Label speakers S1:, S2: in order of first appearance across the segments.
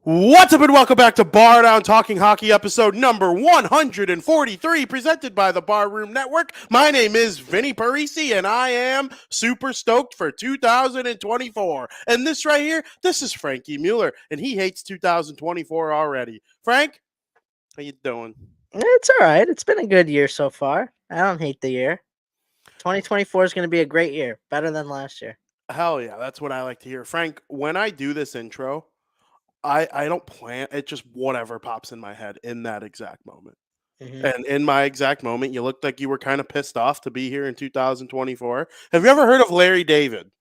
S1: What's up and welcome back to Bardown Talking Hockey episode number 143 presented by the Barroom Network. My name is Vinny Parisi and I am super stoked for 2024. And this right here, this is Frankie Mueller and he hates 2024 already. Frank, how you doing?
S2: It's all right. It's been a good year so far. I don't hate the year. 2024 is going to be a great year, better than last year.
S1: Hell yeah, that's what I like to hear. Frank, when I do this intro, I don't plan. It just whatever pops in my head in that exact moment. And in my exact moment, you looked like you were kind of pissed off to be here in 2024. Have you ever heard of Larry David?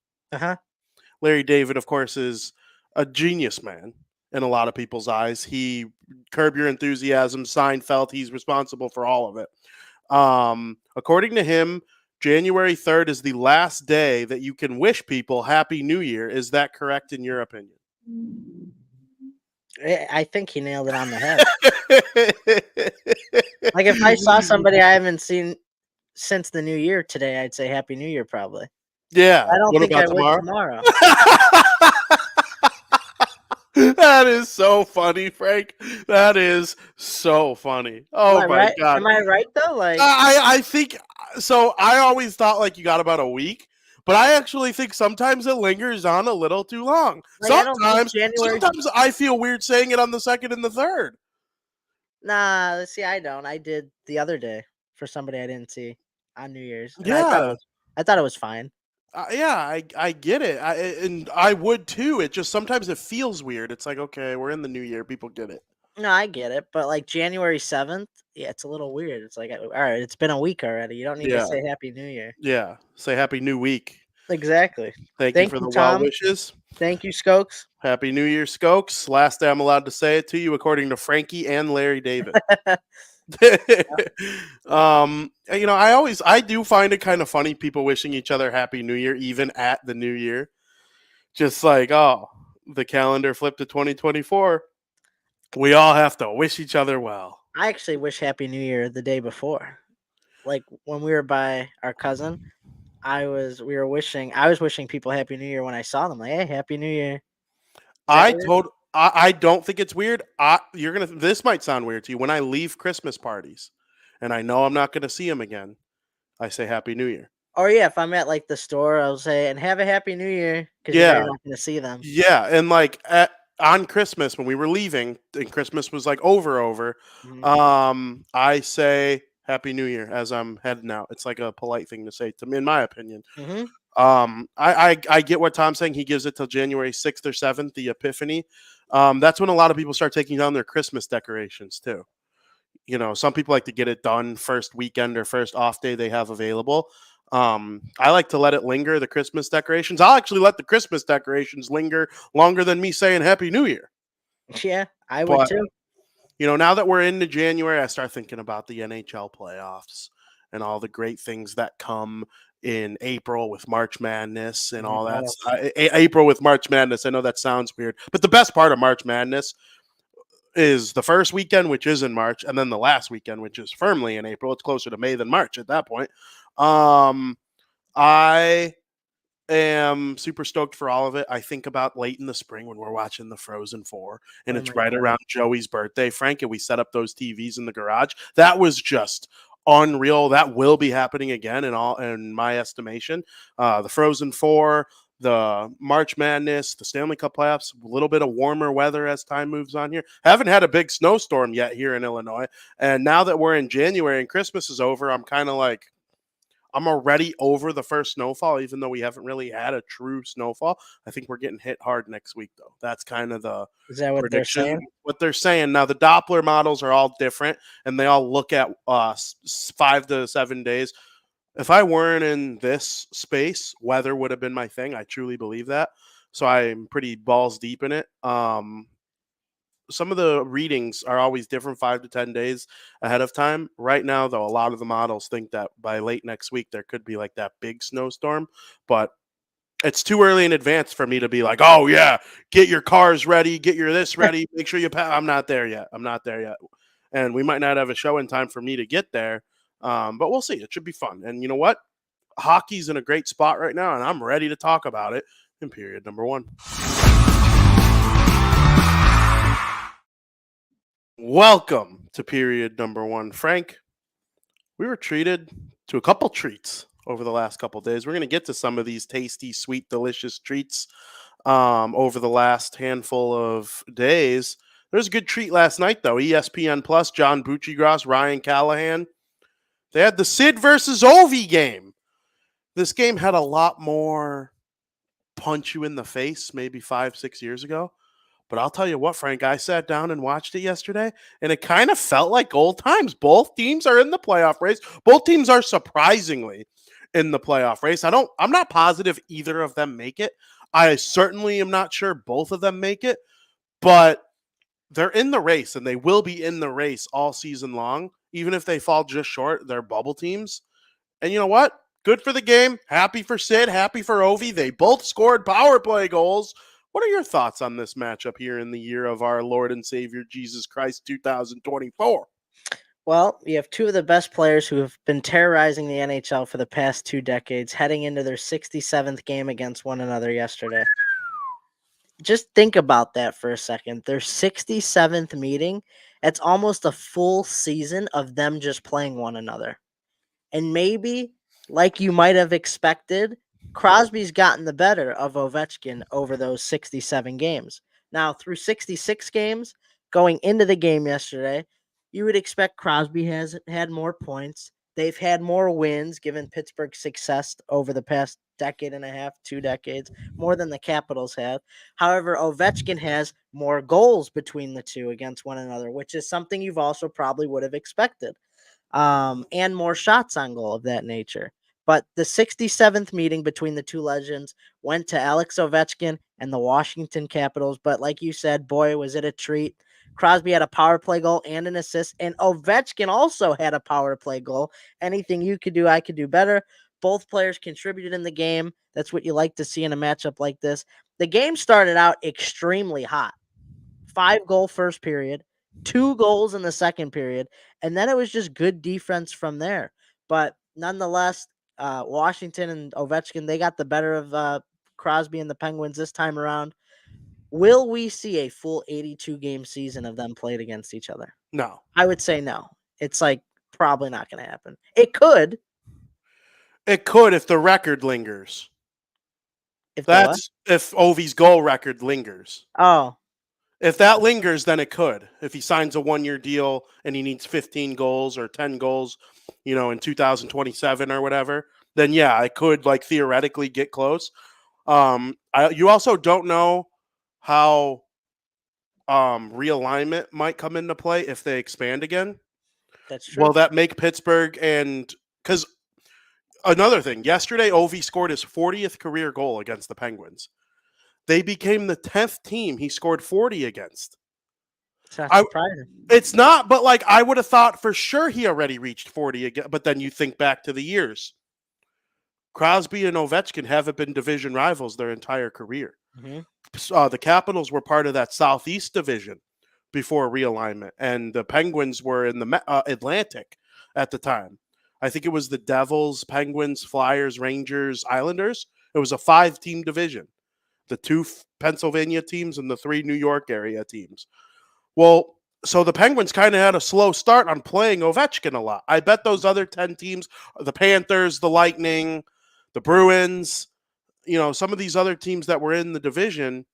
S1: Larry David, of course, is a genius man in a lot of people's eyes. He Curb Your Enthusiasm, Seinfeld. He's responsible for all of it. According to him, January 3rd is the last day that you can wish people Happy New Year. Is that correct in your opinion?
S2: I think he nailed it on the head. Like if I saw somebody I haven't seen since the new year today, I'd say Happy New Year probably.
S1: Yeah.
S2: I don't think I would tomorrow.
S1: That is so funny, Frank. That is so funny. Oh my
S2: right?
S1: God.
S2: Am I right though? Like
S1: I think so. I always thought like you got about a week. But I actually think sometimes it lingers on a little too long.
S2: Like,
S1: sometimes I feel weird saying it on the 2nd and the 3rd.
S2: Nah, see, I don't. I did the other day for somebody I didn't see on New Year's. And
S1: yeah.
S2: I thought it was fine.
S1: I get it. And I would too. It just sometimes it feels weird. It's like, okay, we're in the new year. People get it.
S2: No, I get it. But like January 7th, yeah, it's a little weird. It's like, all right, it's been a week already. You don't need to say Happy New Year.
S1: Yeah. Say Happy New Week.
S2: Exactly.
S1: Thank you for the well wishes.
S2: Thank you, Skokes.
S1: Happy New Year, Skokes. Last day I'm allowed to say it to you, according to Frankie and Larry David. I do find it kind of funny people wishing each other Happy New Year, even at the New Year. Just like, oh, the calendar flipped to 2024. We all have to wish each other well.
S2: I actually wish Happy New Year the day before. Like when we were by our cousin, I was wishing people Happy New Year when I saw them. Like, hey, Happy New Year.
S1: I don't think it's weird. This might sound weird to you. When I leave Christmas parties and I know I'm not gonna see them again, I say Happy New Year.
S2: Or yeah, if I'm at like the store, I'll say and have a Happy New Year because you're not gonna see them.
S1: Yeah, and like on Christmas when we were leaving and Christmas was like over, I say Happy New Year as I'm heading out. It's like a polite thing to say to me, in my opinion. I get what Tom's saying. He gives it till January 6th or 7th, the Epiphany. That's when a lot of people start taking down their Christmas decorations too. You know, some people like to get it done first weekend or first off day they have available. I like to let it linger, the Christmas decorations. I'll actually let the Christmas decorations linger longer than me saying Happy New Year.
S2: Yeah, I would too.
S1: You know, now that we're into January, I start thinking about the NHL playoffs and all the great things that come in April with March Madness and all that. April with March Madness. I know that sounds weird, but the best part of March Madness is the first weekend, which is in March, and then the last weekend, which is firmly in April. It's closer to May than March at that point. I am super stoked for all of it. I think about late in the spring when we're watching the Frozen 4 and it's right around Joey's birthday, Frank, and we set up those TVs in the garage. That was just unreal. That will be happening again in my estimation. The Frozen 4, the March Madness, the Stanley Cup playoffs, a little bit of warmer weather as time moves on here. Haven't had a big snowstorm yet here in Illinois. And now that we're in January and Christmas is over, I'm kind of like, I'm already over the first snowfall, even though we haven't really had a true snowfall. I think we're getting hit hard next week, though. That's kind of the
S2: Is that what
S1: prediction.
S2: they're saying?
S1: What they're saying. Now, the Doppler models are all different, and they all look at 5 to 7 days. If I weren't in this space, weather would have been my thing. I truly believe that. So I'm pretty balls deep in it. Some of the readings are always different 5 to 10 days ahead of time. Right now, though, a lot of the models think that by late next week, there could be like that big snowstorm. But it's too early in advance for me to be like, oh, yeah, get your cars ready, get your this ready, make sure you pass. I'm not there yet. And we might not have a show in time for me to get there. But we'll see. It should be fun. And you know what? Hockey's in a great spot right now, and I'm ready to talk about it in period number 1. Welcome to period number one. Frank, we were treated to a couple treats over the last couple days. We're going to get to some of these tasty, sweet, delicious treats over the last handful of days. There's a good treat last night, though. ESPN Plus, John Buccigross, Ryan Callahan. They had the Sid versus Ovi game. This game had a lot more punch you in the face maybe 5-6 years ago. But I'll tell you what, Frank, I sat down and watched it yesterday, and it kind of felt like old times. Both teams are in the playoff race. Both teams are surprisingly in the playoff race. I'm not positive either of them make it. I certainly am not sure both of them make it, but they're in the race, and they will be in the race all season long. Even if they fall just short, they're bubble teams. And you know what? Good for the game. Happy for Sid. Happy for Ovi. They both scored power play goals. What are your thoughts on this matchup here in the year of our Lord and Savior Jesus Christ 2024?
S2: Well, you have two of the best players who have been terrorizing the NHL for the past 2 decades heading into their 67th game against one another yesterday. Just think about that for a second. Their 67th meeting, it's almost a full season of them just playing one another. And maybe, like you might have expected, Crosby's gotten the better of Ovechkin over those 67 games. Now, through 66 games, going into the game yesterday, you would expect Crosby has had more points. They've had more wins, given Pittsburgh success over the past decade and a half, 2 decades, more than the Capitals have. However, Ovechkin has more goals between the two against one another, which is something you've also probably would have expected. And more shots on goal of that nature. But the 67th meeting between the two legends went to Alex Ovechkin and the Washington Capitals. But like you said, boy, was it a treat. Crosby had a power play goal and an assist, and Ovechkin also had a power play goal. Anything you could do, I could do better. Both players contributed in the game. That's what you like to see in a matchup like this. The game started out extremely hot. 5-goal first period, 2 goals in the second period, and then it was just good defense from there. But nonetheless, Washington and Ovechkin, they got the better of Crosby and the Penguins this time around. Will we see a full 82-game season of them played against each other?
S1: No.
S2: I would say no. It's like probably not going to happen. It could.
S1: It could if the record lingers.
S2: If
S1: Ovi's goal record lingers.
S2: Oh.
S1: If that lingers, then it could. If he signs a 1-year deal and he needs 15 goals or 10 goals, in 2027 or whatever, then yeah, I could theoretically get close. You also don't know how realignment might come into play if they expand again.
S2: That's true.
S1: Will that make Pittsburgh because another thing, yesterday Ovi scored his 40th career goal against the Penguins. They became the 10th team he scored 40 against.
S2: It's not surprising.
S1: It's not, but I would have thought for sure he already reached 40 again. But then you think back to the years. Crosby and Ovechkin haven't been division rivals their entire career.
S2: Mm-hmm.
S1: The Capitals were part of that Southeast division before realignment, and the Penguins were in the Atlantic at the time. I think it was the Devils, Penguins, Flyers, Rangers, Islanders. It was a 5-team division. The 2 Pennsylvania teams and the 3 New York area teams. Well, so the Penguins kind of had a slow start on playing Ovechkin a lot. I bet those other 10 teams, the Panthers, the Lightning, the Bruins, some of these other teams that were in the division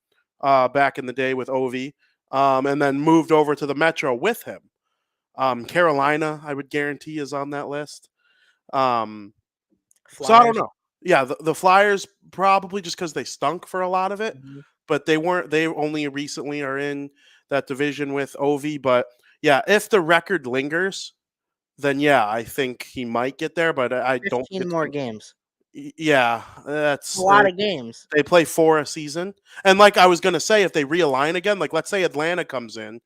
S1: back in the day with Ovi, and then moved over to the Metro with him. Carolina, I would guarantee, is on that list. So I don't know. Yeah, the Flyers probably just because they stunk for a lot of it, but they weren't. They only recently are in that division with Ovi. But yeah, if the record lingers, then yeah, I think he might get there. But I don't.
S2: 15 more games.
S1: Yeah, that's
S2: a lot of games.
S1: They play 4 a season, and like I was gonna say, if they realign again, let's say Atlanta comes in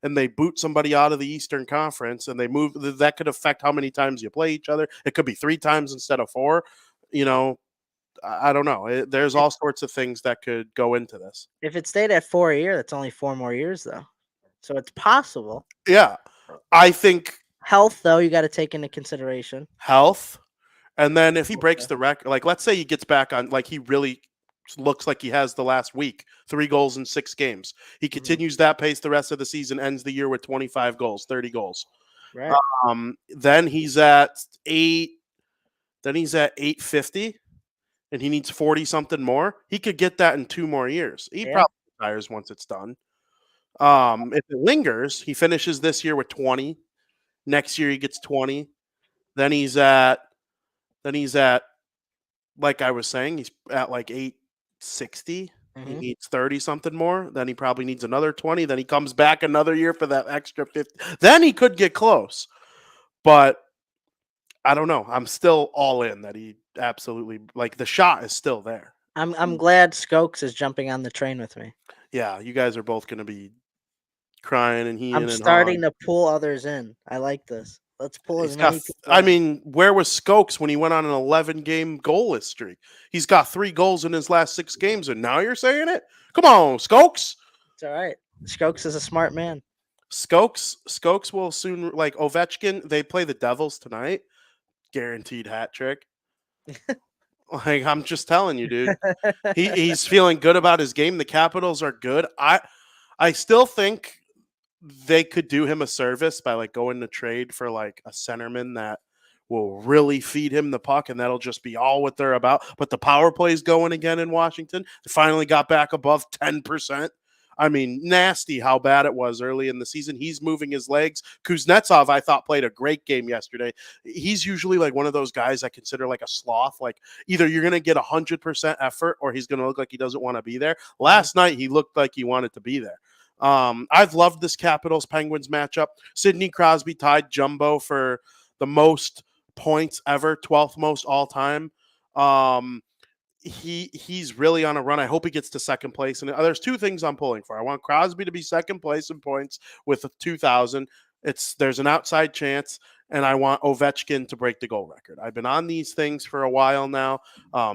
S1: and they boot somebody out of the Eastern Conference and they move, that could affect how many times you play each other. It could be 3 times instead of 4. I don't know. There's all sorts of things that could go into this.
S2: If it stayed at 4 a year, that's only 4 more years, though. So it's possible.
S1: Yeah. I think
S2: health, though, you got to take into consideration.
S1: Health. And then if he breaks the record, let's say he gets back on, he really looks like he has the last week. 3 goals in 6 games. He continues that pace the rest of the season, ends the year with 25 goals, 30 goals.
S2: Right.
S1: Then he's at 8. Then he's at 850, and he needs 40 something more. He could get that in 2 more years. He
S2: Yeah.
S1: probably retires once it's done. If it lingers, he finishes this year with 20. Next year he gets 20. Then he's at like I was saying, he's at like 860. He
S2: Mhm.
S1: needs 30 something more. Then he probably needs another 20. Then he comes back another year for that extra 50. Then he could get close. But I don't know. I'm still all in that he absolutely, like, the shot is still there.
S2: I'm glad Skokes is jumping on the train with me.
S1: Yeah, you guys are both going to be crying and
S2: I'm
S1: heeing and
S2: starting
S1: hawing.
S2: to pull others in. I like this. Let's pull as
S1: He's got,
S2: many people
S1: I
S2: in.
S1: mean, where was Skokes when he went on an 11-game goalless streak? He's got 3 goals in his last 6 games, and now you're saying it? Come on, Skokes.
S2: It's all right. Skokes is a smart man.
S1: Skokes will soon, like Ovechkin. They play the Devils tonight. Guaranteed hat trick. Like, I'm just telling you, dude. He's feeling good about his game. The Capitals are good. I still think they could do him a service by like going to trade for like a centerman that will really feed him the puck, and that'll just be all what they're about. But the power play's going again in Washington. They finally got back above 10%. I mean, nasty how bad it was early in the season. He's moving his legs. Kuznetsov, I thought, played a great game yesterday. He's usually like one of those guys I consider like a sloth. Like, either you're going to get 100% effort or he's going to look like he doesn't want to be there. Last night, he looked like he wanted to be there. I've loved this Capitals Penguins matchup. Sidney Crosby tied Jumbo for the most points ever, 12th most all time. He's really on a run. I hope he gets to second place. And there's 2 things I'm pulling for. I want Crosby to be second place in points with 2,000. There's an outside chance, and I want Ovechkin to break the goal record. I've been on these things for a while now.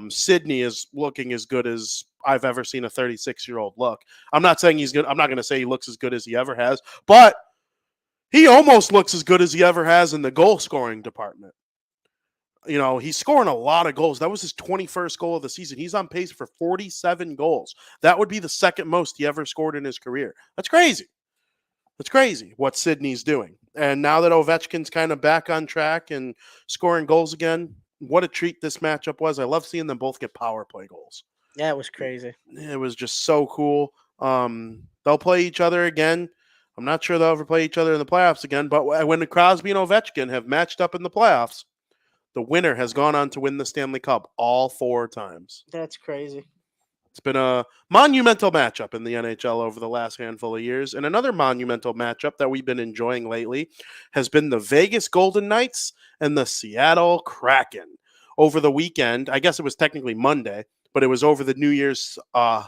S1: Sidney is looking as good as I've ever seen a 36-year-old look. I'm not saying he's good. I'm not going to say he looks as good as he ever has, but he almost looks as good as he ever has in the goal scoring department. You know, he's scoring a lot of goals. That was his 21st goal of the season. He's on pace for 47 goals. That would be the second most he ever scored in his career. That's crazy. That's crazy what Sidney's doing. And now that Ovechkin's kind of back on track and scoring goals again, what a treat this matchup was. I love seeing them both get power play goals.
S2: Yeah, it was crazy.
S1: It was just so cool. They'll play each other again. I'm not sure they'll ever play each other in the playoffs again, but when Crosby and Ovechkin have matched up in the playoffs, the winner has gone on to win the Stanley Cup all 4 times.
S2: That's crazy.
S1: It's been a monumental matchup in the NHL over the last handful of years. And another monumental matchup that we've been enjoying lately has been the Vegas Golden Knights and the Seattle Kraken. Over the weekend, I guess it was technically Monday, but it was over the New Year's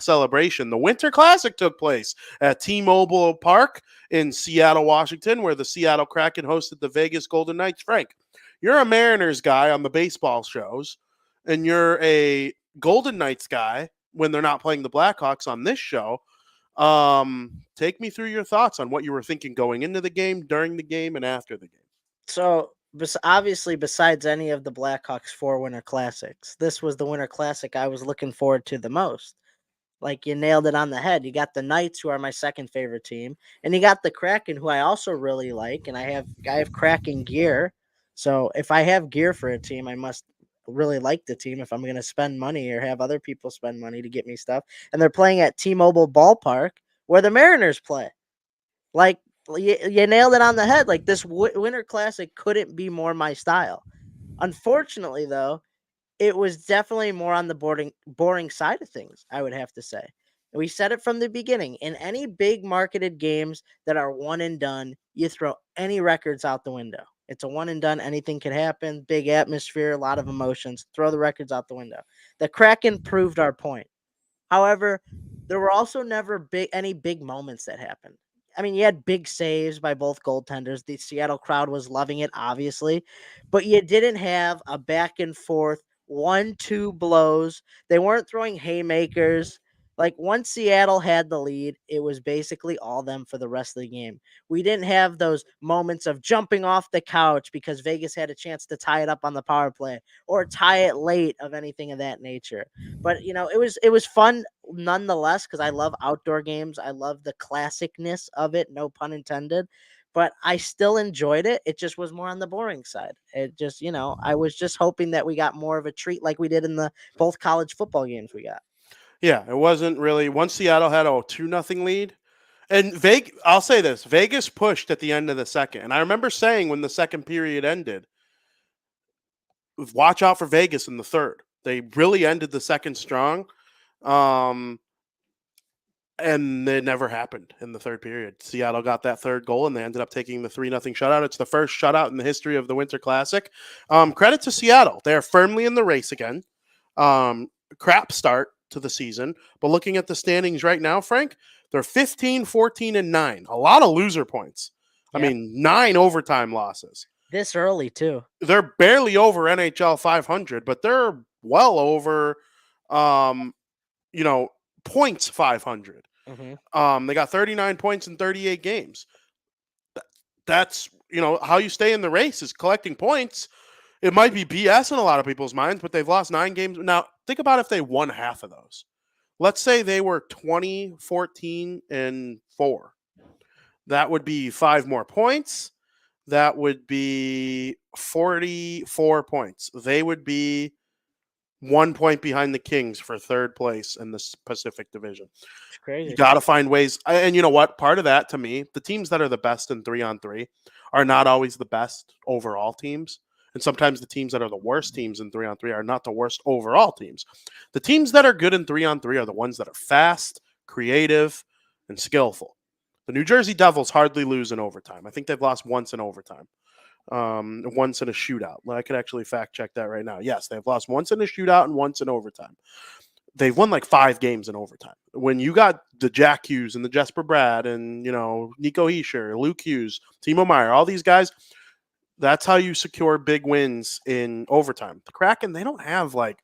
S1: celebration. The Winter Classic took place at T-Mobile Park in Seattle, Washington, where the Seattle Kraken hosted the Vegas Golden Knights. Frank, you're a Mariners guy on the baseball shows, and you're a Golden Knights guy when they're not playing the Blackhawks on this show. Take me through your thoughts on what you were thinking going into the game, during the game, and after the game.
S2: So, obviously, besides any of the Blackhawks 4 Winter Classics, this was the Winter Classic I was looking forward to the most. Like, you nailed it on the head. You got the Knights, who are my second favorite team, and you got the Kraken, who I also really like, and I have Kraken gear. So if I have gear for a team, I must really like the team if I'm going to spend money or have other people spend money to get me stuff. And they're playing at T-Mobile Ballpark, where the Mariners play. Like, you nailed it on the head. Like, this Winter Classic couldn't be more my style. Unfortunately, though, it was definitely more on the boring side of things, I would have to say. We said it from the beginning. In any big marketed games that are one and done, you throw any records out the window. It's a one and done. Anything can happen. Big atmosphere, a lot of emotions. Throw the records out the window. The Kraken proved our point. However, there were also never any big moments that happened. I mean, you had big saves by both goaltenders. The Seattle crowd was loving it, obviously, but you didn't have a back and forth 1-2 blows. They weren't throwing haymakers. Like once Seattle had the lead, it was basically all them for the rest of the game. We didn't have those moments of jumping off the couch because Vegas had a chance to tie it up on the power play or tie it late of anything of that nature. But it was fun nonetheless because I love outdoor games. I love the classicness of it, no pun intended. But I still enjoyed it. It just was more on the boring side. It just, I was just hoping that we got more of a treat like we did in the both college football games we got.
S1: Yeah, it wasn't really once Seattle had a 2-0 lead. And I'll say this, Vegas pushed at the end of the second. And I remember saying when the second period ended, watch out for Vegas in the third. They really ended the second strong. And it never happened in the third period. Seattle got that third goal, and they ended up taking the 3-0 shutout. It's the first shutout in the history of the Winter Classic. Credit to Seattle. They're firmly in the race again. Crap start to the season. But looking at the standings right now, Frank, they're 15, 14, and 9. A lot of loser points.
S2: Yep.
S1: I mean, 9 overtime losses.
S2: This early, too.
S1: They're barely over NHL 500, but they're well over, points 500.
S2: Mm-hmm.
S1: They got 39 points in 38 games. That's, how you stay in the race is collecting points. It might be BS in a lot of people's minds, but they've lost 9 games. Now, think about if they won half of those. Let's say they were 20, 14, and 4. That would be 5 more points. That would be 44 points. They would be 1 point behind the Kings for third place in the Pacific Division.
S2: It's crazy.
S1: You got to find ways. And you know what? Part of that, to me, the teams that are the best in 3-on-3 are not always the best overall teams. And sometimes the teams that are the worst teams in 3-on-3 are not the worst overall teams. The teams that are good in 3-on-3 are the ones that are fast, creative, and skillful. The New Jersey Devils hardly lose in overtime. I think they've lost once in overtime. Once in a shootout. I could actually fact check that right now. Yes, they've lost once in a shootout and once in overtime. They've won like 5 games in overtime. When you got the Jack Hughes and the Jesper Brad and, Nico Hischier, Luke Hughes, Timo Meier, all these guys, that's how you secure big wins in overtime. The Kraken, they don't have like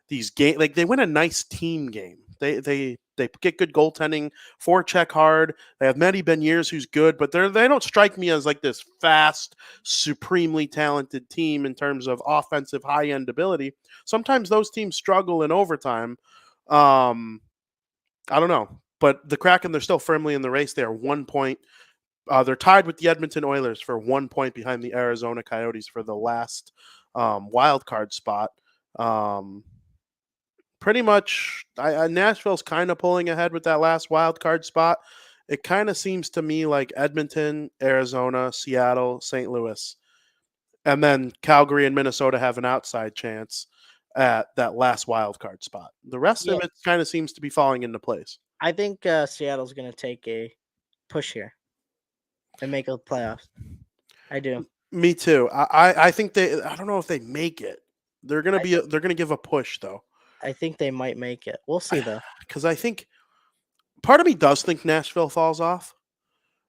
S1: these games. Like they win a nice team game. They get good goaltending, forecheck hard. They have Matty Beniers who's good, but they don't strike me as like this fast, supremely talented team in terms of offensive high-end ability. Sometimes those teams struggle in overtime. I don't know. But the Kraken, they're still firmly in the race. They are 1 point. They're tied with the Edmonton Oilers for 1 point behind the Arizona Coyotes for the last wild card spot. Pretty much, Nashville's kind of pulling ahead with that last wild card spot. It kind of seems to me like Edmonton, Arizona, Seattle, St. Louis, and then Calgary and Minnesota have an outside chance at that last wild card spot. The rest of it kind of seems to be falling into place.
S2: I think Seattle's going to take a push here and make a playoffs. I do.
S1: Me too. I think I don't know if they make it. They're going to give a push though.
S2: I think they might make it. We'll see, though.
S1: Because I think part of me does think Nashville falls off.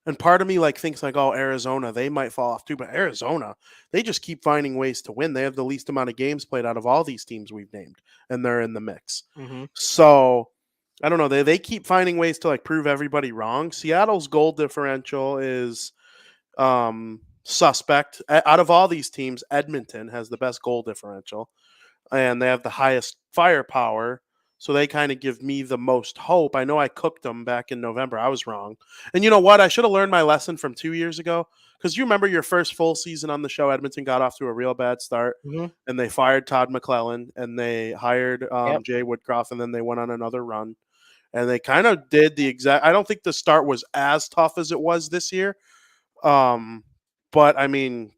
S1: And part of me thinks oh, Arizona, they might fall off too. But Arizona, they just keep finding ways to win. They have the least amount of games played out of all these teams we've named. And they're in the mix.
S2: Mm-hmm.
S1: So, I don't know. They keep finding ways to prove everybody wrong. Seattle's goal differential is suspect. Out of all these teams, Edmonton has the best goal differential. And they have the highest firepower, so they kind of give me the most hope. I know I cooked them back in November. I was wrong. And you know what? I should have learned my lesson from 2 years ago, because you remember your first full season on the show, Edmonton got off to a real bad start, and they fired Todd McClellan, and they hired Jay Woodcroft, and then they went on another run. And they kind of did the exact – I don't think the start was as tough as it was this year. But, I mean,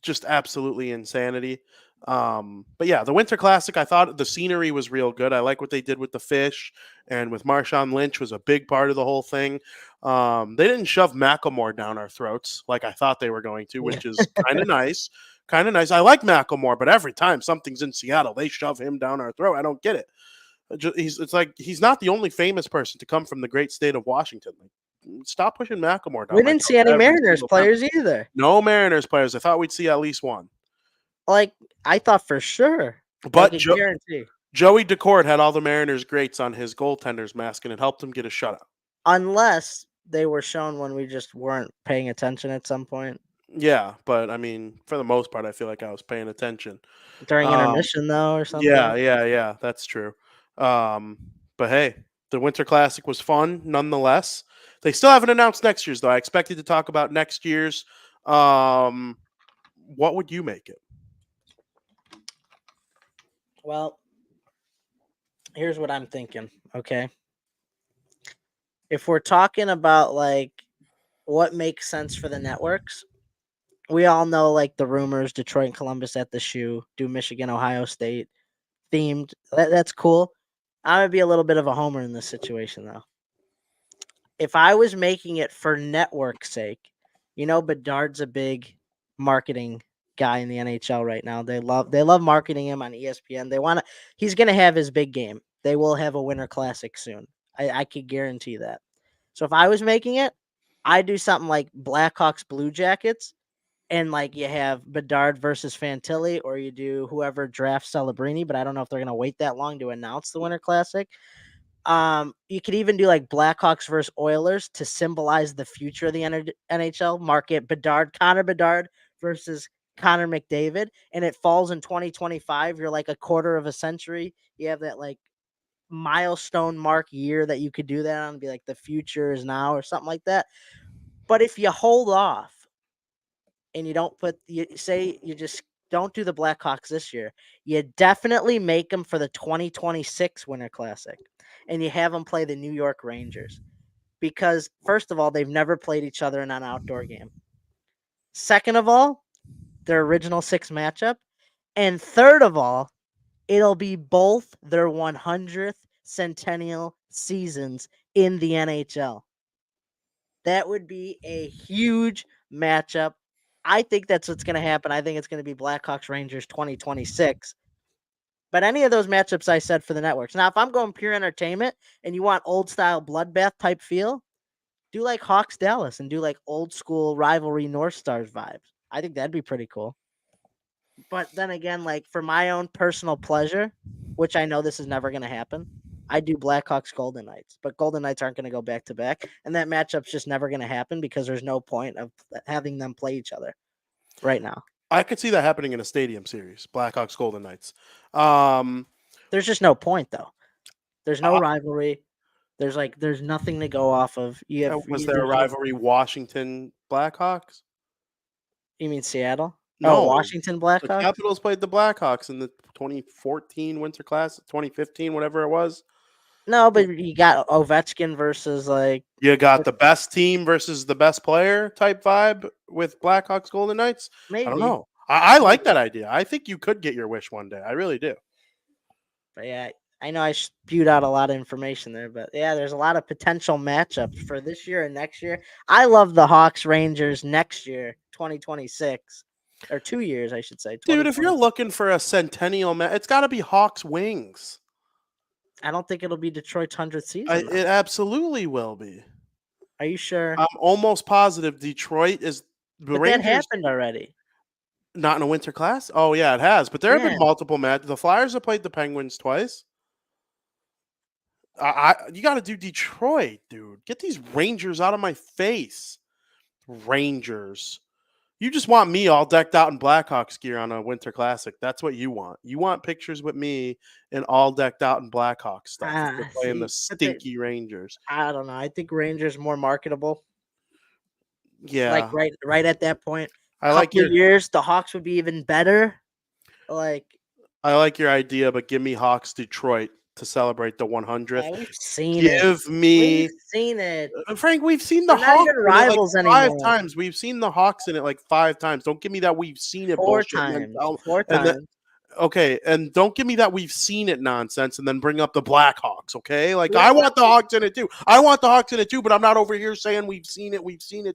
S1: just absolutely insanity. But yeah, the Winter Classic, I thought the scenery was real good. I like what they did with the fish, and with Marshawn Lynch was a big part of the whole thing. They didn't shove Macklemore down our throats like I thought they were going to, which is kind of nice. Kind of nice. I like Macklemore, but every time something's in Seattle, they shove him down our throat. I don't get it. It's like he's not the only famous person to come from the great state of Washington. Stop pushing Macklemore down.
S2: We didn't see any Mariners players either.
S1: No Mariners players. I thought we'd see at least one.
S2: I thought for sure.
S1: But
S2: guarantee.
S1: Joey Decord had all the Mariners greats on his goaltender's mask, and it helped him get a shutout.
S2: Unless they were shown when we just weren't paying attention at some point.
S1: Yeah, but I mean, for the most part, I feel like I was paying attention.
S2: During intermission, though, or something?
S1: Yeah, that's true. But hey, the Winter Classic was fun nonetheless. They still haven't announced next year's, though. I expected to talk about next year's. What would you make it?
S2: Well, here's what I'm thinking, okay? If we're talking about, like, what makes sense for the networks, we all know, like, the rumors, Detroit and Columbus at the shoe, do Michigan, Ohio State themed. That's cool. I'm going to be a little bit of a homer in this situation, though. If I was making it for network's sake, Bedard's a big marketing guy in the NHL right now. They love marketing him on ESPN. He's going to have his big game. They will have a Winter Classic soon. I could guarantee that. So if I was making it, I'd do something like Blackhawks Blue Jackets, and like you have Bedard versus Fantilli, or you do whoever drafts Celebrini, but I don't know if they're going to wait that long to announce the Winter Classic. You could even do like Blackhawks versus Oilers to symbolize the future of the NHL. Market Connor Bedard versus Connor McDavid, and it falls in 2025. You're like a quarter of a century. You have that like milestone mark year that you could do that on and be like the future is now or something like that. But if you hold off and you just don't do the Blackhawks this year, you definitely make them for the 2026 Winter Classic, and you have them play the New York Rangers, because first of all, they've never played each other in an outdoor game. Second of all, their original 6 matchup, and third of all, it'll be both their 100th centennial seasons in the NHL. That would be a huge matchup. I think that's what's going to happen. I think it's going to be Blackhawks Rangers 2026. But any of those matchups I said for the networks. Now, if I'm going pure entertainment and you want old style bloodbath type feel, do like Hawks Dallas and do like old school rivalry North Stars vibes. I think that'd be pretty cool. But then again, like for my own personal pleasure, which I know this is never going to happen, I do Blackhawks Golden Knights. But Golden Knights aren't going to go back to back. And that matchup's just never going to happen because there's no point of having them play each other right now.
S1: I could see that happening in a stadium series, Blackhawks Golden Knights.
S2: There's just no point, though. There's no rivalry. There's nothing to go off of.
S1: Was there a rivalry Washington Blackhawks?
S2: You mean Seattle?
S1: No,
S2: Washington Blackhawks.
S1: The Capitals played the Blackhawks in the 2014 Winter Classic, 2015, whatever it was.
S2: No, but you got Ovechkin versus
S1: you got the best team versus the best player type vibe with Blackhawks Golden Knights.
S2: Maybe.
S1: I don't know. I like that idea. I think you could get your wish one day. I really do.
S2: But yeah, I know I spewed out a lot of information there, but yeah, there's a lot of potential matchups for this year and next year. I love the Hawks Rangers next year, 2026. Or 2 years, I should say.
S1: Dude, if you're looking for a centennial match, it's got to be Hawks Wings.
S2: I don't think it'll be Detroit's 100th season.
S1: It absolutely will be.
S2: Are you sure?
S1: I'm almost positive Detroit is.
S2: But Rangers, that happened already.
S1: Not in a Winter Class? Oh, yeah, it has. But there have been multiple matches. The Flyers have played the Penguins twice. You got to do Detroit, dude. Get these Rangers out of my face. Rangers. You just want me all decked out in Blackhawks gear on a Winter Classic. That's what you want. You want pictures with me and all decked out in Blackhawks stuff. We're playing the stinky Rangers.
S2: I don't know. I think Rangers more marketable.
S1: Yeah.
S2: Like right at that point.
S1: I like your
S2: years, the Hawks would be even better. I
S1: like your idea, but give me Hawks Detroit to celebrate the 100th.
S2: Yeah, we've seen it.
S1: We've
S2: seen it.
S1: Frank, we've seen the Hawks rivals like 5 times. We've seen the Hawks in it like 5 times. Don't give me that we've seen it
S2: 4 times. 4 times.
S1: Okay, and don't give me that we've seen it nonsense and then bring up the Blackhawks, okay? I want the Hawks in it too. But I'm not over here saying we've seen it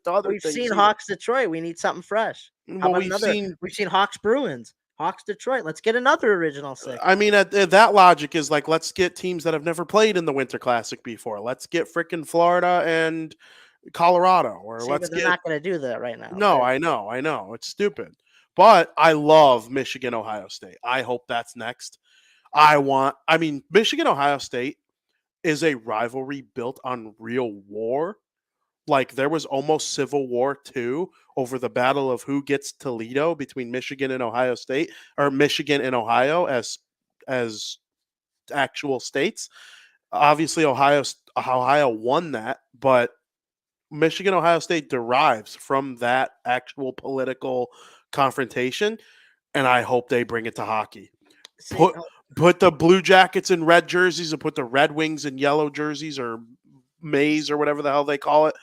S1: to other things.
S2: We've seen Hawks Detroit. We need something fresh.
S1: Well, we've
S2: seen Hawks Bruins. Hawks Detroit. Let's get another original 6.
S1: I mean, that logic is like, let's get teams that have never played in the Winter Classic before. Let's get freaking Florida and Colorado.
S2: But they're not going to do that right now.
S1: No, right? I know. It's stupid. But I love Michigan, Ohio State. I hope that's next. I mean, Michigan Ohio State is a rivalry built on real war. Like there was almost Civil War II over the battle of who gets Toledo between Michigan and Ohio State, or Michigan and Ohio as actual states. Obviously, Ohio won that, but Michigan Ohio State derives from that actual political confrontation, and I hope they bring it to hockey.
S2: See,
S1: Put put the Blue Jackets in red jerseys and put the Red Wings in yellow jerseys or maize or whatever the hell they call it.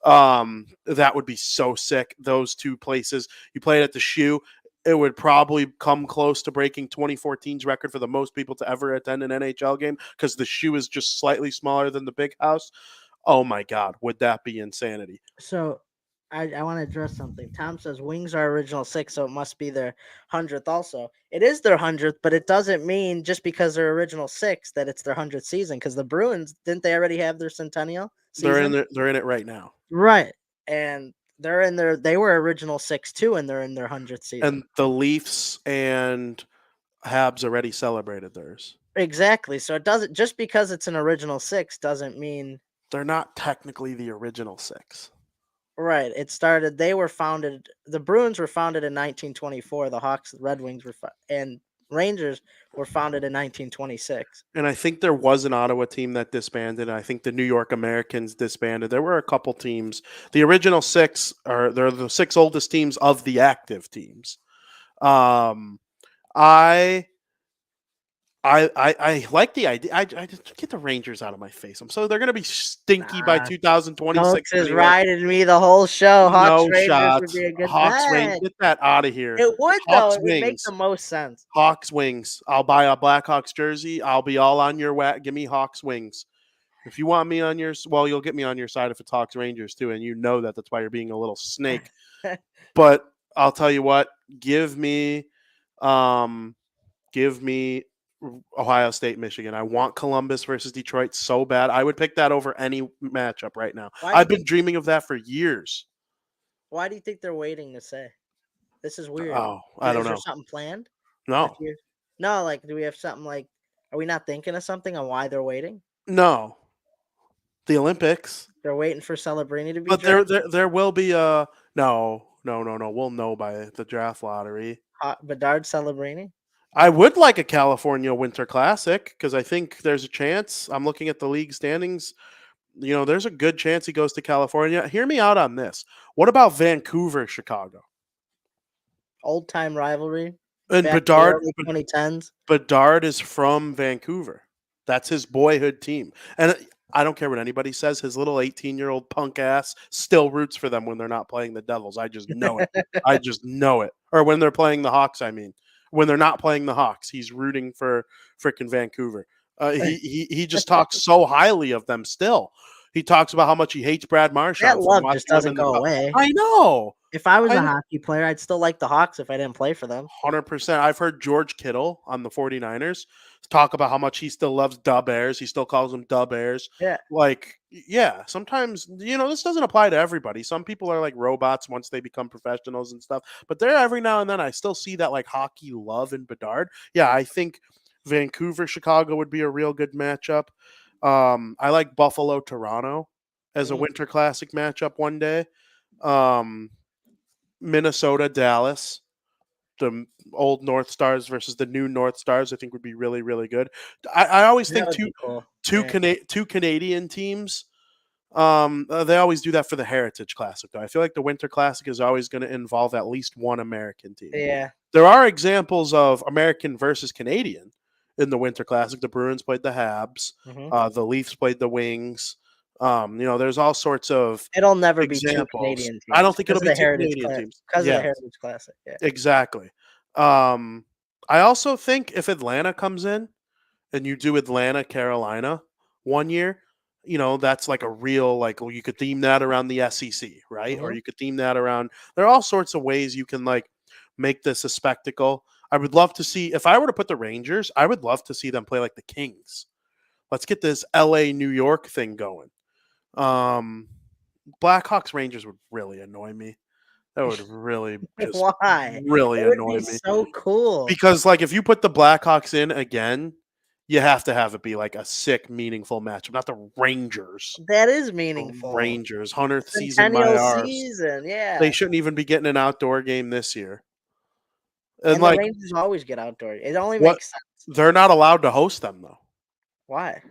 S1: That would be so sick. Those two places. You play it at the Shoe. It would probably come close to breaking 2014's record for the most people to ever attend an NHL game because the Shoe is just slightly smaller than the Big House. Oh my God, would that be insanity?
S2: so I want to address something. Tom says Wings are original six, so it must be their 100th also. It is their 100th, but it doesn't mean just because they're original six that it's their 100th season. Because the Bruins, didn't they already have their centennial season?
S1: They're in it right now.
S2: Right. And they were original six too, and they're in their 100th season.
S1: And the Leafs and Habs already celebrated theirs.
S2: Exactly. So it doesn't, just because it's an original six doesn't mean
S1: They're not technically the original six.
S2: right. The Bruins were founded in 1924. The Hawks, Red Wings and Rangers were founded in 1926.
S1: And I think there was an Ottawa team that disbanded. I think the New York Americans disbanded. There were a couple teams. The original six they're the six oldest teams of the active teams. I like the idea. I just get the Rangers out of my face. They're going to be stinky by 2026.
S2: Folks is riding me the whole show. Hawks
S1: No
S2: Rangers
S1: shots.
S2: would be a good
S1: Hawks
S2: bet.
S1: Rangers. Get that out of here.
S2: It would
S1: Hawks
S2: though. It would make
S1: Wings.
S2: the most sense.
S1: Hawks Wings. I'll buy a Blackhawks jersey. I'll be all on your wet. Give me Hawks Wings. If you want me on yours, well, you'll get me on your side if it's Hawks Rangers too, and you know that. That's why you're being a little snake. But I'll tell you what. Give me Ohio State, Michigan. I want Columbus versus Detroit so bad. I would pick that over any matchup right now. I've been dreaming of that for years.
S2: Why do you think they're waiting to say? This is weird.
S1: Oh, I don't
S2: Is there
S1: know.
S2: something planned?
S1: No.
S2: No, like, do we have something like, are we not thinking of something on why they're waiting?
S1: No. The Olympics.
S2: They're waiting for Celebrini to be
S1: But there will be a no. We'll know by the draft lottery.
S2: Bedard Celebrini?
S1: I would like a California Winter Classic because I think there's a chance. I'm looking at the league standings. You know, there's a good chance he goes to California. Hear me out on this. What about Vancouver, Chicago?
S2: Old time rivalry.
S1: And Bedard,
S2: 2010s.
S1: Bedard is from Vancouver. That's his boyhood team. And I don't care what anybody says. His little 18-year-old punk ass still roots for them when they're not playing the Devils. I just know it. I just know it. Or when they're playing the Hawks, I mean. When they're not playing the Hawks, he's rooting for freaking Vancouver. He just talks so highly of them still. He talks about how much he hates Brad Marchand.
S2: That love just doesn't go away.
S1: I know.
S2: If I was a hockey player, I'd still like the Hawks if I didn't play for them.
S1: 100%. I've heard George Kittle on the 49ers talk about how much he still loves Da Bears. He still calls them Da Bears.
S2: Yeah.
S1: Sometimes, this doesn't apply to everybody. Some people are like robots once they become professionals and stuff. But there, every now and then, I still see that like hockey love in Bedard. Yeah, I think Vancouver, Chicago would be a real good matchup. I like Buffalo, Toronto as a Winter Classic matchup one day. Minnesota, Dallas, the old North Stars versus the new North Stars, I think would be really, really good. I always think two Canadian teams. They always do that for the Heritage Classic, though. I feel like the Winter Classic is always going to involve at least one American team.
S2: Yeah,
S1: there are examples of American versus Canadian in the Winter Classic. The Bruins played the Habs. The Leafs played the Wings. There's all sorts of
S2: it'll never
S1: examples.
S2: Be two Canadian teams.
S1: I don't think it'll be two
S2: Canadian
S1: teams
S2: because of the Heritage Classic. Yeah,
S1: exactly. I also think if Atlanta comes in and you do Atlanta, Carolina one year, that's like a real you could theme that around the SEC, right? Or you could theme that around. There are all sorts of ways you can make this a spectacle. I would love to see if I were to put the Rangers. I would love to see them play like the Kings. Let's get this LA New York thing going. Blackhawks Rangers would really annoy me. That would really just
S2: Why?
S1: really
S2: It would
S1: annoy
S2: be
S1: me.
S2: so cool.
S1: Because like if you put the Blackhawks in again, you have to have it be like a sick, meaningful matchup, not the Rangers.
S2: That is
S1: The
S2: meaningful.
S1: Rangers, 100th season by
S2: Centennial
S1: ours.
S2: season, yeah.
S1: They shouldn't even be getting an outdoor game this year. And
S2: And the
S1: like
S2: Rangers always get outdoor. It only
S1: what
S2: makes sense.
S1: they're not allowed to host them though.
S2: Why?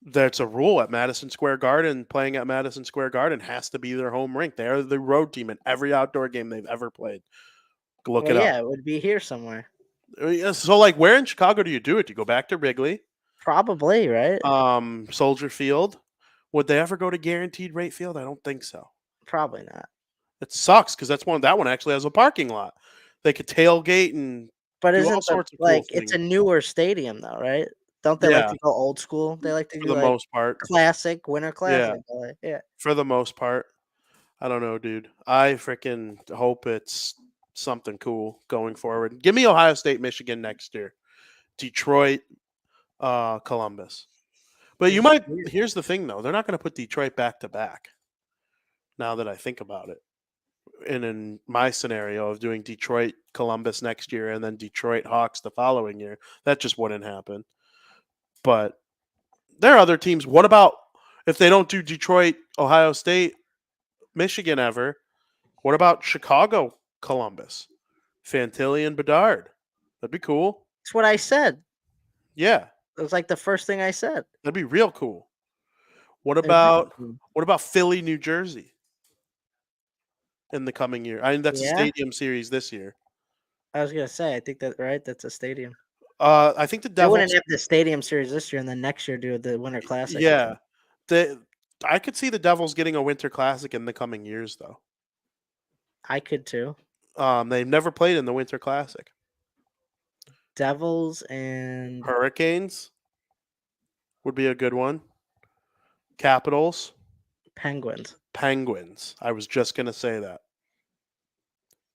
S1: That's a rule at Madison Square Garden. Playing at Madison Square Garden has to be their home rink. They are the road team in every outdoor game they've ever played. Look
S2: Well,
S1: it up.
S2: yeah, it would be here somewhere.
S1: So, like, where in Chicago do you do it? Do you go back to Wrigley,
S2: Probably, right?
S1: Soldier Field? Would they ever go to Guaranteed Rate Field? I don't think so.
S2: Probably not.
S1: It sucks because that one actually has a parking lot. They could tailgate and
S2: But
S1: do all
S2: isn't the
S1: sorts of cool
S2: like
S1: things.
S2: it's a newer stadium though, right? Don't they like
S1: Yeah,
S2: to go old school? They like to
S1: for
S2: do
S1: the
S2: like
S1: most part.
S2: classic, winter
S1: Yeah,
S2: classic. Yeah.
S1: for the most part. I don't know, dude. I freaking hope it's something cool going forward. Give me Ohio State, Michigan next year. Detroit, Columbus. But you might. Here's the thing, though. They're not going to put Detroit back to back. Now that I think about it, and in my scenario of doing Detroit, Columbus next year, and then Detroit Hawks the following year, that just wouldn't happen. But there are other teams. What about if they don't do Detroit, Ohio State, Michigan ever? What about Chicago, Columbus, Fantilli and Bedard? That'd be cool.
S2: That's what I said.
S1: Yeah,
S2: It was like the first thing I said.
S1: that'd be real cool. What
S2: It would be
S1: about
S2: cool.
S1: Philly, New Jersey in the coming year? I mean, that's a
S2: Yeah,
S1: stadium series this year.
S2: I was gonna say. I think that right. That's a stadium.
S1: I think the
S2: They wouldn't
S1: Devils.
S2: have the stadium series this year, and then next year do the Winter Classic.
S1: Yeah, I could see the Devils getting a Winter Classic in the coming years, though.
S2: I could too.
S1: They've never played in the Winter Classic.
S2: Devils and
S1: Hurricanes would be a good one. Capitals,
S2: Penguins.
S1: Penguins. I was just gonna say that.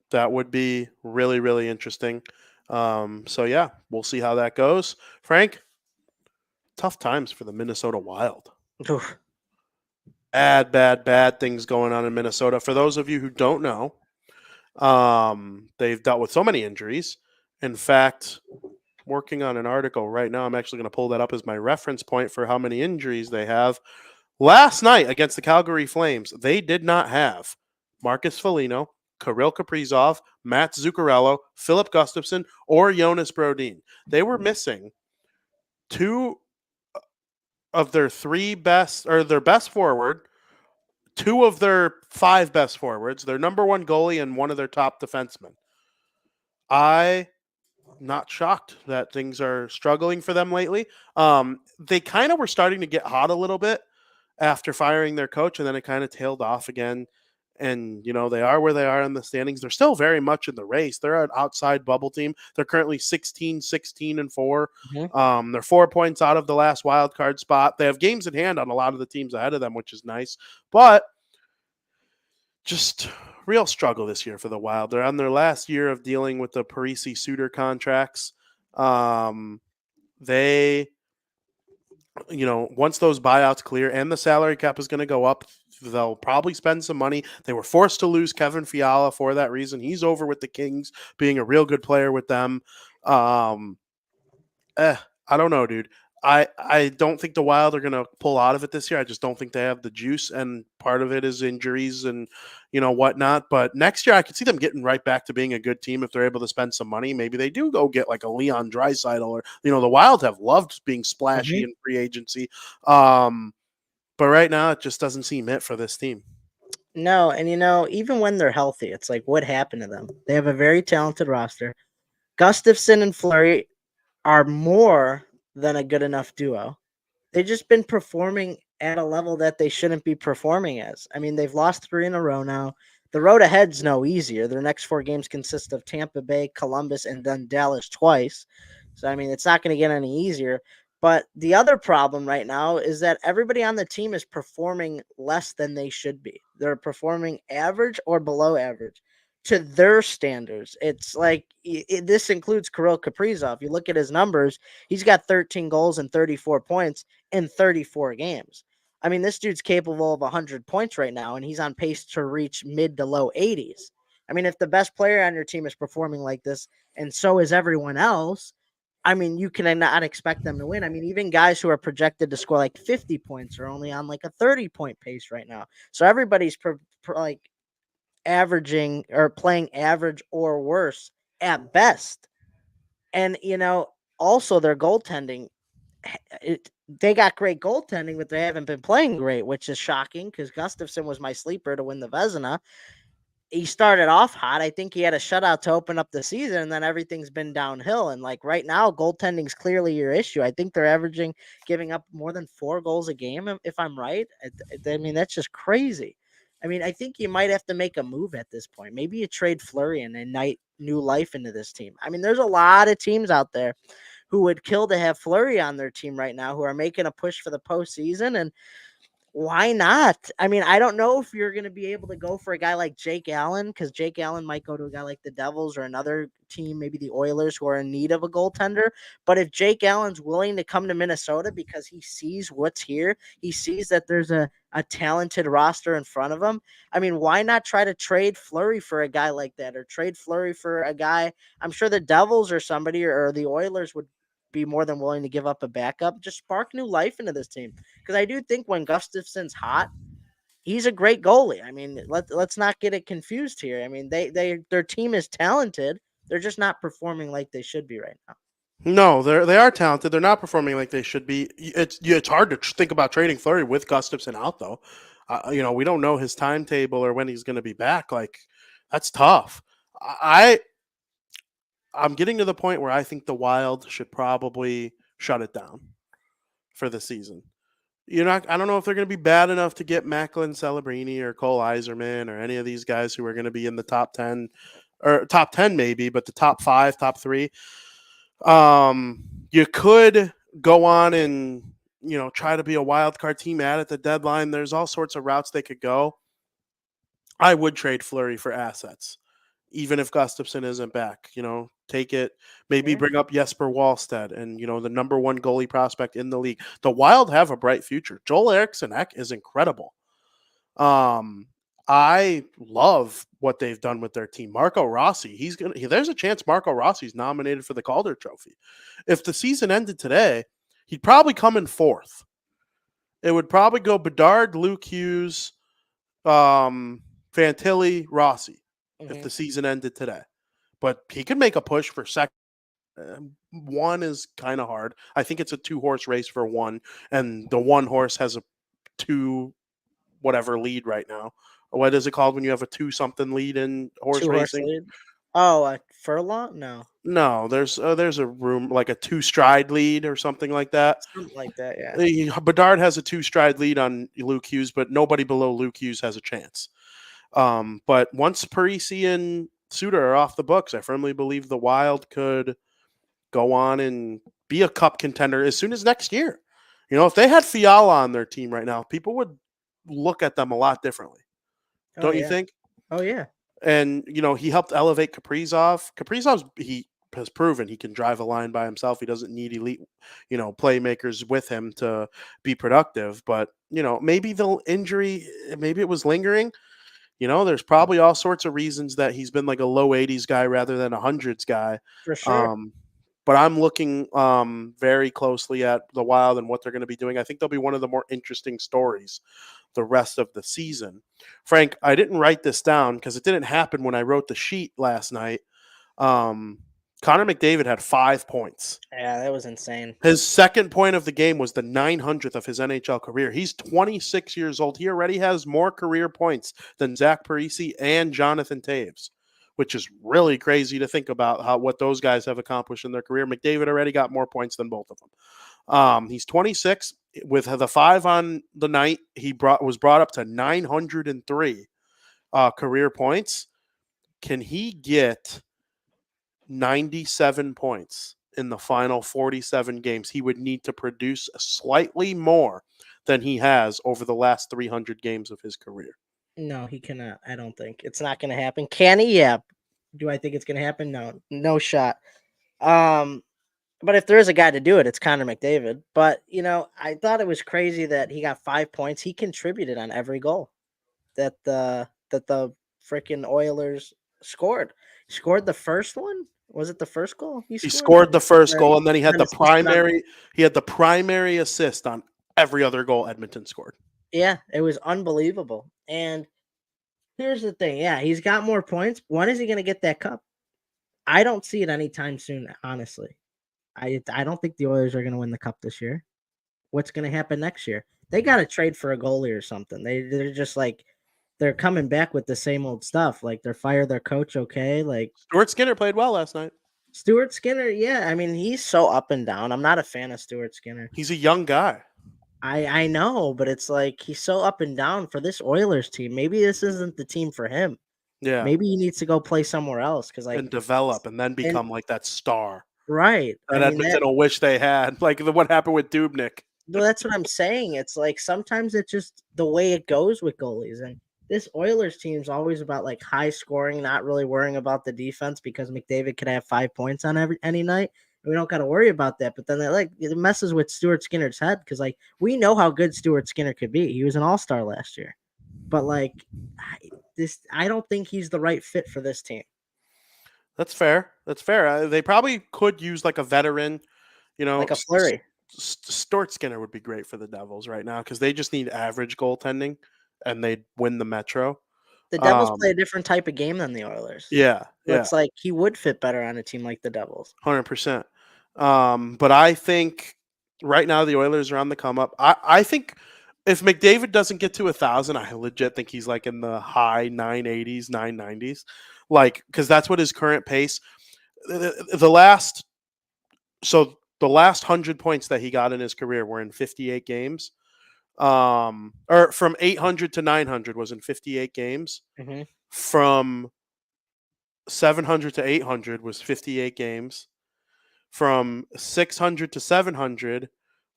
S1: That would be really, really interesting. So yeah, we'll see how that goes. Frank, tough times for the Minnesota Wild.
S2: Oof.
S1: Bad things going on in Minnesota. For those of you who don't know, they've dealt with so many injuries. In fact, working on an article right now. I'm actually going to pull that up as my reference point for how many injuries they have. Last night against the Calgary Flames, they did not have Marcus Foligno, Kirill Kaprizov, Matt Zuccarello, Philip Gustafsson, or Jonas Brodin. They were missing two of their their best forward, two of their five best forwards, their number one goalie, and one of their top defensemen. I'm not shocked that things are struggling for them lately. They kind of were starting to get hot a little bit after firing their coach, and then it kind of tailed off again. And, they are where they are in the standings. They're still very much in the race. They're an outside bubble team. They're currently 16-16-4.
S2: Mhm.
S1: They're 4 points out of the last wild card spot. They have games in hand on a lot of the teams ahead of them, which is nice. But just real struggle this year for the Wild. They're on their last year of dealing with the Parisi Suter contracts. They once those buyouts clear and the salary cap is going to go up, they'll probably spend some money. They were forced to lose Kevin Fiala for that reason. He's over with the Kings, being a real good player with them. I don't know, dude. I don't think the Wild are going to pull out of it this year. I just don't think they have the juice, and part of it is injuries and whatnot. But next year, I could see them getting right back to being a good team if they're able to spend some money. Maybe they do go get like a Leon Draisaitl, or the Wild have loved being splashy in free agency. But right now, it just doesn't seem it for this team.
S2: No, and even when they're healthy, it's like what happened to them? They have a very talented roster. Gustafsson and Fleury are more than a good enough duo. They've just been performing at a level that they shouldn't be performing as. I mean, they've lost 3 in a row now. The road ahead's no easier. Their next 4 games consist of Tampa Bay, Columbus, and then Dallas twice. So, I mean, it's not going to get any easier. But the other problem right now is that everybody on the team is performing less than they should be. They're performing average or below average to their standards. It's like this includes Kirill Kaprizov. You look at his numbers, he's got 13 goals and 34 points in 34 games. I mean, this dude's capable of 100 points right now, and he's on pace to reach mid to low 80s. I mean, if the best player on your team is performing like this, and so is everyone else, I mean, you can not expect them to win. I mean, even guys who are projected to score like 50 points are only on like a 30-point pace right now. So everybody's like averaging or playing average or worse at best. And, also their goaltending, they got great goaltending, but they haven't been playing great, which is shocking because Gustafsson was my sleeper to win the Vezina. He started off hot. I think he had a shutout to open up the season, and then everything's been downhill. And like right now, goaltending's clearly your issue. I think they're giving up more than 4 goals a game, if I'm right. I mean, that's just crazy. I mean, I think you might have to make a move at this point. Maybe you trade Fleury and ignite new life into this team. I mean, there's a lot of teams out there who would kill to have Fleury on their team right now, who are making a push for the postseason, and why not? I mean, I don't know if you're going to be able to go for a guy like Jake Allen, because Jake Allen might go to a guy like the Devils or another team, maybe the Oilers, who are in need of a goaltender. But if Jake Allen's willing to come to Minnesota because he sees what's here, he sees that there's a talented roster in front of him. I mean, why not try to trade Fleury for a guy like that, or trade Fleury for a guy? I'm sure the Devils or somebody or the Oilers would be more than willing to give up a backup. Just spark new life into this team. Because I do think when Gustafsson's hot, he's a great goalie. I mean, let's not get it confused here. I mean, their team is talented. They're just not performing like they should be right now.
S1: No, they are talented. They're not performing like they should be. It's hard to think about trading Fleury with Gustafsson out though. We don't know his timetable or when he's going to be back. Like that's tough. I'm getting to the point where I think the Wild should probably shut it down for the season. I don't know if they're going to be bad enough to get Macklin Celebrini or Cole Iserman or any of these guys who are going to be in the top 10 or top 10 maybe, but the top 5, top 3. You could go on and, try to be a wild card team at the deadline. There's all sorts of routes they could go. I would trade Fleury for assets, even if Gustafsson isn't back. Take it, maybe bring up Jesper Wallstedt and, the number 1 goalie prospect in the league. The Wild have a bright future. Joel Eriksson Ek is incredible. I love what they've done with their team. Marco Rossi, there's a chance Marco Rossi's nominated for the Calder Trophy. If the season ended today, he'd probably come in 4th. It would probably go Bedard, Luke Hughes, Fantilli, Rossi if the season ended today. But he could make a push for second. 1 is kind of hard. I think it's a 2-horse race for 1, and the 1 horse has a 2 whatever lead right now. What is it called when you have a 2-something lead in horse racing?
S2: Lead? Oh, a furlong?
S1: No, there's a room like a 2-stride lead or something like that.
S2: Something like that, yeah.
S1: Bedard has a 2-stride lead on Luke Hughes, but nobody below Luke Hughes has a chance. But once Parisi and Suter are off the books, I firmly believe the Wild could go on and be a cup contender as soon as next year. If they had Fiala on their team right now, people would look at them a lot differently. Don't you think?
S2: Oh, yeah.
S1: And, he helped elevate Kaprizov. He has proven he can drive a line by himself. He doesn't need elite, playmakers with him to be productive. But, maybe the injury, maybe it was lingering. There's probably all sorts of reasons that he's been like a low 80s guy rather than a hundreds guy.
S2: For sure.
S1: But I'm looking very closely at the Wild and what they're going to be doing. I think they'll be one of the more interesting stories the rest of the season. Frank, I didn't write this down because it didn't happen when I wrote the sheet last night. Connor McDavid had 5 points.
S2: Yeah, that was insane.
S1: His second point of the game was the 900th of his NHL career. He's 26 years old. He already has more career points than Zach Parise and Jonathan Toews, which is really crazy to think about what those guys have accomplished in their career. McDavid already got more points than both of them. He's 26. With the 5 on the night, he was brought up to 903 career points. Can he get 97 points in the final 47 games? He would need to produce slightly more than he has over the last 300 games of his career.
S2: No, he cannot. I don't think. It's not going to happen. Can he? Yeah. Do I think it's going to happen? No. No shot. But if there is a guy to do it, it's Connor McDavid. But, I thought it was crazy that he got 5 points. He contributed on every goal that the freaking Oilers Scored. Scored the first one. Was it the first goal
S1: He scored the first goal, and then he had
S2: then
S1: the
S2: assisted on-
S1: primary. He had the primary assist on every other goal Edmonton scored.
S2: Yeah, it was unbelievable. And here's the thing. Yeah, he's got more points. When is he going to get that cup? I don't see it anytime soon, honestly. I don't think the Oilers are going to win the cup this year. What's going to happen next year? They got to trade for a goalie or something. They're just like they're coming back with the same old stuff. Like they're fire their coach, okay? Like
S1: Stuart Skinner played well last night.
S2: Stuart Skinner, yeah. I mean, he's so up and down. I'm not a fan of Stuart Skinner.
S1: He's a young guy.
S2: I know, but it's like he's so up and down for this Oilers team. Maybe this isn't the team for him.
S1: Yeah.
S2: Maybe he needs to go play somewhere else because
S1: and develop and then become like that star.
S2: Right.
S1: And Edmonton will wish they had, like what happened with Dubnyk.
S2: No, that's what I'm saying. It's like sometimes it's just the way it goes with goalies. And this Oilers team is always about like high scoring, not really worrying about the defense because McDavid could have 5 points on any night. We don't got to worry about that. But then it messes with Stuart Skinner's head because like we know how good Stuart Skinner could be. He was an all-star last year. But like I don't think he's the right fit for this team.
S1: That's fair. That's fair. They probably could use like a veteran,
S2: like a Fleury.
S1: Stuart Skinner would be great for the Devils right now because they just need average goaltending and they'd win the Metro.
S2: The Devils play a different type of game than the Oilers.
S1: Yeah.
S2: It's like he would fit better on a team like the Devils.
S1: 100%. But I think right now the Oilers are on the come up. I think if McDavid doesn't get to 1,000, I legit think he's like in the high 980s, 990s. Like, because that's what his current pace. The last 100 points that he got in his career were in 58 games. Or from 800 to 900 was in 58 games.
S2: Mm-hmm.
S1: From 700 to 800 was 58 games. From 600 to 700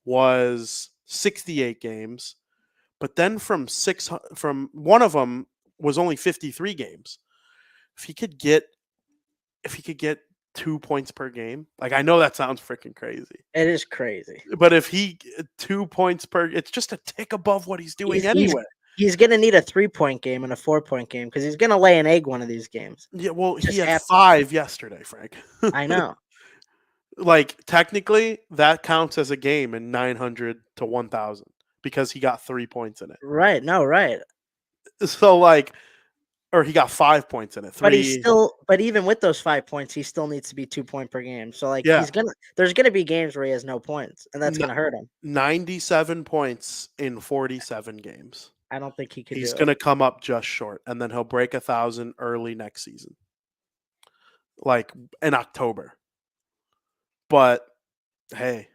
S1: was 68 games. But then from one of them was only 53 games. If he could get 2 points per game, like I know that sounds freaking crazy.
S2: It is crazy.
S1: But if 2 points per, it's just a tick above what he's doing anyway.
S2: He's going to need a 3-point game and a 4-point game because he's going to lay an egg one of these games.
S1: Yeah, well, he had 5 yesterday, Frank.
S2: I know.
S1: Like technically, that counts as a game in 900 to 1,000 because he got 3 points in it.
S2: Right. No, right.
S1: So like, or he got 5 points in it. 3.
S2: But even with those 5 points, he still needs to be 2 point per game. So like,
S1: yeah.
S2: there's gonna be games where he has no points, and that's gonna hurt him.
S1: 97 points in 47 games.
S2: I don't think he could.
S1: He's gonna come up just short, and then he'll break 1,000 early next season, like in October. But hey,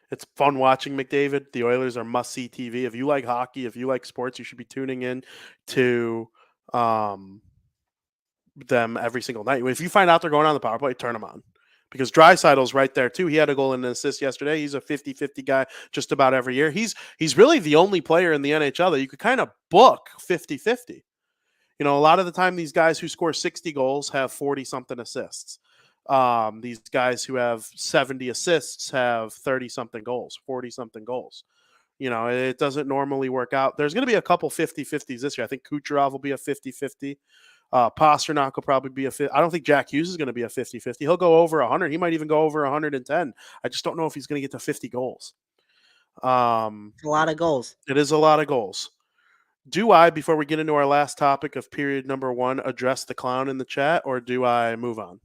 S1: it's fun watching McDavid. The Oilers are must-see TV. If you like hockey, if you like sports, you should be tuning in to them every single night. If you find out they're going on the power play, turn them on. Because Draisaitl's right there too. He had a goal and an assist yesterday. He's a 50-50 guy just about every year. He's really the only player in the NHL that you could kind of book 50-50. A lot of the time these guys who score 60 goals have 40-something assists. These guys who have 70 assists have 30-something goals, 40-something goals. It doesn't normally work out. There's going to be a couple 50-50s this year. I think Kucherov will be a 50-50. Pasternak will probably be a 50. I don't think Jack Hughes is going to be a 50-50. He'll go over 100. He might even go over 110. I just don't know if he's going to get to 50 goals.
S2: A lot of goals.
S1: It is a lot of goals. Do I, before we get into our last topic of period number 1, address the clown in the chat, or do I move on?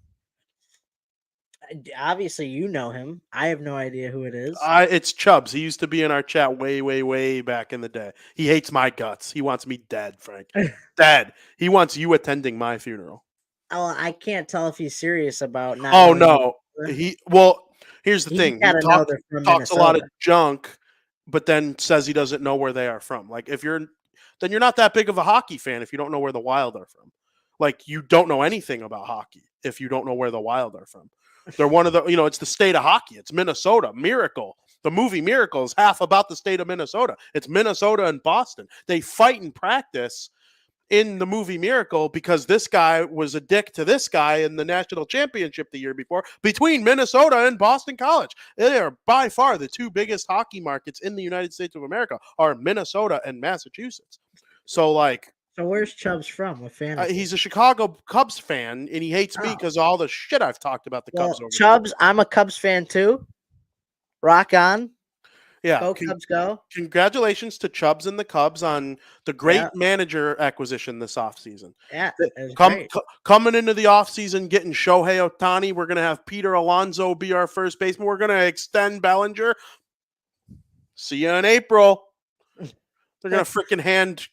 S2: Obviously, you know him. I have no idea who it is.
S1: It's Chubbs. He used to be in our chat way, way, way back in the day. He hates my guts. He wants me dead, Frank. Dead. He wants you attending my funeral.
S2: Oh, I can't tell if he's serious about not.
S1: Oh no. Here's the thing. He talks a lot of junk, but then says he doesn't know where they are from. Like then you're not that big of a hockey fan if you don't know where the Wild are from. Like you don't know anything about hockey if you don't know where the Wild are from. They're one of the, it's the state of hockey. It's Minnesota. Miracle. The movie Miracle is half about the state of Minnesota. It's Minnesota and Boston. They fight and practice in the movie Miracle because this guy was a dick to this guy in the national championship the year before between Minnesota and Boston College. They are by far the 2 biggest hockey markets in the United States of America are Minnesota and Massachusetts. So like
S2: So where's Chubbs from? What fantasy?
S1: He's a Chicago Cubs fan, and he hates me
S2: Oh.
S1: because of all the shit I've talked about the Cubs
S2: Well,
S1: over the
S2: Chubbs, I'm a Cubs fan too. Rock on.
S1: Yeah.
S2: Go Cubs, go.
S1: Congratulations to Chubbs and the Cubs on the great
S2: Yeah.
S1: manager acquisition this offseason.
S2: Yeah, it was great.
S1: Coming into the offseason, getting Shohei Ohtani. We're going to have Peter Alonso be our first baseman. We're going to extend Bellinger. See you in April. They're going to freaking hand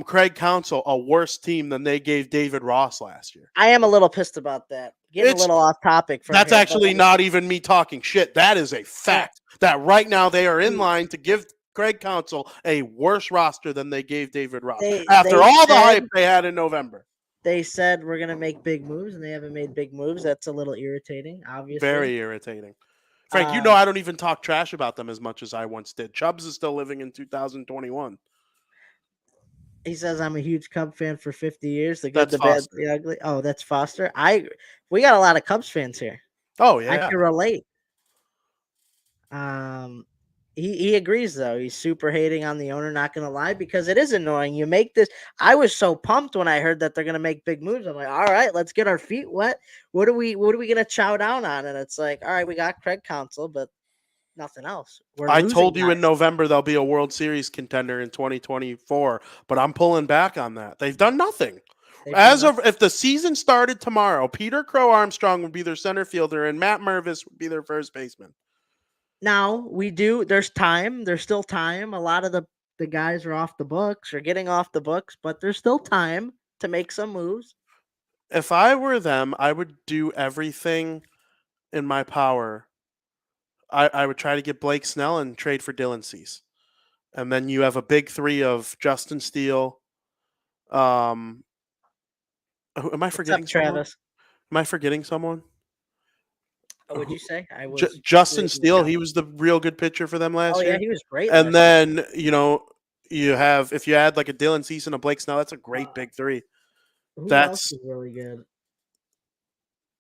S1: Craig Counsell a worse team than they gave David Ross last year.
S2: I am a little pissed about that. Getting a little off topic.
S1: That's actually not even me talking shit. That is a fact that right now they are in line to give Craig Counsell a worse roster than they gave David Ross after all the hype they had in November.
S2: They said we're going to make big moves, and they haven't made big moves. That's a little irritating, obviously.
S1: Very irritating. Frank, you know I don't even talk trash about them as much as I once did. Chubbs is still living in 2021.
S2: He says I'm a huge Cub fan for 50 years. The good, the bad, the ugly. Oh, that's Foster. We got a lot of Cubs fans here.
S1: Oh yeah,
S2: I can relate. He agrees though. He's super hating on the owner. Not gonna lie, because it is annoying. You make this. I was so pumped when I heard that they're gonna make big moves. I'm like, all right, let's get our feet wet. What are we gonna chow down on? And it's like, all right, we got Craig Counsell, but nothing else.
S1: I told you in November they'll be a World Series contender in 2024, but I'm pulling back on that. They've done nothing. If the season started tomorrow, Peter Crow Armstrong would be their center fielder and Matt Mervis would be their first baseman.
S2: Now there's time. There's still time. A lot of the guys are off the books or getting off the books, but there's still time to make some moves.
S1: If I were them, I would do everything in my power. I would try to get Blake Snell and trade for Dylan Cease. And then you have a big three of Justin Steele. Am I forgetting someone?
S2: Travis?
S1: Am I forgetting someone?
S2: What would you say?
S1: Justin Steele. He was the real good pitcher for them last year.
S2: Oh yeah, he was great.
S1: And then you have, if you add like a Dylan Cease and a Blake Snell, that's a great big three.
S2: That's really good.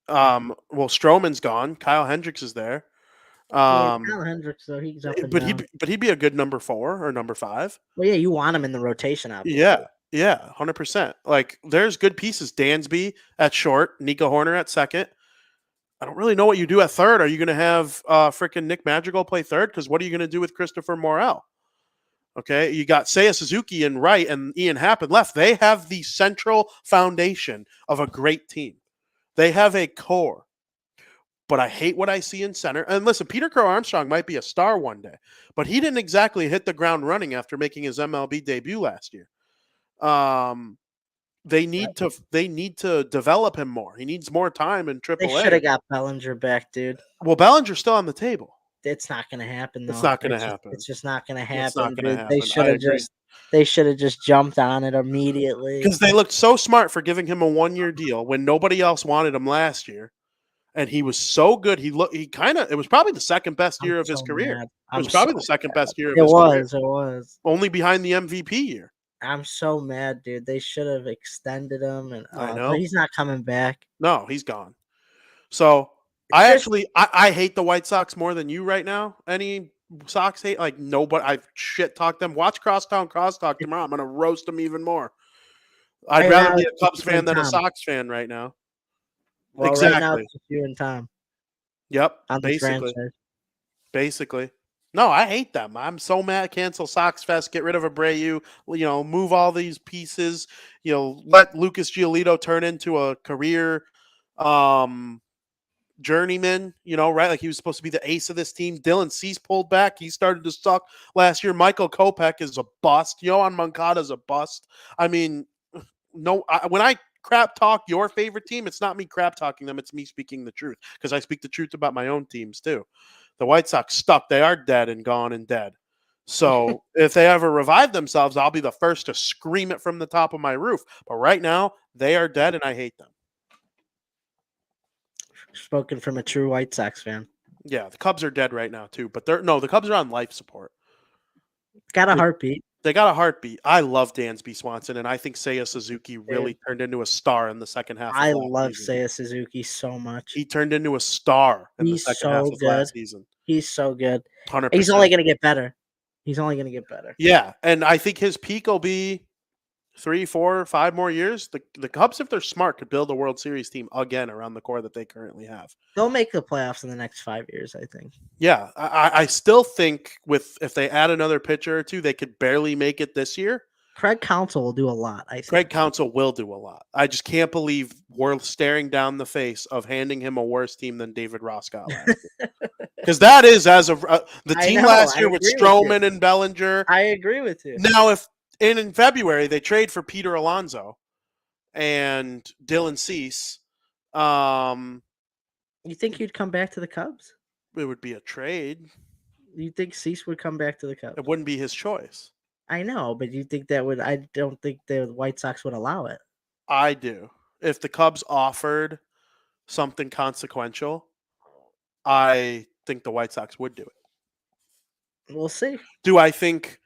S1: Well, Stroman's gone. Kyle Hendricks is there.
S2: Kyle Hendricks, though, he's up and down.
S1: He'd be a good number 4 or number 5.
S2: Well, yeah, you want him in the rotation, obviously.
S1: Yeah, 100%. Like, there's good pieces. Dansby at short, Nico Horner at second. I don't really know what you do at third. Are you going to have freaking Nick Madrigal play third? Because what are you going to do with Christopher Morel? Okay, you got Seiya Suzuki in right and Ian Happ in left. They have the central foundation of a great team. They have a core. But I hate what I see in center. And listen, Peter Crow Armstrong might be a star one day, but he didn't exactly hit the ground running after making his MLB debut last year. They need to develop him more. He needs more time in AAA.
S2: They should have got Bellinger back, dude.
S1: Well, Bellinger's still on the table.
S2: It's not going to happen, though.
S1: It's not going to happen.
S2: It's just not going to happen.
S1: It's not going to happen.
S2: They should have just jumped on it immediately.
S1: Because they looked so smart for giving him a 1-year deal when nobody else wanted him last year. And he was so good. It was probably the second best year of his career. It was probably the second best year of his career.
S2: It was.
S1: Only behind the MVP year.
S2: I'm so mad, dude. They should have extended him. And
S1: I know.
S2: But he's not coming back.
S1: No, he's gone. So I hate the White Sox more than you right now. Any Sox hate? Like, nobody. I've shit talked them. Watch Crosstown Crosstalk tomorrow. I'm going to roast them even more. I'd rather be a Cubs fan than a Sox fan right now.
S2: Well,
S1: exactly.
S2: Right now it's just you and Tom.
S1: Yep. Basically. No, I hate them. I'm so mad. Cancel Sox Fest. Get rid of Abreu. Move all these pieces. Let Lucas Giolito turn into a career journeyman. Right? Like, he was supposed to be the ace of this team. Dylan Cease pulled back. He started to suck last year. Michael Kopech is a bust. Yohan Moncada's a bust. I mean, when I crap talk your favorite team, it's not me crap talking them, it's me speaking the truth, because I speak the truth about my own teams too. The White Sox stuck. They are dead and gone and dead. So if they ever revive themselves, I'll be the first to scream it from the top of my roof. But right now, they are dead and I hate them.
S2: Spoken from a true White Sox fan.
S1: Yeah, the Cubs are dead right now too, but the Cubs are on life support.
S2: Got a heartbeat.
S1: They got a heartbeat. I love Dansby Swanson, and I think Seiya Suzuki really turned into a star in the second half.
S2: I love Seiya Suzuki so much.
S1: He turned into a star in the second half of last season.
S2: He's so good.
S1: 100%.
S2: He's only going to get better. He's only going to get better.
S1: Yeah, and I think his peak will be 3, 4, 5 more years. The Cubs, if they're smart, could build a World Series team again around the core that they currently have.
S2: They'll make the playoffs in the next 5 years, I think.
S1: Yeah, I still think if they add another pitcher or two, they could barely make it this year.
S2: Craig Counsell will do a lot, I think.
S1: Craig Counsell will do a lot. I just can't believe we're staring down the face of handing him a worse team than David Ross got last year. Because that is as of the team last year with Stroman and Bellinger.
S2: I agree with you.
S1: Now, if in February they trade for Peter Alonso and Dylan Cease,
S2: you think he'd come back to the Cubs?
S1: It would be a trade.
S2: You think Cease would come back to the Cubs?
S1: It wouldn't be his choice.
S2: I know, but you think that would? I don't think the White Sox would allow it.
S1: I do. If the Cubs offered something consequential, I think the White Sox would do it.
S2: We'll see.
S1: Do I think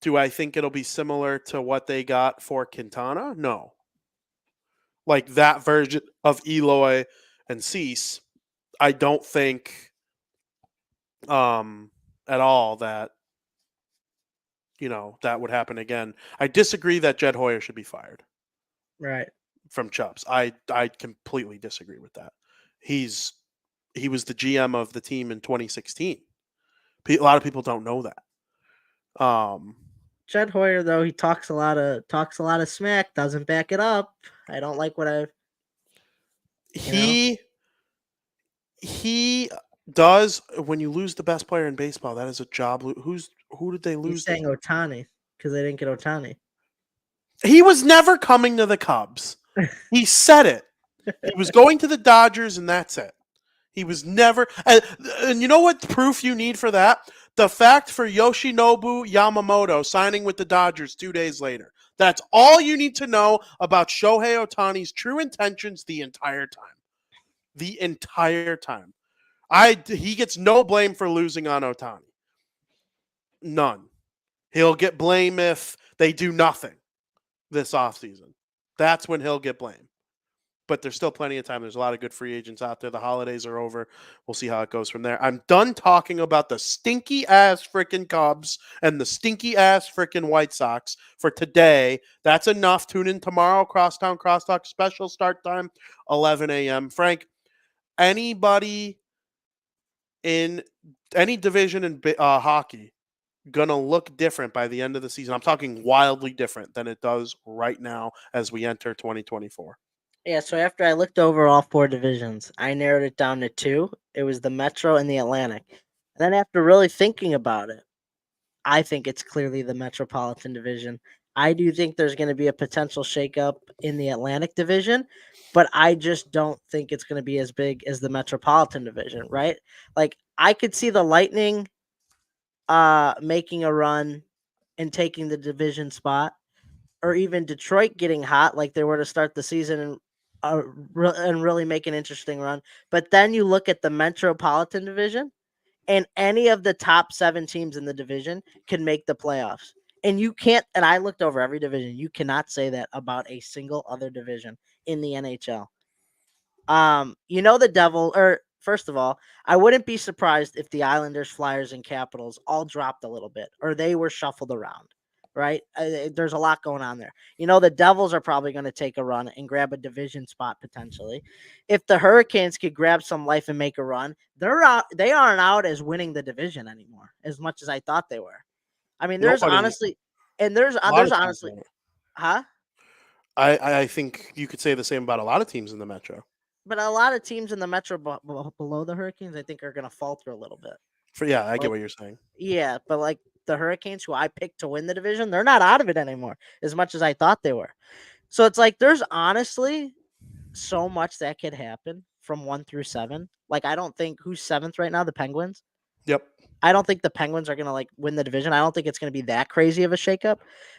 S1: it'll be similar to what they got for Quintana? No. Like that version of Eloy and Cease, I don't think at all that that would happen again. I disagree that Jed Hoyer should be fired.
S2: Right.
S1: From Chubbs. I completely disagree with that. He was the GM of the team in 2016. A lot of people don't know that.
S2: Jed Hoyer, though, he talks a lot of smack, doesn't back it up. I don't like what I've.
S1: He does. When you lose the best player in baseball, that is a job. Who did they lose?
S2: He's saying Ohtani because they didn't get Ohtani.
S1: He was never coming to the Cubs. He said it. He was going to the Dodgers, and that's it. He was never. And you know what proof you need for that? The fact for Yoshinobu Yamamoto signing with the Dodgers 2 days later. That's all you need to know about Shohei Ohtani's true intentions the entire time. The entire time. He gets no blame for losing on Ohtani. None. He'll get blame if they do nothing this offseason. That's when he'll get blame. But there's still plenty of time. There's a lot of good free agents out there. The holidays are over. We'll see how it goes from there. I'm done talking about the stinky-ass freaking Cubs and the stinky-ass freaking White Sox for today. That's enough. Tune in tomorrow. Crosstown Crosstalk special start time, 11 a.m. Frank, anybody in any division in hockey going to look different by the end of the season? I'm talking wildly different than it does right now as we enter 2024.
S2: Yeah, so after I looked over all 4 divisions, I narrowed it down to 2. It was the Metro and the Atlantic. And then after really thinking about it, I think it's clearly the Metropolitan Division. I do think there's going to be a potential shakeup in the Atlantic Division, but I just don't think it's going to be as big as the Metropolitan Division, right? Like, I could see the Lightning making a run and taking the division spot, or even Detroit getting hot like they were to start the season and really make an interesting run. But then you look at the Metropolitan Division, and any of the top 7 teams in the division can make the playoffs. And you can't, and I looked over every division, you cannot say that about a single other division in the NHL. The Devil, or first of all, I wouldn't be surprised if the Islanders, Flyers, and Capitals all dropped a little bit, or they were shuffled around, right? There's a lot going on there. The Devils are probably going to take a run and grab a division spot potentially. If the Hurricanes could grab some life and make a run, they aren't out as winning the division anymore, as much as I thought they were. I mean, there's honestly, huh?
S1: I think you could say the same about a lot of teams in the Metro.
S2: But a lot of teams in the Metro below the Hurricanes, I think, are going to falter a little bit.
S1: I get what you're saying.
S2: Yeah, but like the Hurricanes, who I picked to win the division, they're not out of it anymore as much as I thought they were. So it's like there's honestly so much that could happen from 1 through 7. Like, I don't think who's 7th right now, the Penguins.
S1: Yep.
S2: I don't think the Penguins are going to win the division. I don't think it's going to be that crazy of a shakeup,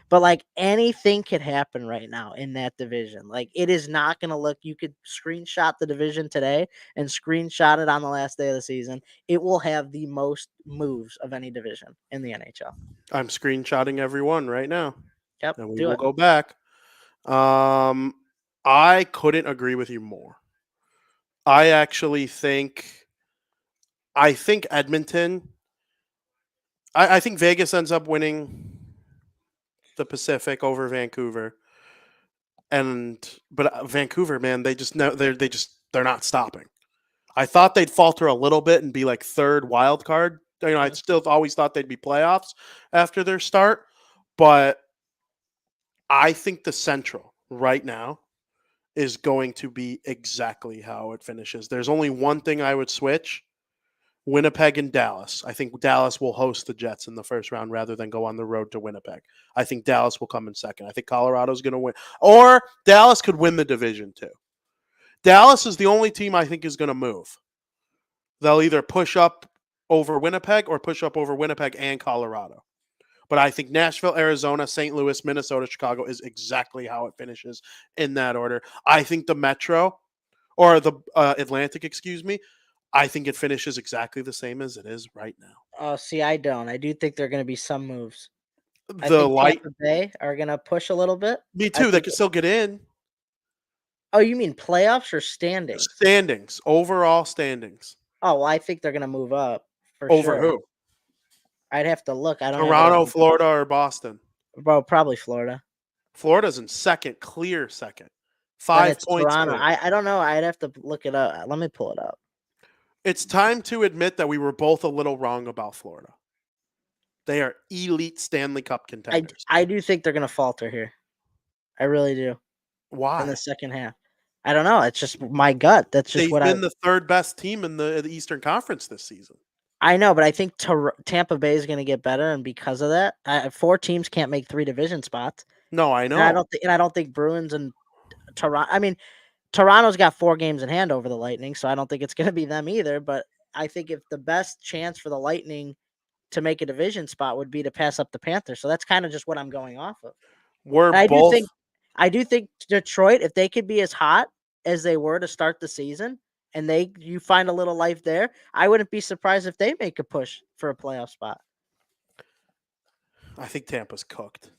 S2: but anything could happen right now in that division. It is not going to look, you could screenshot the division today and screenshot it on the last day of the season. It will have the most moves of any division in the NHL.
S1: I'm screenshotting everyone right now.
S2: Yep.
S1: And we will go back. I couldn't agree with you more. I actually think Edmonton, I think Vegas ends up winning the Pacific over Vancouver. But Vancouver, man, they just know they're not stopping. I thought they'd falter a little bit and be like third wild card. I still always thought they'd be playoffs after their start, but I think the Central right now is going to be exactly how it finishes. There's only one thing I would switch: Winnipeg and Dallas. I think Dallas will host the Jets in the first round rather than go on the road to Winnipeg. I think Dallas will come in second. I think Colorado's going to win. Or Dallas could win the division too. Dallas is the only team I think is going to move. They'll either push up over Winnipeg or push up over Winnipeg and Colorado. But I think Nashville, Arizona, St. Louis, Minnesota, Chicago is exactly how it finishes in that order. I think the Metro or the Atlantic, I think it finishes exactly the same as it is right now.
S2: Oh, see, I don't. I do think there are going to be some moves. I
S1: The
S2: think
S1: light,
S2: Tampa Bay are going to push a little bit.
S1: me too. They can still get in.
S2: Oh, you mean playoffs or standings?
S1: Standings, overall standings.
S2: Oh, well, I think they're going to move up for
S1: Over
S2: sure.
S1: who?
S2: I'd have to look. I don't have it
S1: Toronto,
S2: on-
S1: Florida, or Boston?
S2: Bro, probably Florida.
S1: Florida's in second, clear second.
S2: Then
S1: 5
S2: it's
S1: points.
S2: Toronto.
S1: clear.
S2: I don't know. I'd have to look it up. Let me pull it up.
S1: It's time to admit that we were both a little wrong about Florida. They are elite Stanley Cup contenders.
S2: I do think they're going to falter here. I really do.
S1: Why?
S2: In the second half. I don't know. It's just my gut. That's just
S1: They've
S2: what
S1: been the third best team in the Eastern Conference this season.
S2: I know, but I think Tampa Bay is going to get better, and because of that, 4 teams can't make 3 division spots.
S1: No, I know.
S2: And I don't think Bruins and Toronto. I mean, Toronto's got 4 games in hand over the Lightning, so I don't think it's going to be them either. But I think if the best chance for the Lightning to make a division spot would be to pass up the Panthers, so that's kind of just what I'm going off of. I do think Detroit, if they could be as hot as they were to start the season, and you find a little life there, I wouldn't be surprised if they make a push for a playoff spot.
S1: I think Tampa's cooked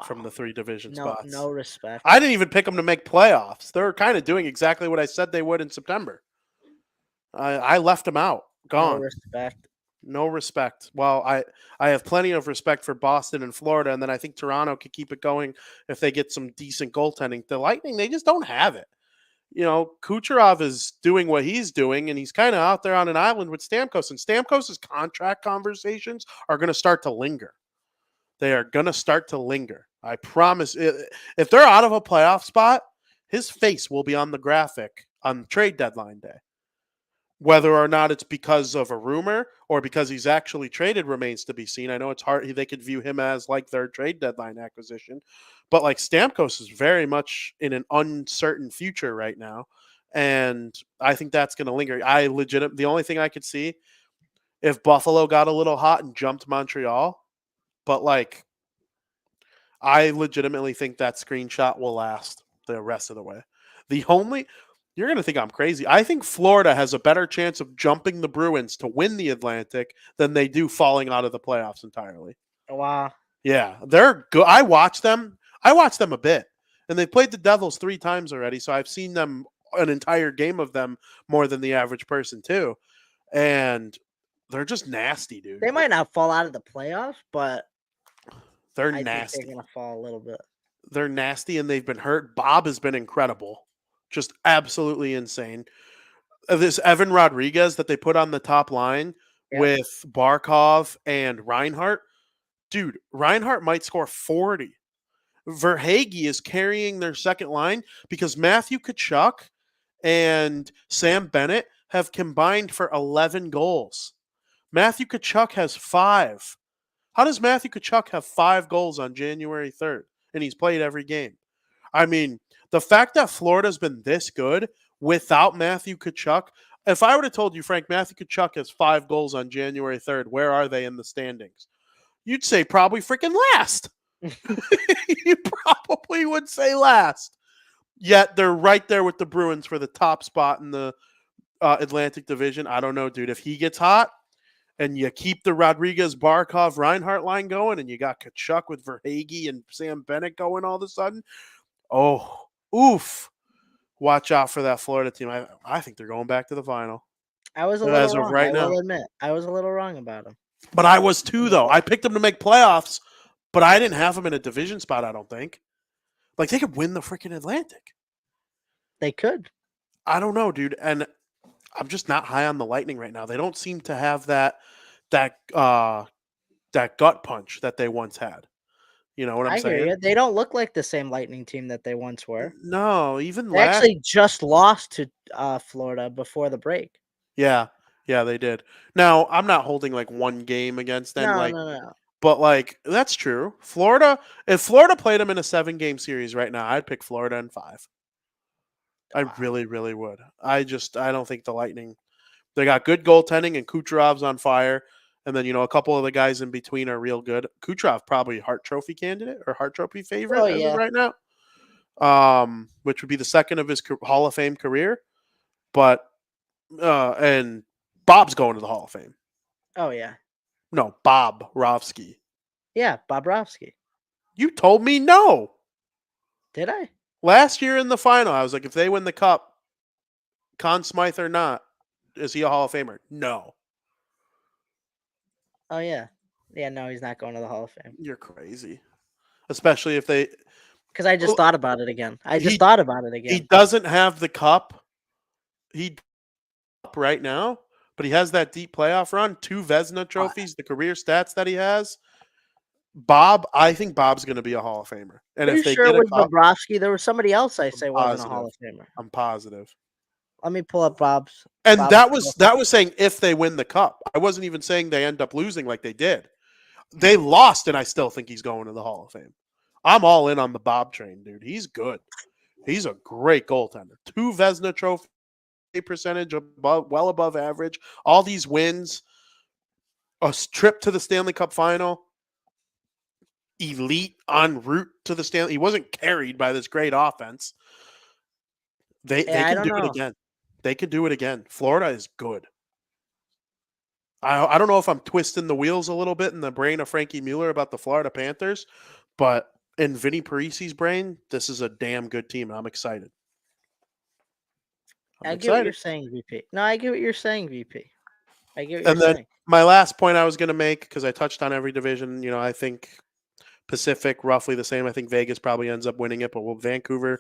S1: from the 3 division spots.
S2: No respect.
S1: I didn't even pick them to make playoffs. They're kind of doing exactly what I said they would in September. I left them out. Gone.
S2: No respect.
S1: No respect. Well, I have plenty of respect for Boston and Florida, and then I think Toronto could keep it going if they get some decent goaltending. The Lightning, they just don't have it. Kucherov is doing what he's doing, and he's kind of out there on an island with Stamkos. And Stamkos' contract conversations are going to start to linger. They are going to start to linger. I promise. If they're out of a playoff spot, his face will be on the graphic on trade deadline day. Whether or not it's because of a rumor or because he's actually traded remains to be seen. I know it's hard. They could view him as like their trade deadline acquisition. But like Stamkos is very much in an uncertain future right now. And I think that's going to linger. The only thing I could see if Buffalo got a little hot and jumped Montreal, but like I legitimately think that screenshot will last the rest of the way. You're going to think I'm crazy. I think Florida has a better chance of jumping the Bruins to win the Atlantic than they do falling out of the playoffs entirely.
S2: Wow.
S1: Yeah, they're good. I watch them a bit. And they've played the Devils 3 times already, so I've seen them an entire game of them more than the average person too. And they're just nasty, dude.
S2: They might not fall out of the playoffs, but
S1: they're
S2: I
S1: nasty.
S2: think they're going to fall a little bit.
S1: They're nasty, and they've been hurt. Bob has been incredible. Just absolutely insane. This Evan Rodriguez that they put on the top line with Barkov and Reinhart. Dude, Reinhart might score 40. Verhaeghe is carrying their second line because Matthew Tkachuk and Sam Bennett have combined for 11 goals. Matthew Tkachuk has 5. How does Matthew Tkachuk have 5 goals on January 3rd? And he's played every game. I mean, the fact that Florida's been this good without Matthew Tkachuk, if I would have told you, Frank, Matthew Tkachuk has 5 goals on January 3rd, where are they in the standings? You'd say probably freaking last. You probably would say last. Yet they're right there with the Bruins for the top spot in the Atlantic Division. I don't know, dude. If he gets hot and you keep the Rodriguez, Barkov, Reinhart line going and you got Tkachuk with Verhaeghe and Sam Bennett going all of a sudden, oof. Watch out for that Florida team. I think they're going back to the final.
S2: I was a little wrong. I will admit. I was a little wrong about them.
S1: But I was too, though. I picked them to make playoffs, but I didn't have them in a division spot, I don't think. Like, they could win the freaking Atlantic.
S2: They could.
S1: I don't know, dude. And I'm just not high on the Lightning right now. They don't seem to have that gut punch that they once had. You know what I'm
S2: I hear
S1: saying?
S2: you. They don't look like the same Lightning team that they once were.
S1: No, even
S2: They actually just lost to Florida before the break.
S1: Yeah, they did. Now, I'm not holding like one game against them,
S2: No.
S1: but like that's true. Florida, if Florida played them in a 7-game series right now, I'd pick Florida in 5. I
S2: Wow.
S1: really, really would. I don't think the Lightning. They got good goaltending, and Kucherov's on fire. And then a couple of the guys in between are real good. Kucherov probably Hart Trophy candidate or Hart Trophy favorite as of right now. Which would be the second of his Hall of Fame career. But and Bob's going to the Hall of Fame.
S2: Oh yeah.
S1: No, Bob Rovsky.
S2: Yeah, Bobrovsky.
S1: You told me no.
S2: Did I?
S1: Last year in the final, I was like, if they win the cup, Conn Smythe or not, is he a Hall of Famer? No.
S2: Oh yeah. Yeah, no, he's not going to the Hall of Fame.
S1: You're crazy. Especially if they...
S2: Because I just thought about it again. He
S1: doesn't have the cup. He up right now, but he has that deep playoff run, 2 Vezina trophies, the career stats that he has. I think Bob's going to be a Hall of Famer. And if they
S2: sure
S1: get
S2: it was Bobrovsky? There was somebody else I say wasn't a Hall of Famer.
S1: I'm positive.
S2: Let me pull up Bob's.
S1: And that was saying if they win the cup. I wasn't even saying they end up losing like they did. They lost, and I still think he's going to the Hall of Fame. I'm all in on the Bob train, dude. He's good. He's a great goaltender. 2 Vezina trophy percentage well above average. All these wins, a trip to the Stanley Cup final, elite en route to the Stanley. He wasn't carried by this great offense. They can do it again. They could do it again. Florida is good. I don't know if I'm twisting the wheels a little bit in the brain of Frankie Mueller about the Florida Panthers, but in Vinny Parisi's brain, this is a damn good team, and I'm excited.
S2: I get what you're saying, VP. No, I get what you're saying, VP. I get what
S1: you're saying. My last point I was going to make, because I touched on every division, I think Pacific, roughly the same. I think Vegas probably ends up winning it, but Vancouver,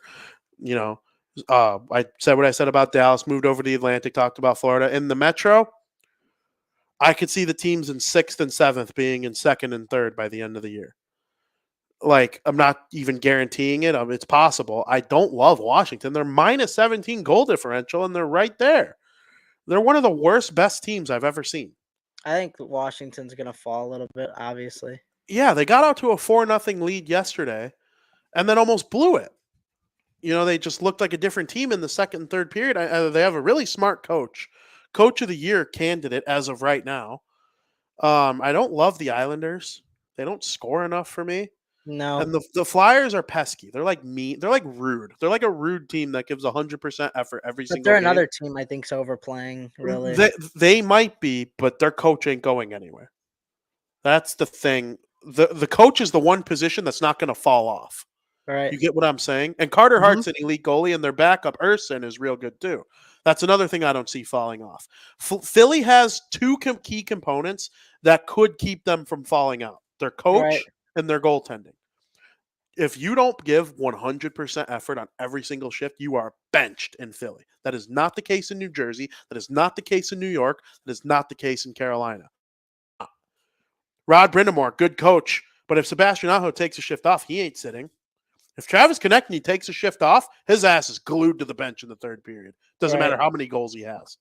S1: I said what I said about Dallas, moved over to the Atlantic, talked about Florida. In the Metro, I could see the teams in 6th and 7th being in 2nd and 3rd by the end of the year. Like, I'm not even guaranteeing it. It's possible. I don't love Washington. They're minus 17 goal differential, and they're right there. They're one of the worst, best teams I've ever seen.
S2: I think Washington's going to fall a little bit, obviously.
S1: Yeah, they got out to a 4-0 lead yesterday and then almost blew it. They just looked like a different team in the second and third period. They have a really smart coach. Coach of the year candidate as of right now. I don't love the Islanders. They don't score enough for me.
S2: No.
S1: And the Flyers are pesky. They're like mean. They're like rude. They're like a rude team that gives 100% effort every single game. But
S2: they're another team I think's overplaying, really.
S1: They might be, but their coach ain't going anywhere. That's the thing. The coach is the one position that's not going to fall off.
S2: Right.
S1: You get what I'm saying? And Carter Hart's an elite goalie, and their backup, Urson, is real good too. That's another thing I don't see falling off. Philly has 2 key components that could keep them from falling out. Their coach and their goaltending. If you don't give 100% effort on every single shift, you are benched in Philly. That is not the case in New Jersey. That is not the case in New York. That is not the case in Carolina. Rod Brindamore, good coach. But if Sebastian Aho takes a shift off, he ain't sitting. If Travis Konechny takes a shift off, his ass is glued to the bench in the third period. Doesn't matter how many goals he has.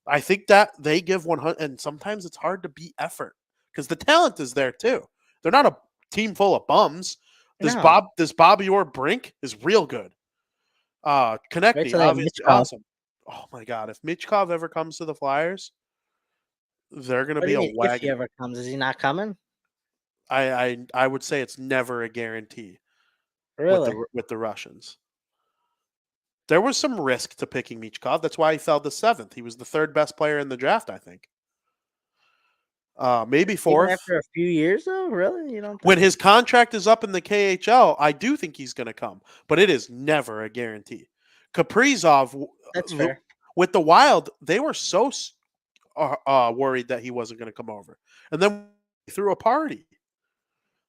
S1: I think that they give 100, and sometimes it's hard to beat effort because the talent is there too. They're not a team full of bums. This Bobby Orr Brink is real good. Konechny, obviously awesome. Oh my God! If Michkov ever comes to the Flyers, they're going to be a wagon.
S2: If he ever comes, is he not coming?
S1: I would say it's never a guarantee.
S2: Really?
S1: With the Russians. There was some risk to picking Michkov. That's why he fell to 7th. He was the 3rd best player in the draft, I think. Maybe 4th.
S2: Even after a few years, though? Really? You don't think?
S1: When his contract is up in the KHL, I do think he's going to come. But it is never a guarantee. Kaprizov,
S2: that's fair.
S1: With the Wild, they were so worried that he wasn't going to come over, and then he threw a party.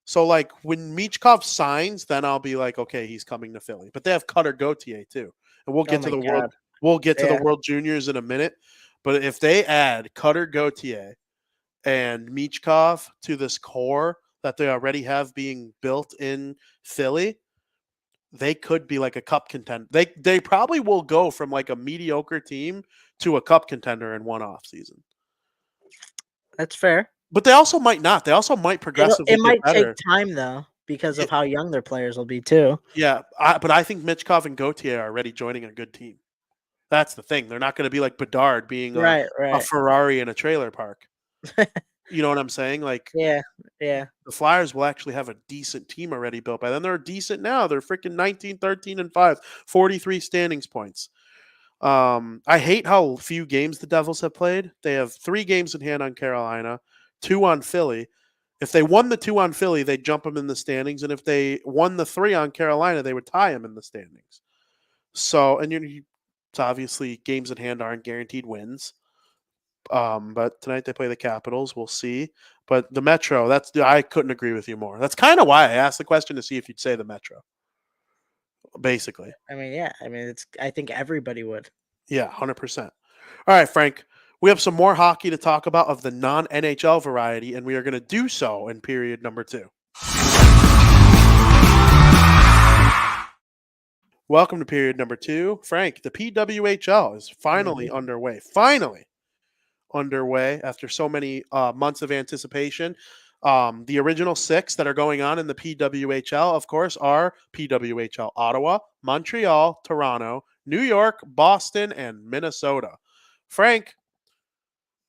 S1: So like when Michkov signs, then I'll be like, okay, he's coming to Philly. But they have Cutter Gauthier too, and we'll
S2: Oh
S1: get to
S2: my
S1: the
S2: God.
S1: world. We'll get to the
S2: Yeah.
S1: World Juniors in a minute. But if they add Cutter Gauthier and Michkov to this core that they already have being built in Philly, they could be like a cup contender. They probably will go from like a mediocre team to a cup contender in one off season.
S2: That's fair.
S1: But they also might not. They also might progressively
S2: It
S1: get
S2: might take
S1: better.
S2: time though, because
S1: Yeah,
S2: of how young their players will be too.
S1: yeah, but I think Michkov and Gauthier are already joining a good team. That's the thing. They're not going to be like Bedard being
S2: Right,
S1: a
S2: right.
S1: Ferrari in a trailer park. You know what I'm saying? Like
S2: Yeah, yeah.
S1: the Flyers will actually have a decent team already built by then. They're decent now. They're freaking 19, 13, and 5, 43 standings points. I hate how few games the Devils have played. They have 3 games in hand on Carolina, 2 on Philly. If they won the 2 on Philly, they'd jump them in the standings. And if they won the 3 on Carolina, they would tie them in the standings. So, and it's obviously games in hand aren't guaranteed wins. But tonight they play the Capitals. We'll see. But the Metro, I couldn't agree with you more. That's kind of why I asked the question to see if you'd say the Metro. Basically,
S2: I mean, yeah. I mean, I think everybody would.
S1: yeah, 100%. All right, Frank. We have some more hockey to talk about of the non-NHL variety, and we are going to do so in period number 2. Welcome to period number 2. Frank, the PWHL is finally underway. Finally underway after so many months of anticipation. The original 6 that are going on in the PWHL, of course, are PWHL Ottawa, Montreal, Toronto, New York, Boston, and Minnesota. Frank,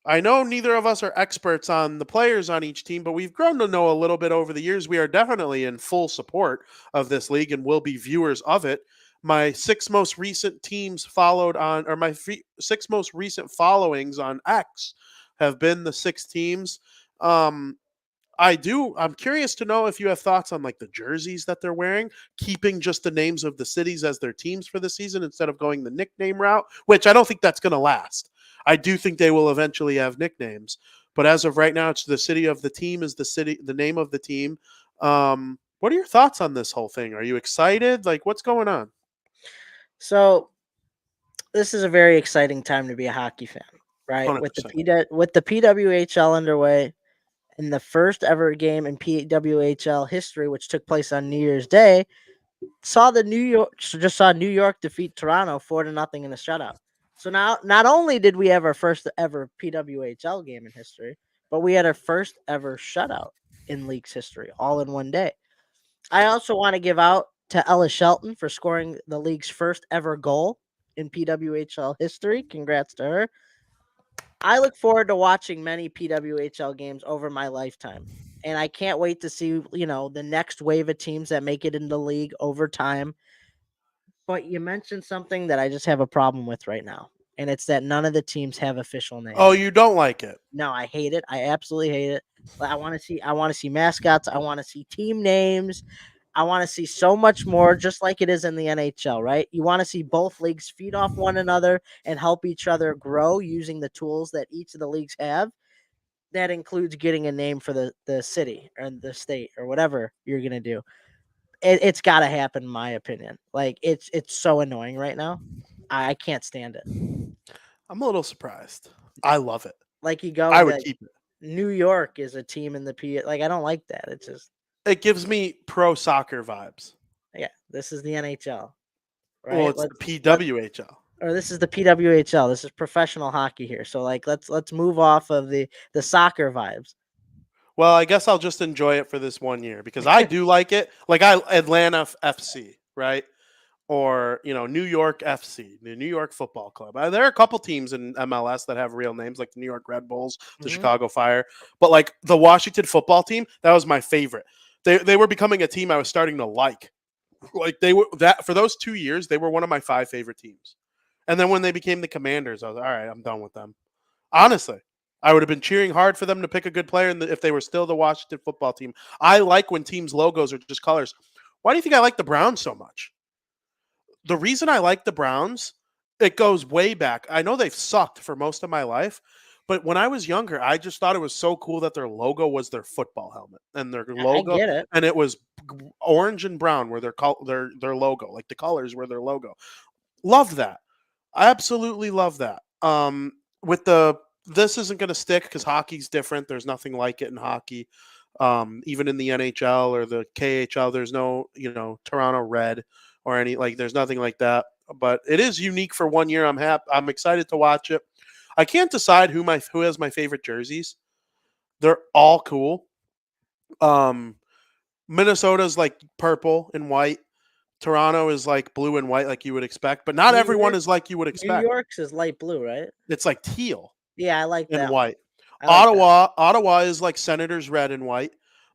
S1: I know neither of us are experts on the players on each team, but we've grown to know a little bit over the years. We are definitely in full support of this league and will be viewers of it. My 6 most recent teams followed on, or my 6 most recent followings on X have been the 6 teams. I'm curious to know if you have thoughts on like the jerseys that they're wearing, keeping just the names of the cities as their teams for the season instead of going the nickname route, which I don't think that's going to last. I do think they will eventually have nicknames, but as of right now, it's the city of the team is the name of the team. What are your thoughts on this whole thing? Are you excited? Like, what's going on?
S2: So this is a very exciting time to be a hockey fan, right?
S1: 100%.
S2: With the PWHL underway, in the first ever game in PWHL history, which took place on New Year's Day, saw New York defeat Toronto 4-0 in a shutout. So now, not only did we have our first ever PWHL game in history, but we had our first ever shutout in league's history, all in one day. I also want to give out to Ella Shelton for scoring the league's first ever goal in PWHL history. Congrats to her. I look forward to watching many PWHL games over my lifetime. And I can't wait to see, the next wave of teams that make it in the league over time. But you mentioned something that I just have a problem with right now. And it's that none of the teams have official names.
S1: Oh, you don't like it?
S2: No, I hate it. I absolutely hate it. I want to see mascots. I want to see team names. I want to see so much more, just like it is in the NHL, right? You want to see both leagues feed off one another and help each other grow using the tools that each of the leagues have. That includes getting a name for the city or the state or whatever you're going to do. It's got to happen, in my opinion. Like, it's so annoying right now. I can't stand it.
S1: I'm a little surprised. I love it.
S2: Like, you go,
S1: I would
S2: like,
S1: keep it.
S2: New York is a team in the P. Like, I don't like that. It's just,
S1: It gives me pro soccer vibes.
S2: yeah, this is the NHL, right?
S1: Well, it's the PWHL.
S2: Or this is the PWHL. This is professional hockey here. So like let's move off of the soccer vibes.
S1: Well, I guess I'll just enjoy it for this one year because I do like it. Like Atlanta FC, right? Or New York FC, the New York Football Club. There are a couple teams in MLS that have real names, like the New York Red Bulls, the Chicago Fire. But like the Washington Football Team, that was my favorite. They were becoming a team I was starting to like. Like they were that for those 2 years, they were one of my 5 favorite teams. And then when they became the Commanders, I was all right. I'm done with them. Honestly, I would have been cheering hard for them to pick a good player if they were still the Washington Football Team. I like when teams' logos are just colors. Why do you think I like the Browns so much? The reason I like the Browns, it goes way back. I know they've sucked for most of my life, But when I was younger, I just thought it was so cool that their logo was their football helmet and their
S2: I
S1: logo,
S2: get it.
S1: and it was orange and brown were their logo, like the colors were their logo. Love that. I absolutely love that. With the this isn't going to stick because hockey's different. There's nothing like it in hockey. Even in the NHL or the KHL, there's no Toronto Red or any like. There's nothing like that. But it is unique for 1 year. I'm excited to watch it. I can't decide who has my favorite jerseys. They're all cool. Um, Minnesota's like purple and white. Toronto is like blue and white, like you would expect, but not
S2: New
S1: everyone
S2: York,
S1: is like you would
S2: New
S1: expect.
S2: York's is light blue, right?
S1: It's like teal
S2: Yeah, I like
S1: and
S2: that one.
S1: white.
S2: I like that.
S1: Ottawa is like Senators red and white.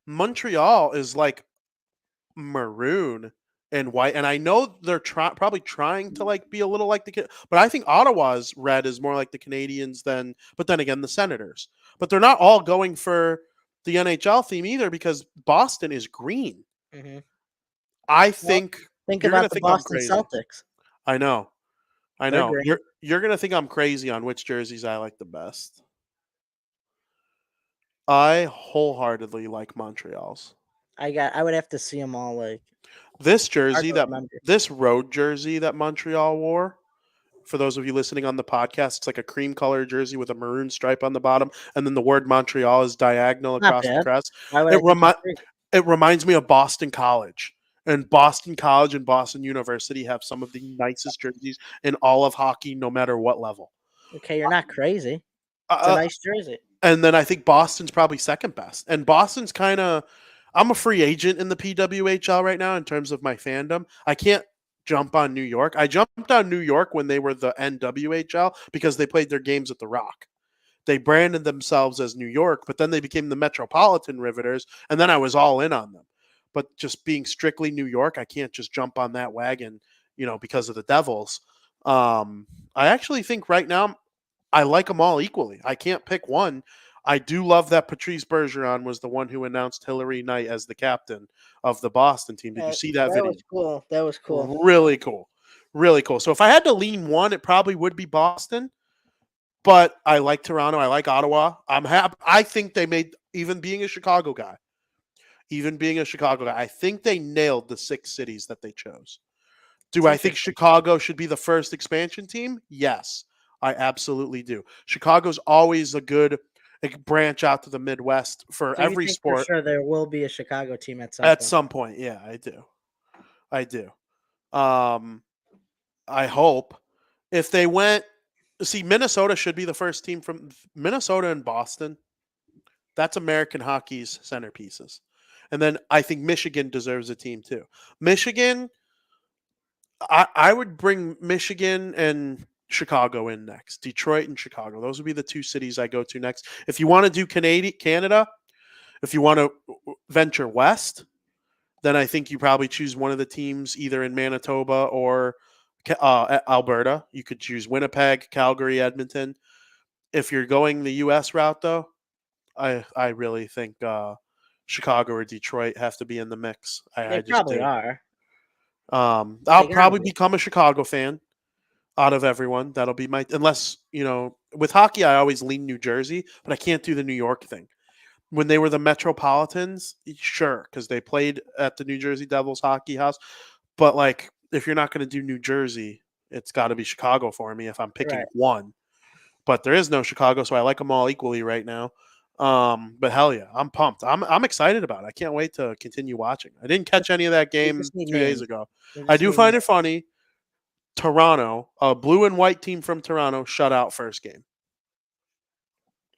S1: Montreal is like maroon and white. And I know they're probably trying to like be a little like but I think Ottawa's red is more like the Canadians but then again, the Senators. But they're not all going for the NHL theme either because Boston is green.
S2: Hmm.
S1: I
S2: Well,
S1: think
S2: think
S1: you're gonna
S2: about the
S1: think I'm
S2: Boston
S1: crazy.
S2: Celtics.
S1: I know. I
S2: They're
S1: know.
S2: green.
S1: You're gonna think I'm crazy on which jerseys I like the best. I wholeheartedly like Montreal's.
S2: I would have to see them all. Like,
S1: This
S2: hard
S1: jersey
S2: to
S1: that
S2: remember.
S1: this road jersey that Montreal wore, for those of you listening on the podcast, it's like a cream color jersey with a maroon stripe on the bottom, and then the word Montreal is diagonal
S2: Not
S1: across the
S2: bad.
S1: crest.
S2: Why would
S1: It
S2: I think
S1: remi-
S2: it's green?
S1: it reminds me of Boston College. And Boston College and Boston University have some of the nicest jerseys in all of hockey, no matter what level.
S2: Okay, you're not crazy. It's a
S1: Uh,
S2: nice jersey.
S1: and then I think Boston's probably second best. And Boston's kind of I'm a free agent in the PWHL right now in terms of my fandom. I can't jump on New York. I jumped on New York when they were the NWHL because they played their games at the Rock. They branded themselves as New York, but then they became the Metropolitan Riveters, and then I was all in on them. But just being strictly New York, I can't just jump on that wagon, because of the Devils. I actually think right now I like them all equally. I can't pick one. I do love that Patrice Bergeron was the one who announced Hillary Knight as the captain of the Boston team. Did you see that
S2: That
S1: video?
S2: was cool. That was cool.
S1: Really cool. Really cool. So if I had to lean one, it probably would be Boston. But I like Toronto. I like Ottawa. I'm happy. I think they made, even being a Chicago guy, I think they nailed the 6 cities that they chose. Do
S2: It's
S1: I think
S2: interesting.
S1: Chicago should be the first expansion team? Yes, I absolutely do. Chicago's always a good branch out to the Midwest for
S2: So you
S1: every
S2: think for
S1: sport
S2: sure there will be a Chicago team at some
S1: at
S2: point?
S1: some point. Yeah, I do. I do. Um, I hope if they went, see, Minnesota should be the first team from Minnesota and Boston. That's American hockey's centerpieces. And then I think Michigan deserves a team too. Michigan, I would bring Michigan and Chicago in next. Detroit and Chicago. Those would be the 2 cities I go to next. If you want to do Canada, if you want to venture west, then I think you probably choose one of the teams either in Manitoba or Alberta. You could choose Winnipeg, Calgary, Edmonton. If you're going the U.S. route, though, I really think Chicago or Detroit have to be in the mix.
S2: They
S1: I just
S2: probably
S1: do.
S2: are.
S1: I'll
S2: They gotta
S1: probably
S2: be.
S1: become a Chicago fan out of everyone. That'll be unless, with hockey, I always lean New Jersey, but I can't do the New York thing. When they were the Metropolitans, sure, because they played at the New Jersey Devils hockey house. But like, if you're not going to do New Jersey, it's got to be Chicago for me if I'm picking
S2: Right.
S1: one. But there is no Chicago, so I like them all equally right now. But hell yeah, I'm pumped. I'm excited about it. I can't wait to continue watching. I didn't catch any of that
S2: We
S1: game
S2: just need
S1: 2 days
S2: names.
S1: ago.
S2: We
S1: I
S2: just
S1: do
S2: need
S1: find
S2: names.
S1: it funny. Toronto, a blue and white team from Toronto, shut out first game.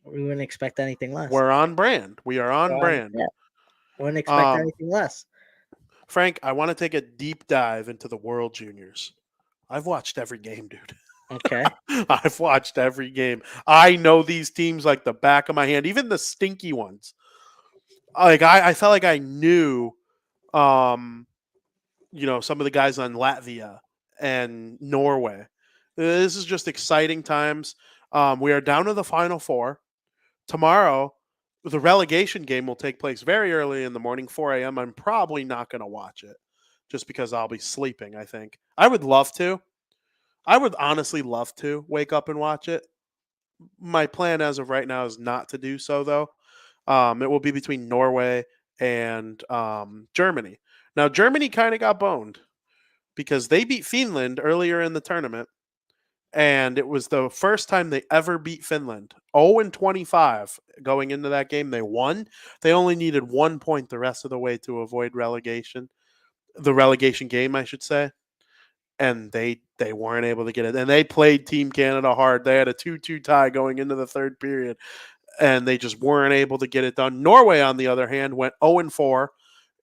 S2: We wouldn't expect anything less.
S1: We're on brand. We are on brand.
S2: Yeah. Wouldn't expect
S1: Um,
S2: anything less.
S1: Frank, I want to take a deep dive into the World Juniors. I've watched every game, dude.
S2: Okay.
S1: I've watched every game. I know these teams like the back of my hand, even the stinky ones. Like I felt like I knew, some of the guys on Latvia and Norway. This is just exciting times. We are down to the Final Four. Tomorrow, the relegation game will take place very early in the morning, 4 a.m. I'm probably not going to watch it just because I'll be sleeping, I think. I would love to. I would honestly love to wake up and watch it. My plan as of right now is not to do so, though. It will be between Norway and Germany. Now, Germany kind of got boned because they beat Finland earlier in the tournament, and it was the first time they ever beat Finland. 0-25 going into that game. They won. They only needed 1 point the rest of the way to avoid relegation. The relegation game, I should say. And they weren't able to get it. And they played Team Canada hard. They had a 2-2 tie going into the third period, and they just weren't able to get it done. Norway, on the other hand, went 0-4,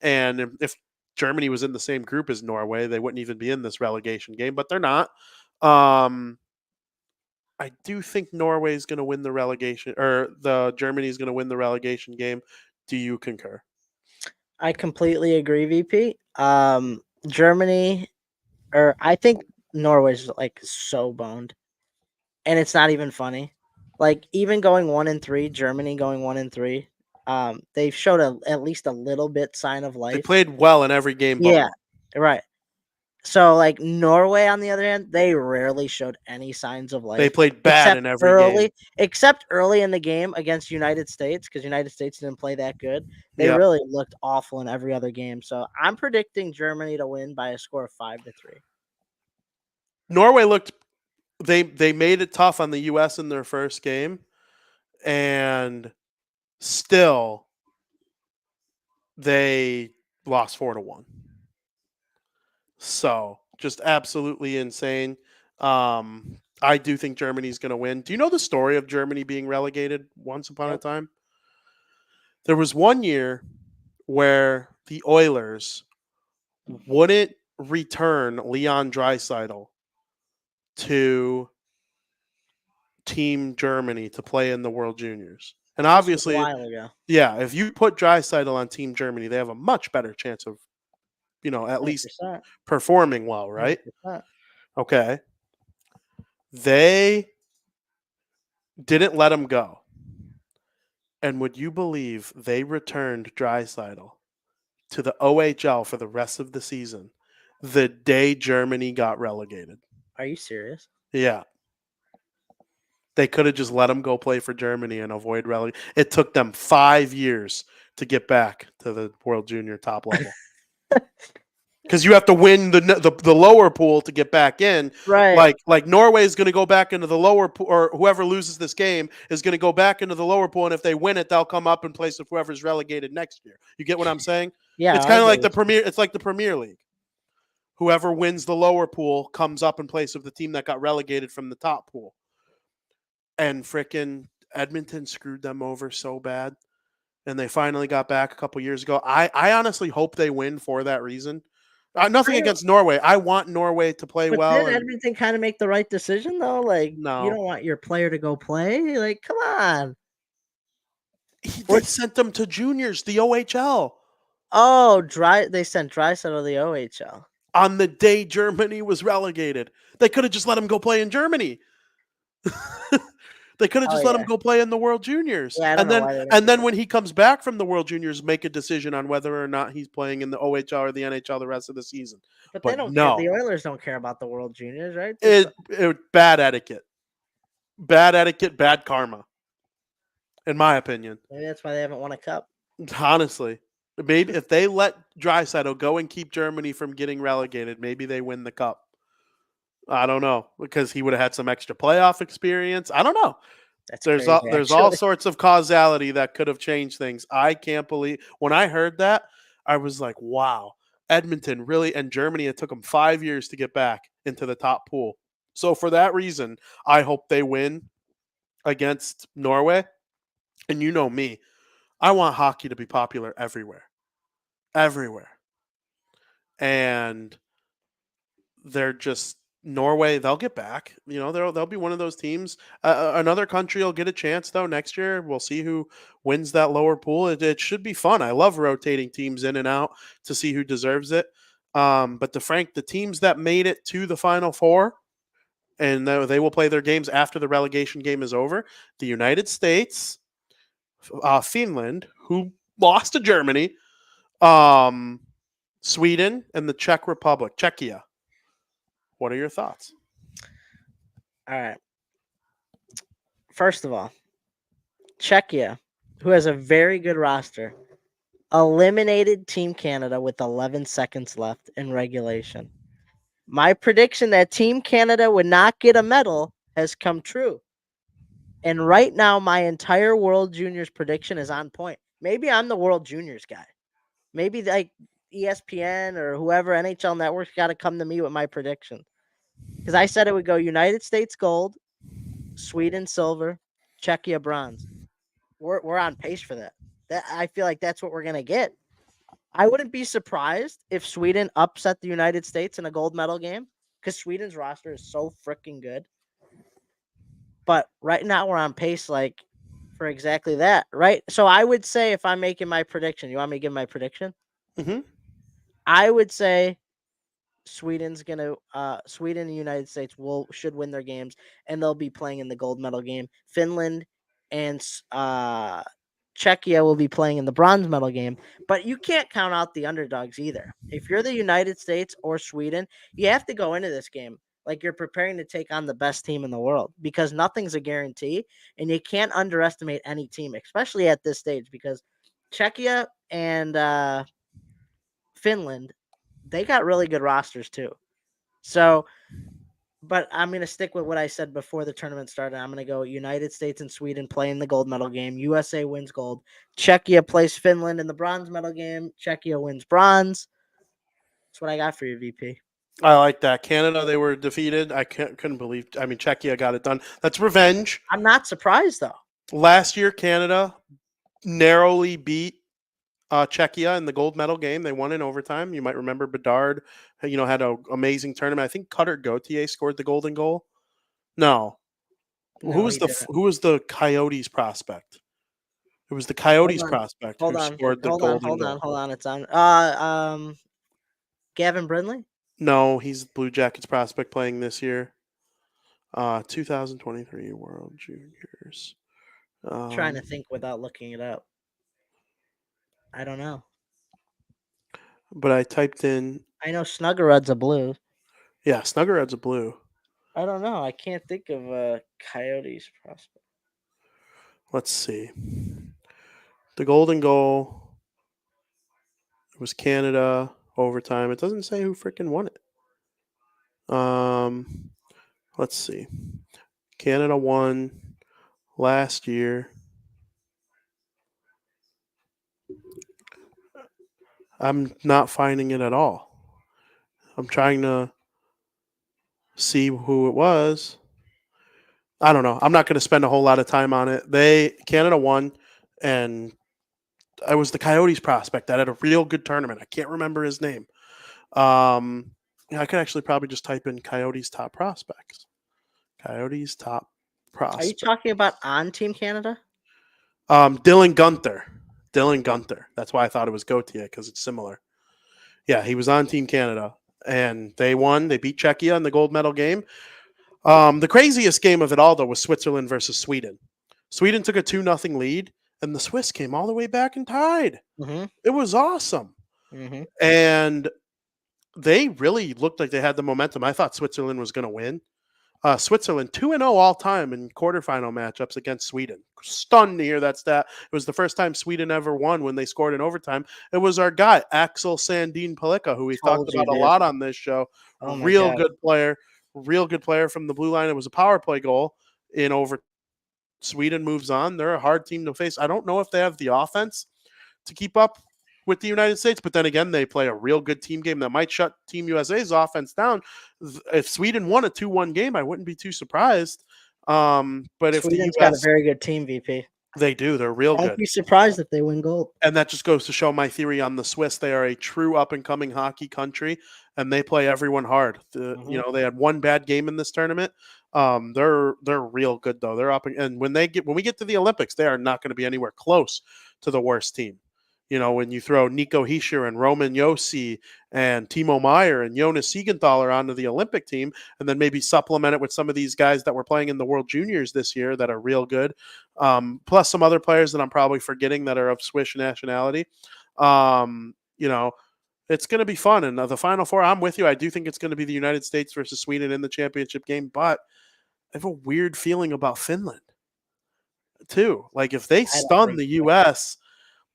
S1: and if Germany was in the same group as Norway, they wouldn't even be in this relegation game, but they're not. I do think Norway is going to win the relegation, or the Germany is going to win the relegation game. Do you concur?
S2: I completely agree, VP. Germany, or I think Norway's like so boned, and it's not even funny. Like even going 1-3, Germany going 1-3. They've showed at least a little bit sign of
S1: They
S2: life.
S1: played well in every game but
S2: Yeah,
S1: one.
S2: right. So like Norway, on the other hand, they rarely showed any signs of life.
S1: They played bad in every game.
S2: Except early in the game against United States, because United States didn't play that good. They
S1: Yep.
S2: really looked awful in every other game. So I'm predicting Germany to win by a score of 5-3.
S1: Norway looked. They made it tough on the U.S. in their first game, and still they lost 4-1. So just absolutely insane. I do think Germany's going to win. Do you know the story of Germany being relegated once upon a
S2: Nope.
S1: time? There was one year where the Oilers wouldn't return Leon Draisaitl to Team Germany to play in the World Juniors. And
S2: This was a
S1: obviously,
S2: while ago.
S1: yeah, if you put Draisaitl on Team Germany, they have a much better chance of, at least
S2: 100%.
S1: performing well, right?
S2: 100%.
S1: Okay. They didn't let him go. And would you believe they returned Draisaitl to the OHL for the rest of the season the day Germany got relegated?
S2: Are you serious?
S1: Yeah. They could have just let him go play for Germany and avoid relegation. It took them 5 years to get back to the World Junior top level. Because you have to win the lower pool to get back in.
S2: Right.
S1: Like Norway is going to go back into the lower pool, or whoever loses this game is going to go back into the lower pool, and if they win it, they'll come up in place of whoever's relegated next year. You get what I'm saying?
S2: Yeah.
S1: It's kind of like the Premier. It's like the Premier League. Whoever wins the lower pool comes up in place of the team that got relegated from the top pool. And frickin' Edmonton screwed them over so bad, and they finally got back a couple years ago. I honestly hope they win for that reason. Nothing against Norway. I want Norway to play
S2: But
S1: well.
S2: did Edmonton kind of make the right decision though? Like you
S1: No,
S2: don't want your player to go play. Like, come on.
S1: they sent them to juniors, the OHL,
S2: Oh, they sent Draisaitl to the OHL.
S1: on the day Germany was relegated. They could have just let him go play in Germany. They could have just let him go play in the World Juniors.
S2: Yeah, I don't know why they didn't
S1: And
S2: do
S1: then
S2: that.
S1: when he comes back from the World Juniors, make a decision on whether or not he's playing in the OHL or the NHL the rest of the season.
S2: But they
S1: But
S2: don't care.
S1: no,
S2: The Oilers don't care about the World Juniors, right?
S1: bad etiquette. Bad etiquette, bad karma, in my opinion.
S2: Maybe that's why they haven't won a cup.
S1: Honestly, maybe if they let Draisaitl go and keep Germany from getting relegated, maybe they win the cup. I don't know, because he would have had some extra playoff experience. I don't know.
S2: That's
S1: There's
S2: crazy.
S1: there's all sorts of causality that could have changed things. I can't believe when I heard that, I was like, wow, Edmonton really, and Germany, it took them 5 years to get back into the top pool. So for that reason, I hope they win against Norway. And you know me, I want hockey to be popular everywhere. Everywhere. And they're just Norway. They'll get back. They'll be one of those teams. Another country will get a chance though next year. We'll see who wins that lower pool. It should be fun. I love rotating teams in and out to see who deserves it. But the teams that made it to the Final Four, and they will play their games after the relegation game is over. The United States, Finland, who lost to Germany, Sweden, and the Czech Republic, Czechia. What are your thoughts?
S2: All right. First of all, Czechia, who has a very good roster, eliminated Team Canada with 11 seconds left in regulation. My prediction that Team Canada would not get a medal has come true. And right now, my entire World Juniors prediction is on point. Maybe I'm the World Juniors guy. Maybe like ESPN or whoever NHL Network's got to come to me with my prediction. Because I said it would go United States gold, Sweden silver, Czechia bronze. We're on pace for that. I feel like that's what we're gonna get. I wouldn't be surprised if Sweden upset the United States in a gold medal game because Sweden's roster is so freaking good. But right now we're on pace like for exactly that, right? So I would say if I'm making my prediction, you want me to give my prediction?
S1: Mm-hmm.
S2: I would say Sweden and the United States should win their games and they'll be playing in the gold medal game. Finland and Czechia will be playing in the bronze medal game, but you can't count out the underdogs either. If you're the United States or Sweden, you have to go into this game like you're preparing to take on the best team in the world because nothing's a guarantee and you can't underestimate any team, especially at this stage because Czechia and Finland, they got really good rosters too. So, but I'm going to stick with what I said before the tournament started. I'm going to go United States and Sweden playing the gold medal game. USA wins gold. Czechia plays Finland in the bronze medal game. Czechia wins bronze. That's what I got for you, VP.
S1: I like that. Canada, they were defeated. I couldn't believe. I mean, Czechia got it done. That's revenge.
S2: I'm not surprised, though.
S1: Last year, Canada narrowly beat Czechia in the gold medal game. They won in overtime. You might remember Bedard, had an amazing tournament. I think Cutter Gauthier scored the golden goal. No,
S2: No,
S1: who was the Coyotes prospect? It was the Coyotes prospect who scored the golden goal.
S2: Hold on. It's on. Gavin Brindley?
S1: No, he's Blue Jackets prospect playing this year. 2023 World Juniors.
S2: Trying to think without looking it up. I don't know.
S1: But I typed in.
S2: I know Snuggerod's a blue.
S1: Yeah, Snuggerod's a blue.
S2: I don't know. I can't think of a Coyotes prospect.
S1: Let's see. The golden goal. It was Canada overtime. It doesn't say who freaking won it. Let's see. Canada won last year. I'm not finding it at all. I'm trying to see who it was. I don't know. I'm not going to spend a whole lot of time on it. Canada won, and I was the Coyotes prospect that had a real good tournament. I can't remember his name. I could actually probably just type in Coyotes top prospects. Coyotes top prospects.
S2: Are you talking about on Team Canada?
S1: Dylan Gunther. That's why I thought it was Gauthier because it's similar. Yeah, he was on Team Canada, and they won. They beat Czechia in the gold medal game. The craziest game of it all, though, was Switzerland versus Sweden. Sweden took a 2-0 lead, and the Swiss came all the way back and tied.
S2: Mm-hmm.
S1: It was awesome.
S2: Mm-hmm.
S1: And they really looked like they had the momentum. I thought Switzerland was going to win. Switzerland 2-0 all time in quarterfinal matchups against Sweden. Stunned to hear that stat. It was the first time Sweden ever won when they scored in overtime. It was our guy, Axel Sandin Palika, who we've talked about a lot on this show. Real good player from the blue line. It was a power play goal in overtime. Sweden moves on. They're a hard team to face. I don't know if they have the offense to keep up with the United States, but then again, they play a real good team game that might shut Team USA's offense down. If Sweden won a 2-1 game, I wouldn't be too surprised. But if
S2: Sweden's got a very good team, VP.
S1: They do. They're real good.
S2: I'd be surprised if they win gold.
S1: And that just goes to show my theory on the Swiss. They are a true up-and-coming hockey country, and they play everyone hard. They had one bad game in this tournament. They're real good though. They're up, and when we get to the Olympics, they are not going to be anywhere close to the worst team. When you throw Nico Hischier and Roman Josi and Timo Meyer and Jonas Siegenthaler onto the Olympic team, and then maybe supplement it with some of these guys that were playing in the World Juniors this year that are real good, plus some other players that I'm probably forgetting that are of Swiss nationality. It's going to be fun. And the Final Four, I'm with you. I do think it's going to be the United States versus Sweden in the championship game, but I have a weird feeling about Finland. too. Like if they
S2: I don't
S1: stun
S2: think
S1: the
S2: so.
S1: US,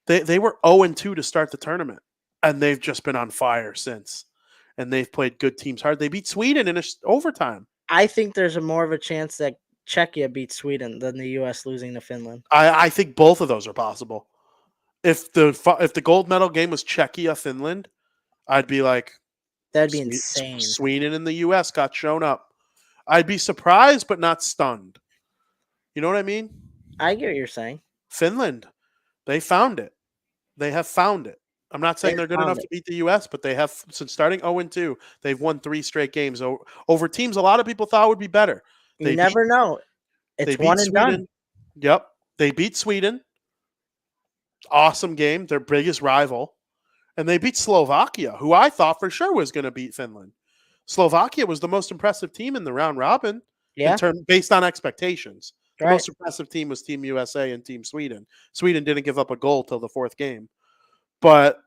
S1: they were 0-2 to start the tournament, and they've just been on fire since. And they've played good teams hard. They beat Sweden in overtime.
S2: I think there's more of a chance that Czechia beats Sweden than the U.S. losing to Finland.
S1: I think both of those are possible. If the gold medal game was Czechia Finland, I'd be like,
S2: That'd be insane.
S1: Sweden and the U.S. got shown up. I'd be surprised, but not stunned. You know what I mean?
S2: I get what you're saying.
S1: Finland, they found it. They have found it. I'm not saying
S2: They
S1: they're good
S2: found
S1: enough
S2: it.
S1: to beat the U.S., but they have, since starting 0-2, they've won 3 straight games over teams a lot of people thought would be better.
S2: You never know.
S1: They
S2: It's
S1: beat
S2: one and
S1: Sweden.
S2: done.
S1: Yep. They beat Sweden. Awesome game. Their biggest rival. And they beat Slovakia, who I thought for sure was going to beat Finland. Slovakia was the most impressive team in the round robin
S2: Yeah.
S1: based on expectations. The
S2: Right.
S1: most impressive team was Team USA and Team Sweden. Sweden didn't give up a goal till the 4th game. But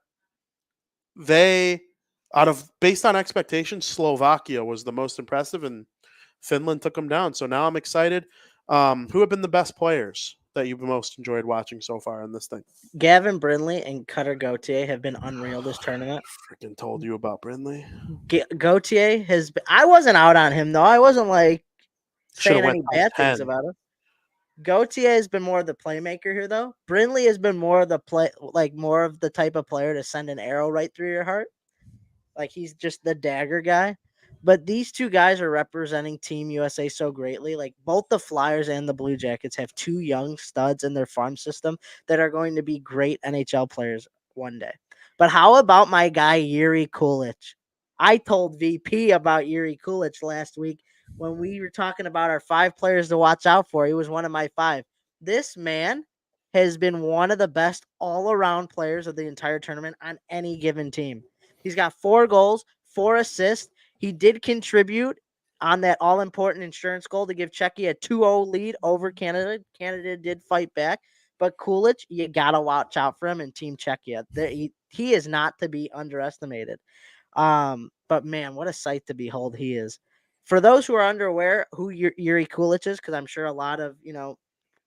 S1: based on expectations, Slovakia was the most impressive, and Finland took them down. So now I'm excited. Who have been the best players that you've most enjoyed watching so far in this thing?
S2: Gavin Brindley and Cutter Gauthier have been unreal this tournament.
S1: Freaking told you about Brindley.
S2: Gauthier has been, I wasn't out on him though. I wasn't like
S1: Should've
S2: saying
S1: went
S2: any
S1: top
S2: bad
S1: 10.
S2: things about him. Gauthier has been more of the playmaker here though. Brindley has been more of more of the type of player to send an arrow right through your heart. Like he's just the dagger guy. But these two guys are representing Team USA so greatly. Like both the Flyers and the Blue Jackets have 2 young studs in their farm system that are going to be great NHL players one day. But how about my guy Yuri Kulich? I told VP about Yuri Kulich last week when we were talking about our 5 players to watch out for. He was one of my 5. This man has been one of the best all-around players of the entire tournament on any given team. He's got 4 goals, 4 assists. He did contribute on that all-important insurance goal to give Czechia a 2-0 lead over Canada. Canada did fight back. But Kulich, you got to watch out for him in Team Czechia. He is not to be underestimated. But, man, what a sight to behold he is. For those who are unaware who Yuri Kulich is, because I'm sure a lot of,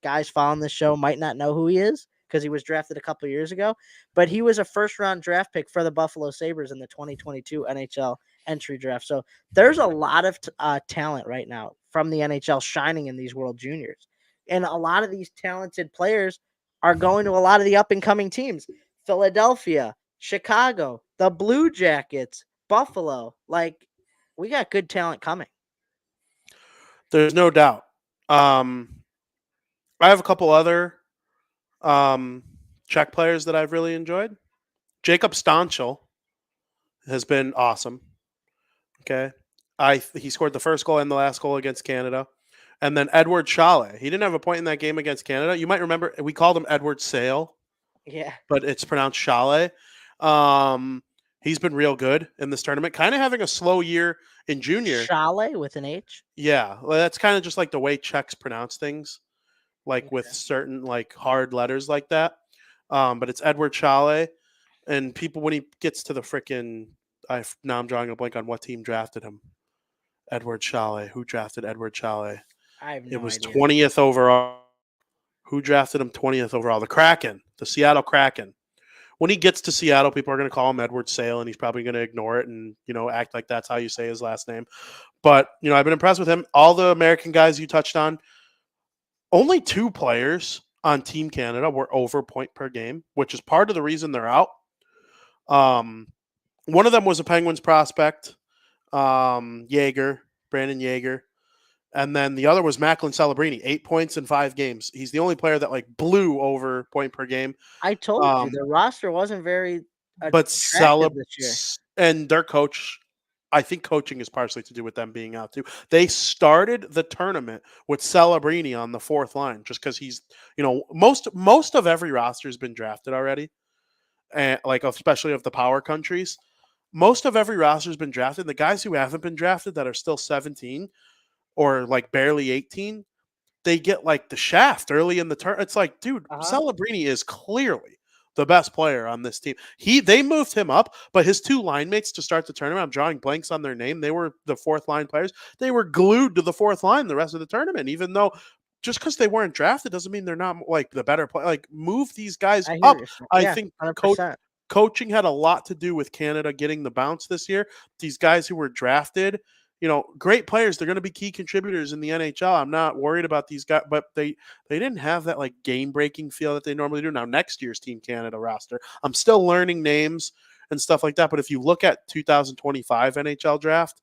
S2: guys following this show might not know who he is because he was drafted a couple of years ago, but he was a first-round draft pick for the Buffalo Sabres in the 2022 NHL entry draft. So there's a lot of talent right now from the NHL shining in these World Juniors. And a lot of these talented players are going to a lot of the up-and-coming teams. Philadelphia, Chicago, the Blue Jackets, Buffalo. Like, we got good talent coming.
S1: There's no doubt. I have a couple other Czech players that I've really enjoyed. Jacob Stanchel has been awesome. Okay. He scored the first goal and the last goal against Canada. And then Edward Chalet. He didn't have a point in that game against Canada. You might remember we called him Edward Sale.
S2: Yeah.
S1: But it's pronounced Chalet. He's been real good in this tournament. Kind of having a slow year in junior.
S2: Chalet with an H?
S1: Yeah. Well, that's kind of just like the way Czechs pronounce things. Like
S2: Okay.
S1: with certain like hard letters like that. But it's Edward Chalet. And people, when he gets to the freaking, now I'm drawing a blank on what team drafted him. Edward Chalet. Who drafted Edward Chalet?
S2: I have no
S1: It was
S2: idea.
S1: 20th overall. Who drafted him 20th overall? The Kraken. The Seattle Kraken. When he gets to Seattle, people are going to call him Edward Sale, and he's probably going to ignore it and, act like that's how you say his last name. But, I've been impressed with him. All the American guys you touched on, only 2 players on Team Canada were over point per game, which is part of the reason they're out. One of them was a Penguins prospect, Brandon Yeager. And then the other was Macklin Celebrini, 8 points in 5 games. He's the only player that blew over point per game.
S2: I told you the roster wasn't very
S1: But
S2: attractive this year.
S1: and their coach, I think coaching is partially to do with them being out too. They started the tournament with Celebrini on the 4th line just because he's, most of every roster has been drafted already, and especially of the power countries. Most of every roster has been drafted. The guys who haven't been drafted that are still 17 or barely 18, they get the shaft early in the turn. It's like, dude, Celebrini is clearly the best player on this team. They moved him up, but his 2 line mates to start the tournament, I'm drawing blanks on their name. They were the 4th line players. They were glued to the 4th line the rest of the tournament, even though just because they weren't drafted doesn't mean they're not like the better player. Like move these guys
S2: I hear
S1: up.
S2: what you're saying.
S1: I
S2: Yeah,
S1: think
S2: 100%.
S1: coaching had a lot to do with Canada getting the bounce this year. These guys who were drafted, great players. They're going to be key contributors in the NHL. I'm not worried about these guys, but they didn't have that like game breaking feel that they normally do. Now next year's Team Canada roster, I'm still learning names and stuff like that. But if you look at 2025 NHL draft,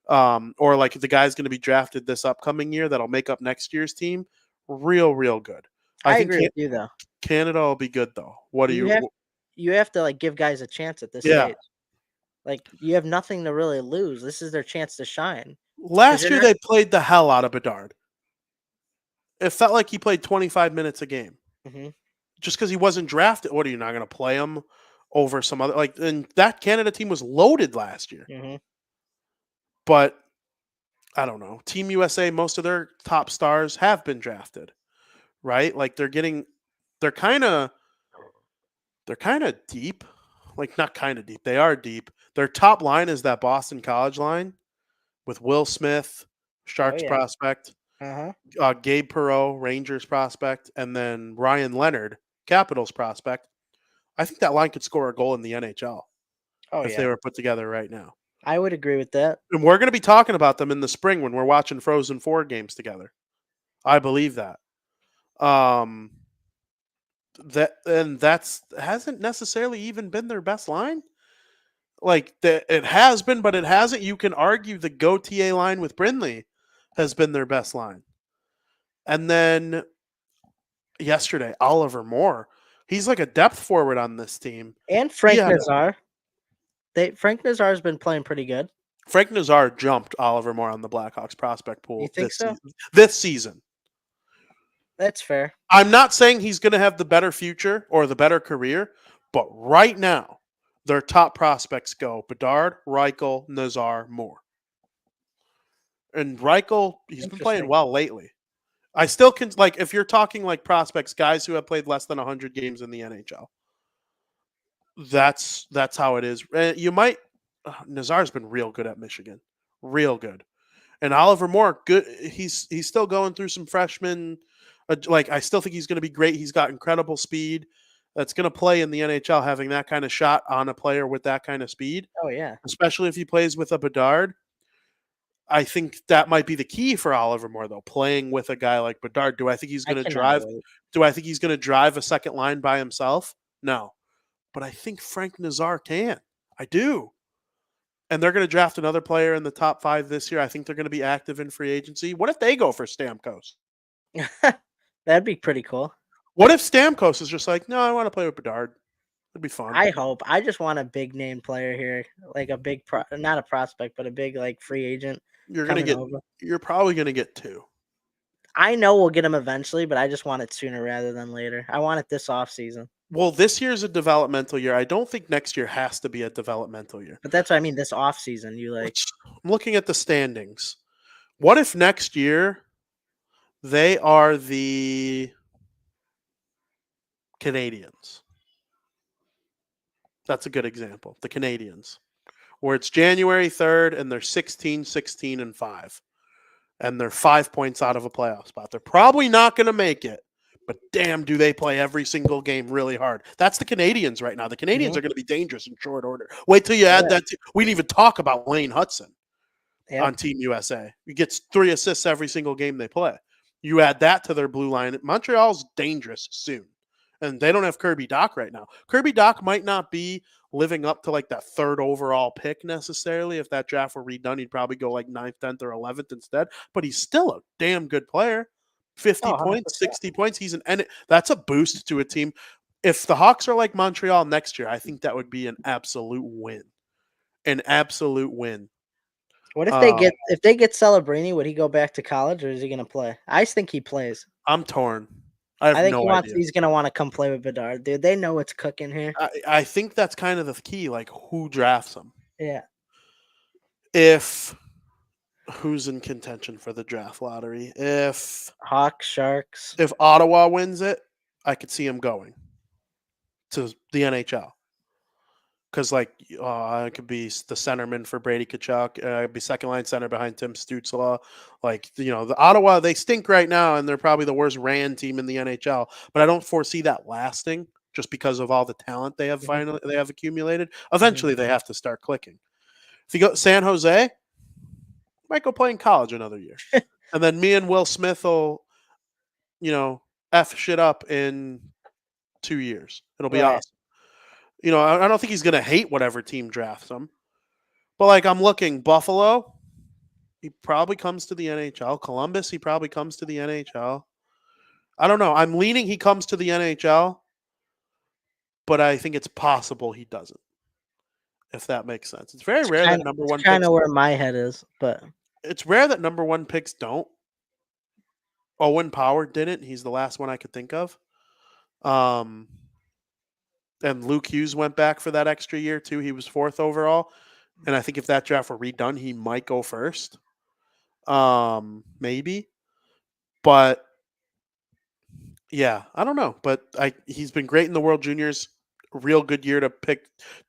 S1: or like the guy's going to be drafted this upcoming year that'll make up next year's team, real good. I
S2: I
S1: think
S2: agree with you though.
S1: Canada will be good though. What do
S2: You
S1: you?
S2: have you have to like give guys a chance at this
S1: Yeah.
S2: stage. Like you have nothing to really lose. This is their chance to shine. Because
S1: Last
S2: you're
S1: year
S2: not.
S1: they played the hell out of Bedard. It felt like he played 25 minutes a game
S2: Mhm,
S1: just because he wasn't drafted. What are you not going to play him over some other like? And that Canada team was loaded last year,
S2: mhm.
S1: but I don't know. Team USA, most of their top stars have been drafted, right? Like they're kind of they're kind of deep. Like not kind of deep. They are deep. Their top line is that Boston College line with Will Smith,
S2: Oh
S1: Sharks
S2: yeah.
S1: prospect,
S2: Uh-huh.
S1: Gabe Perreault, Rangers prospect, and then Ryan Leonard, Capitals prospect. I think that line could score a goal in the NHL
S2: Oh
S1: if they
S2: yeah.
S1: were put together right now.
S2: I would agree with that.
S1: And we're going to be talking about them in the spring when we're watching Frozen 4 games together. I believe that. Um, that's hasn't necessarily even been their best line. Like it has been, but it hasn't. You can argue the Gauthier line with Brindley has been their best line. And then yesterday, Oliver Moore. He's like a depth forward on this team.
S2: And
S1: He
S2: Frank
S1: had
S2: Nazar. Frank Nazar's been playing pretty good.
S1: Frank Nazar jumped Oliver Moore on the Blackhawks prospect
S2: You
S1: pool
S2: think so?
S1: This season.
S2: That's fair.
S1: I'm not saying he's going to have the better future or the better career, but right now, their top prospects go Bedard, Reichel, Nazar, Moore. And Reichel, he's been playing
S2: Interesting.
S1: well lately. I still can like if you're talking like prospects, guys who have played less than 100 games in the NHL. That's how it is. You might Nazar's been real good at Michigan, real good, and Oliver Moore, good. He's still going through some freshman. Like I still think he's going to be great. He's got incredible speed. That's going to play in the NHL, having that kind of shot on a player with that kind of speed,
S2: Oh yeah.
S1: especially if he plays with a Bedard. I think that might be the key for Oliver Moore, though. Playing with a guy like Bedard, do I think he's
S2: I
S1: going to
S2: cannot
S1: drive?
S2: wait.
S1: Do I think he's going to drive a second line by himself? No, but I think Frank Nazar can. I do. And they're going to draft another player in the top 5 this year. I think they're going to be active in free agency. What if they go for Stamkos?
S2: That'd be pretty cool.
S1: What if Stamkos is just like, no, I want to play with Bedard? It'd be fun.
S2: I hope. I just want a big name player here, like a big not a prospect, but a big like free agent coming over.
S1: You're probably going to get 2.
S2: I know we'll get him eventually, but I just want it sooner rather than later. I want it this off season.
S1: Well, this year's a developmental year. I don't think next year has to be a developmental year.
S2: But that's what I mean. This off season, you like.
S1: I'm looking at the standings. What if next year they are the Canadians? That's a good example. The Canadians, where it's January 3rd and they're 16, 16, and 5. And they're 5 points out of a playoff spot. They're probably not going to make it, but damn, do they play every single game really hard. That's the Canadians right now. The Canadians are going to be dangerous in short order. Wait till you add that. We didn't even talk about Lane Hudson on Team USA. He gets 3 assists every single game they play. You add that to their blue line. Montreal's dangerous soon. And they don't have Kirby Dach right now. Kirby Dach might not be living up to like that 3rd overall pick necessarily. If that draft were redone, he'd probably go like 9th, 10th, or 11th instead. But he's still a damn good player. 50 points, 60 points. And that's a boost to a team. If the Hawks are like Montreal next year, I think that would be an absolute win. An absolute win.
S2: What if they get Celebrini? Would he go back to college or is he going to play? I think he plays.
S1: I'm torn. I think
S2: he's going to want to come play with Bedard, dude. They know what's cooking here.
S1: I think that's kind of the key, like who drafts him.
S2: Yeah.
S1: Who's in contention for the draft lottery? If
S2: Hawks, Sharks.
S1: If Ottawa wins it, I could see him going to the NHL. because like it could be the centerman for Brady Kachuk, it'd be second line center behind Tim Stützle. Like the Ottawa, they stink right now, and they're probably the worst ran team in the NHL. But I don't foresee that lasting just because of all the talent they have accumulated. Eventually, they have to start clicking. If you go San Jose, might go play in college another year, and then me and Will Smith will, f shit up in 2 years. It'll be
S2: Right.
S1: awesome. I don't think he's gonna hate whatever team drafts him. But like I'm looking, Buffalo, he probably comes to the NHL. Columbus, he probably comes to the NHL. I don't know. I'm leaning he comes to the NHL, but I think it's possible he doesn't. If that makes sense. It's very rare that number one
S2: kind
S1: picks.
S2: of where my head is, but
S1: It's rare that number one picks don't. Owen Power didn't. He's the last one I could think of. And Luke Hughes went back for that extra year too. He was 4th overall. And I think if that draft were redone, he might go first. Maybe. But yeah, I don't know. But he's been great in the World Juniors. Real good year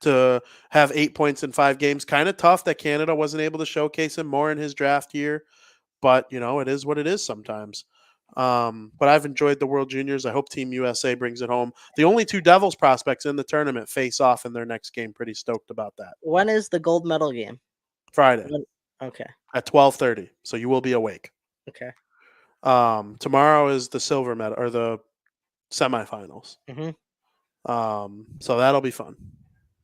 S1: to have 8 points in 5 games. Kind of tough that Canada wasn't able to showcase him more in his draft year. But, it is what it is sometimes. But I've enjoyed the World Juniors. I hope Team USA brings it home. The only 2 Devils prospects in the tournament face off in their next game. Pretty stoked about that.
S2: When is the gold medal game?
S1: Friday.
S2: Okay.
S1: At 12:30. So you will be awake.
S2: Okay.
S1: Tomorrow is the silver medal or the semifinals. So that'll be fun.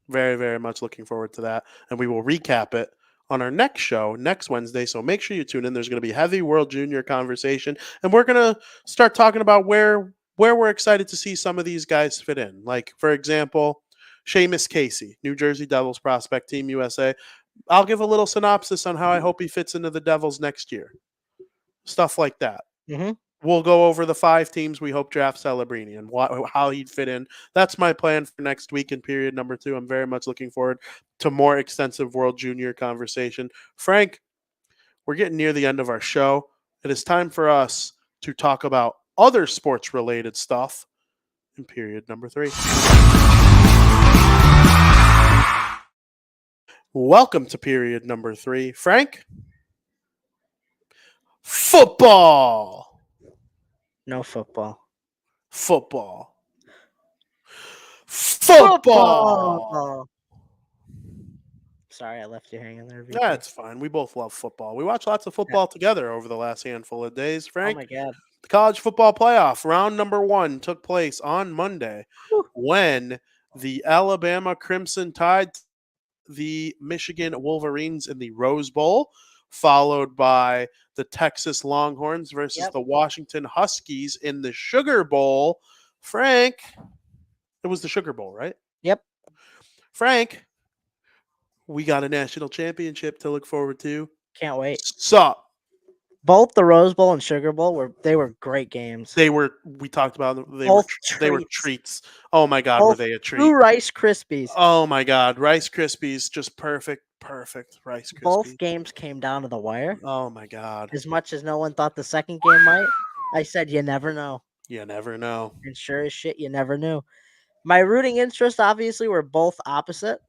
S1: Very, very much looking forward to that. And we will recap it on our next show next Wednesday. So make sure you tune in. There's going to be heavy World Junior conversation. And we're going to start talking about where we're excited to see some of these guys fit in. Like, for example, Seamus Casey, New Jersey Devils prospect, Team USA. I'll give a little synopsis on how I hope he fits into the Devils next year. Stuff like that. We'll go over the 5 teams we hope draft Celebrini and how he'd fit in. That's my plan for next week in period number 2. I'm very much looking forward to more extensive World Junior conversation. Frank, we're getting near the end of our show. It is time for us to talk about other sports-related stuff in period number 3. Welcome to period number 3. Frank? Football!
S2: No football.
S1: Football.
S2: Sorry, I left you hanging there.
S1: That's fine. We both love football. We watched lots of football together over the last handful of days, Frank.
S2: Oh, my God.
S1: The college football playoff, round number 1, took place on Monday when the Alabama Crimson Tide, the Michigan Wolverines in the Rose Bowl, followed by the Texas Longhorns versus the Washington Huskies in the Sugar Bowl. Frank, it was the Sugar Bowl, right?
S2: Yep.
S1: Frank, we got a national championship to look forward to.
S2: Can't wait.
S1: Sup?
S2: Both the Rose Bowl and Sugar Bowl were great games.
S1: We talked about them. They were treats. Oh my God, were they a treat?
S2: 2 Rice Krispies.
S1: Oh my God, Rice Krispies, just perfect Rice Krispies.
S2: Both games came down to the wire.
S1: Oh my God.
S2: As much as no one thought the second game might, I said you never know.
S1: You never know.
S2: And sure as shit, you never knew. My rooting interests obviously were both opposite.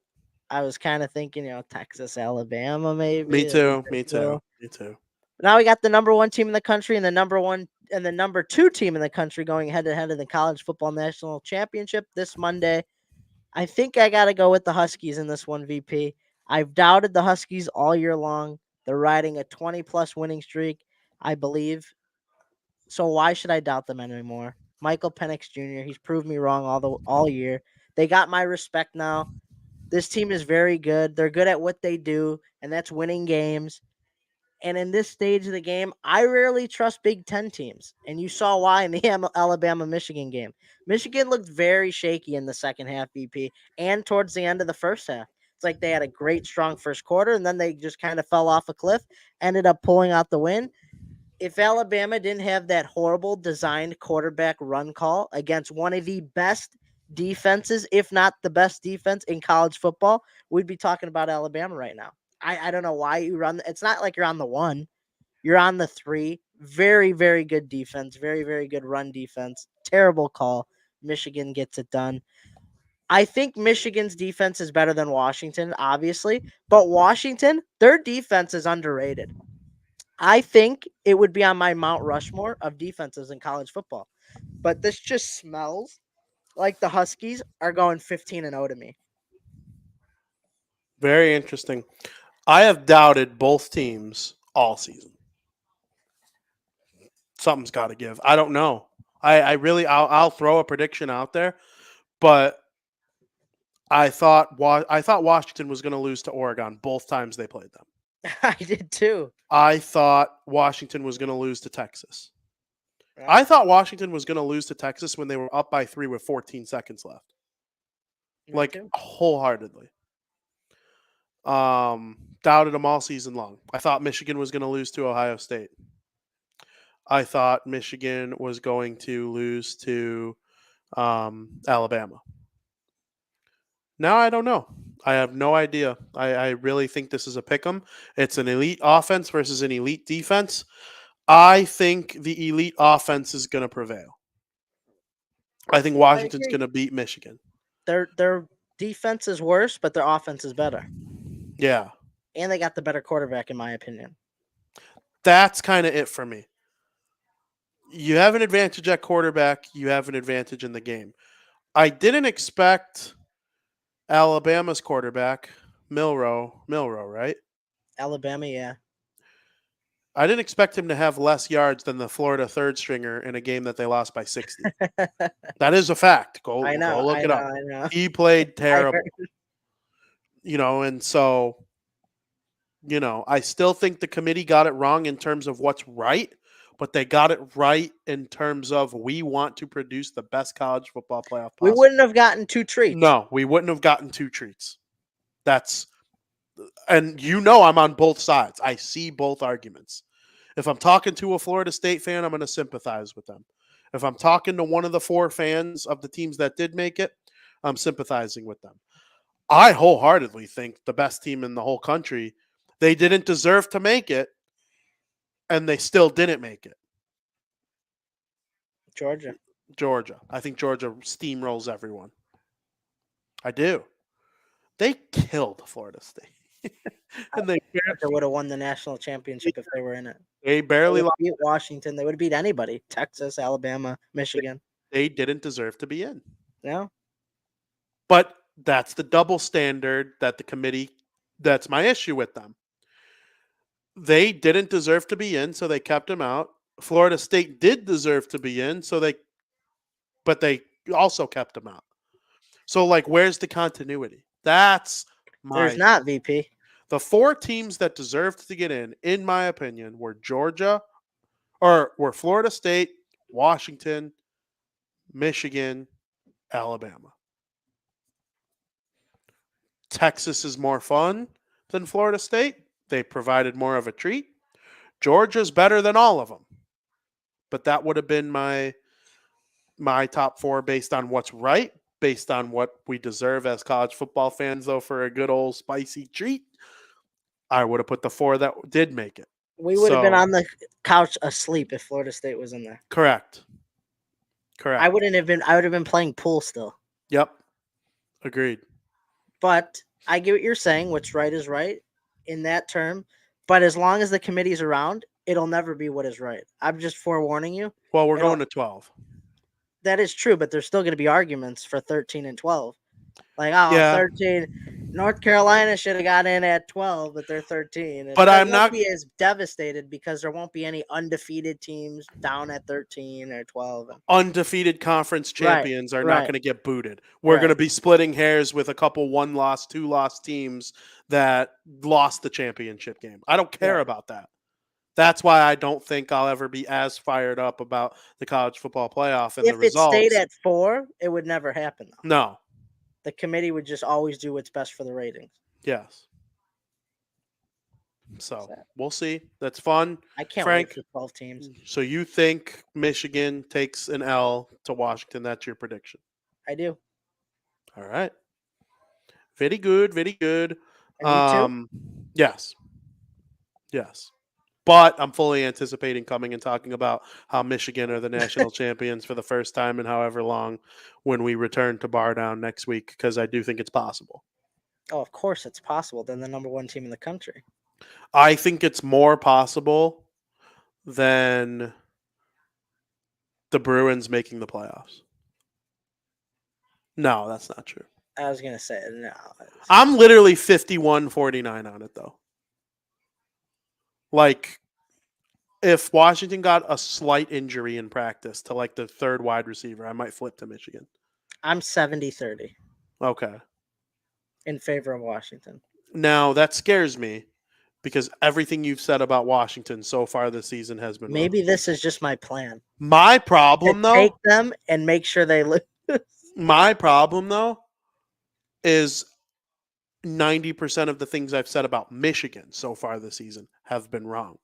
S2: I was kind of thinking, Texas, Alabama, maybe.
S1: Me too.
S2: Now we got the number 1 team in the country and the number 2 team in the country going head to head in the college football national championship this Monday. I think I got to go with the Huskies in this one, VP. I've doubted the Huskies all year long. They're riding a 20-plus winning streak, I believe. So why should I doubt them anymore? Michael Penix Jr., he's proved me wrong all year. They got my respect now. This team is very good. They're good at what they do, and that's winning games. And in this stage of the game, I rarely trust Big Ten teams. And you saw why in the Alabama-Michigan game. Michigan looked very shaky in the second half, VP, and towards the end of the first half. It's like they had a great, strong first quarter, and then they just kind of fell off a cliff, ended up pulling out the win. If Alabama didn't have that horrible designed quarterback run call against one of the best defenses, if not the best defense in college football, we'd be talking about Alabama right now. I don't know why you run. It's not like you're on the 1. You're on the 3. Very, very good defense. Very, very good run defense. Terrible call. Michigan gets it done. I think Michigan's defense is better than Washington, obviously, but Washington, their defense is underrated. I think it would be on my Mount Rushmore of defenses in college football. But this just smells like the Huskies are going 15-0 to me.
S1: Very interesting. I have doubted both teams all season. Something's got to give. I don't know. I'll throw a prediction out there, but I thought Washington was going to lose to Oregon both times they played them.
S2: I did too.
S1: I thought Washington was going to lose to Texas.
S2: Yeah.
S1: I thought Washington was going to lose to Texas when they were up by 3 with 14 seconds left.
S2: Me too.
S1: Wholeheartedly. Doubted them all season long. I thought Michigan was going to lose to Ohio State. I thought Michigan was going to lose to Alabama. Now I don't know. I have no idea. I really think this is a pick'em. It's an elite offense versus an elite defense. I think the elite offense is going to prevail. I think Washington's going to beat Michigan.
S2: Their defense is worse, but their offense is better.
S1: Yeah.
S2: And they got the better quarterback, in my opinion.
S1: That's kind of it for me. You have an advantage at quarterback. You have an advantage in the game. I didn't expect Alabama's quarterback, Milroe, right?
S2: Alabama, yeah.
S1: I didn't expect him to have less yards than the Florida third stringer in a game that they lost by 60. That is a fact. Go look it up.
S2: I know.
S1: He played terrible. And so, I still think the committee got it wrong in terms of what's right, but they got it right in terms of we want to produce the best college football playoff possible.
S2: We wouldn't have gotten 2 treats.
S1: No, we wouldn't have gotten 2 treats. And I'm on both sides. I see both arguments. If I'm talking to a Florida State fan, I'm going to sympathize with them. If I'm talking to one of the 4 fans of the teams that did make it, I'm sympathizing with them. I wholeheartedly think the best team in the whole country, they didn't deserve to make it, and they still didn't make it. Georgia. I think Georgia steamrolls everyone. I do. They killed Florida State.
S2: And they would have won the national championship if they were in it.
S1: They barely
S2: beat Washington. They would have beat anybody. Texas, Alabama, Michigan.
S1: They didn't deserve to be in.
S2: No.
S1: But that's the double standard that the committee, that's my issue with them. They didn't deserve to be in, so they kept him out. Florida State did deserve to be in, but they also kept him out. So, where's the continuity? There's
S2: not, VP.
S1: The 4 teams that deserved to get in my opinion, were Florida State, Washington, Michigan, Alabama. Texas is more fun than Florida State. They provided more of a treat. Georgia's better than all of them. But that would have been my top 4 based on what's right, based on what we deserve as college football fans, though, for a good old spicy treat. I would have put the 4 that did make it.
S2: We would have been on the couch asleep if Florida State was in there.
S1: Correct.
S2: I would have been playing pool still.
S1: Yep. Agreed.
S2: But I get what you're saying. What's right is right in that term. But as long as the committee's around, it'll never be what is right. I'm just forewarning you.
S1: Well, we're going to 12.
S2: That is true, but there's still going to be arguments for 13 and 12. 13. North Carolina should have got in at 12, but they're 13.
S1: But I'm not
S2: be as devastated because there won't be any undefeated teams down at 13 or 12.
S1: Undefeated conference champions are not going to get booted. We're going to be splitting hairs with a couple 1-loss, 2-loss teams that lost the championship game. I don't care about that. That's why I don't think I'll ever be as fired up about the college football playoff and the results.
S2: If it stayed at 4, it would never happen, though.
S1: No.
S2: The committee would just always do what's best for the ratings.
S1: Yes. So we'll see. That's fun.
S2: I can't
S1: Frank,
S2: wait for 12 teams.
S1: So you think Michigan takes an L to Washington? That's your prediction?
S2: I do.
S1: All right. Very good. Very good.
S2: And you too?
S1: Yes. But I'm fully anticipating coming and talking about how Michigan are the national champions for the first time in however long when we return to Bardown next week, because I do think it's possible.
S2: Oh, of course it's possible. They're the number one team in the country.
S1: I think it's more possible than the Bruins making the playoffs. No, that's not true.
S2: I was gonna say no.
S1: I'm literally 51-49 on it, though. Like, if Washington got a slight injury in practice to like the third wide receiver, I might flip to Michigan.
S2: I'm 70-30
S1: Okay.
S2: in favor of Washington.
S1: Now, that scares me because everything you've said about Washington so far this season has been
S2: Maybe
S1: wrong.
S2: this is just my plan.
S1: My problem,
S2: To take
S1: though,
S2: them and make sure they lose.
S1: Is 90% of the things I've said about Michigan so far this season have been wrong.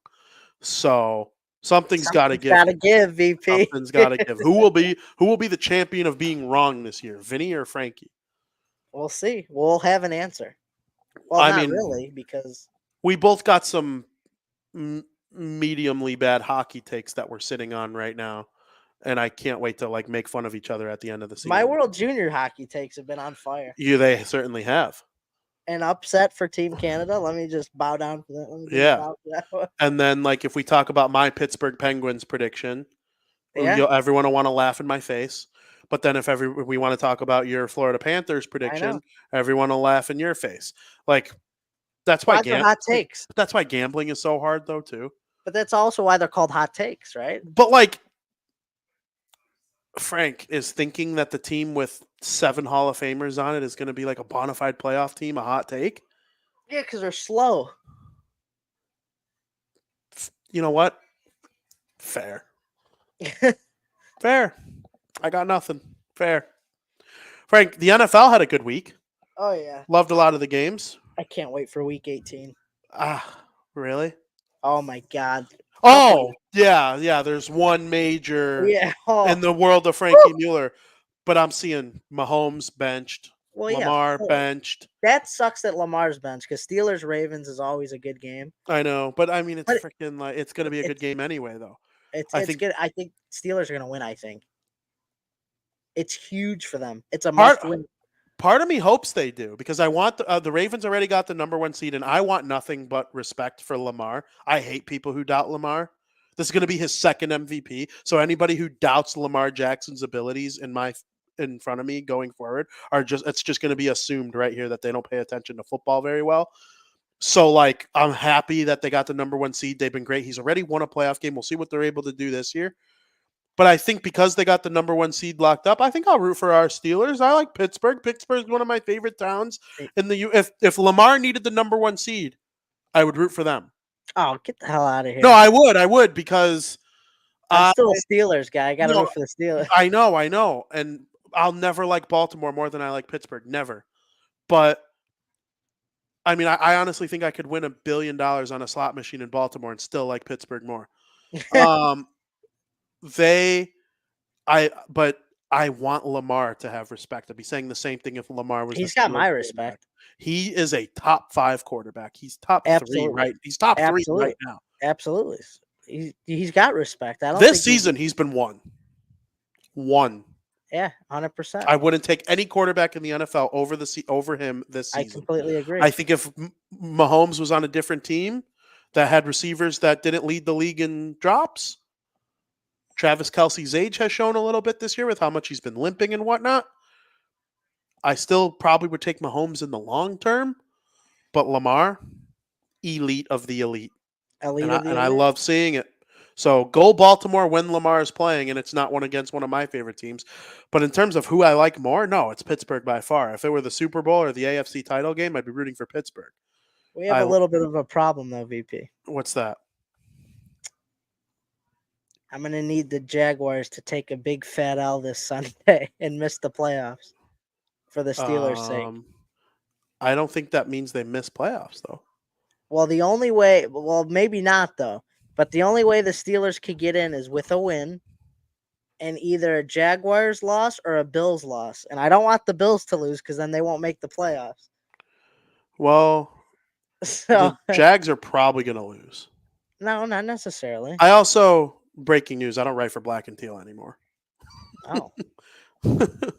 S1: So something's got to give.
S2: Got to give, VP.
S1: Something's got to give. Who will be the champion of being wrong this year, Vinny or Frankie?
S2: We'll see. We'll have an answer. Well,
S1: I
S2: not
S1: mean,
S2: really, because
S1: we both got some mediumly bad hockey takes that we're sitting on right now, and I can't wait to like make fun of each other at the end of the season.
S2: my World Junior hockey takes have been on fire.
S1: They certainly have.
S2: An upset for Team Canada. Let me just bow down for that. Let me just
S1: Yeah.
S2: bow for that one.
S1: And then, like, if we talk about my Pittsburgh Penguins prediction,
S2: Yeah.
S1: everyone will want to laugh in my face. But then if we want to talk about your Florida Panthers prediction, everyone will laugh in your face. Like, that's why
S2: hot takes.
S1: That's why gambling is so hard, though, too.
S2: But that's also why they're called hot takes, right?
S1: But, like, Frank is thinking that the team with 7 Hall of Famers on it is going to be like a bona fide playoff team, a hot take.
S2: Yeah, because they're slow.
S1: You know what? Fair. Fair. I got nothing. Fair. Frank, the NFL had a good week.
S2: Oh, yeah.
S1: Loved a lot of the games.
S2: I can't wait for week 18.
S1: Really?
S2: Oh, my God.
S1: Oh, yeah. There's one major in the world of Frankie Mueller. But I'm seeing Mahomes benched, Lamar benched.
S2: That sucks that Lamar's benched because Steelers-Ravens is always a good game.
S1: I know, but I mean, it's freaking like it's going to be a good game anyway, though.
S2: It's good. I think Steelers are going to win, I think. It's huge for them. It's a must-win.
S1: Part of me hopes they do because I want the Ravens already got the number 1 seed, and I want nothing but respect for Lamar. I hate people who doubt Lamar. This is going to be his second MVP. So anybody who doubts Lamar Jackson's abilities in front of me going forward it's just going to be assumed right here that they don't pay attention to football very well. So like I'm happy that they got the number 1 seed. They've been great. He's already won a playoff game. We'll see what they're able to do this year. But I think because they got the number 1 seed locked up, I think I'll root for our Steelers. I like Pittsburgh. Pittsburgh's one of my favorite towns in the U. If Lamar needed the number 1 seed, I would root for them.
S2: Oh, get the hell out of here!
S1: No, I would because
S2: I'm still a Steelers guy. I got to root for the Steelers.
S1: I know, and I'll never like Baltimore more than I like Pittsburgh. Never. But I mean, I honestly think I could win $1 billion on a slot machine in Baltimore and still like Pittsburgh more. But I want Lamar to have respect. I'd be saying the same thing if Lamar was.
S2: He's got my respect.
S1: He is a top 5 quarterback. He's top 3 right. He's top 3 right now.
S2: Absolutely. He's got respect.
S1: This season he's been one.
S2: Yeah, 100%.
S1: I wouldn't take any quarterback in the NFL over him this season.
S2: I completely agree.
S1: I think if Mahomes was on a different team that had receivers that didn't lead the league in drops, Travis Kelce's age has shown a little bit this year with how much he's been limping and whatnot. I still probably would take Mahomes in the long term, but Lamar, elite of the elite. And I love seeing it. So go Baltimore when Lamar is playing, and it's not one against one of my favorite teams. But in terms of who I like more, no, it's Pittsburgh by far. If it were the Super Bowl or the AFC title game, I'd be rooting for Pittsburgh.
S2: We have a little bit of a problem, though, VP.
S1: What's that?
S2: I'm going to need the Jaguars to take a big fat L this Sunday and miss the playoffs for the Steelers' sake.
S1: I don't think that means they miss playoffs, though.
S2: Well, the only way – well, maybe not, though. But the only way the Steelers could get in is with a win and either a Jaguars loss or a Bills loss. And I don't want the Bills to lose because then they won't make the playoffs.
S1: Well, the Jags are probably going to lose.
S2: No, not necessarily.
S1: I also, breaking news, I don't write for Black and Teal anymore.
S2: Oh, fuck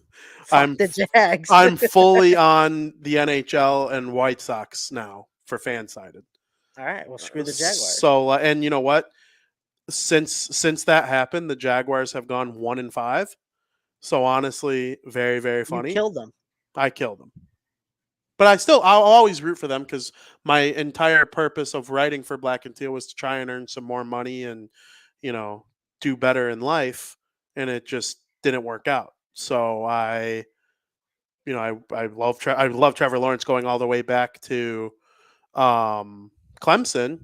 S1: I'm
S2: the Jags.
S1: I'm fully on the NHL and White Sox now for Fansided.
S2: All right, well, screw the Jaguars.
S1: So, and you know what? Since that happened, the Jaguars have gone 1-5. So honestly, very very
S2: You
S1: funny.
S2: killed them.
S1: I killed them, but I'll always root for them because my entire purpose of writing for Black and Teal was to try and earn some more money and do better in life, and it just didn't work out. So I love Trevor Lawrence going all the way back to Clemson.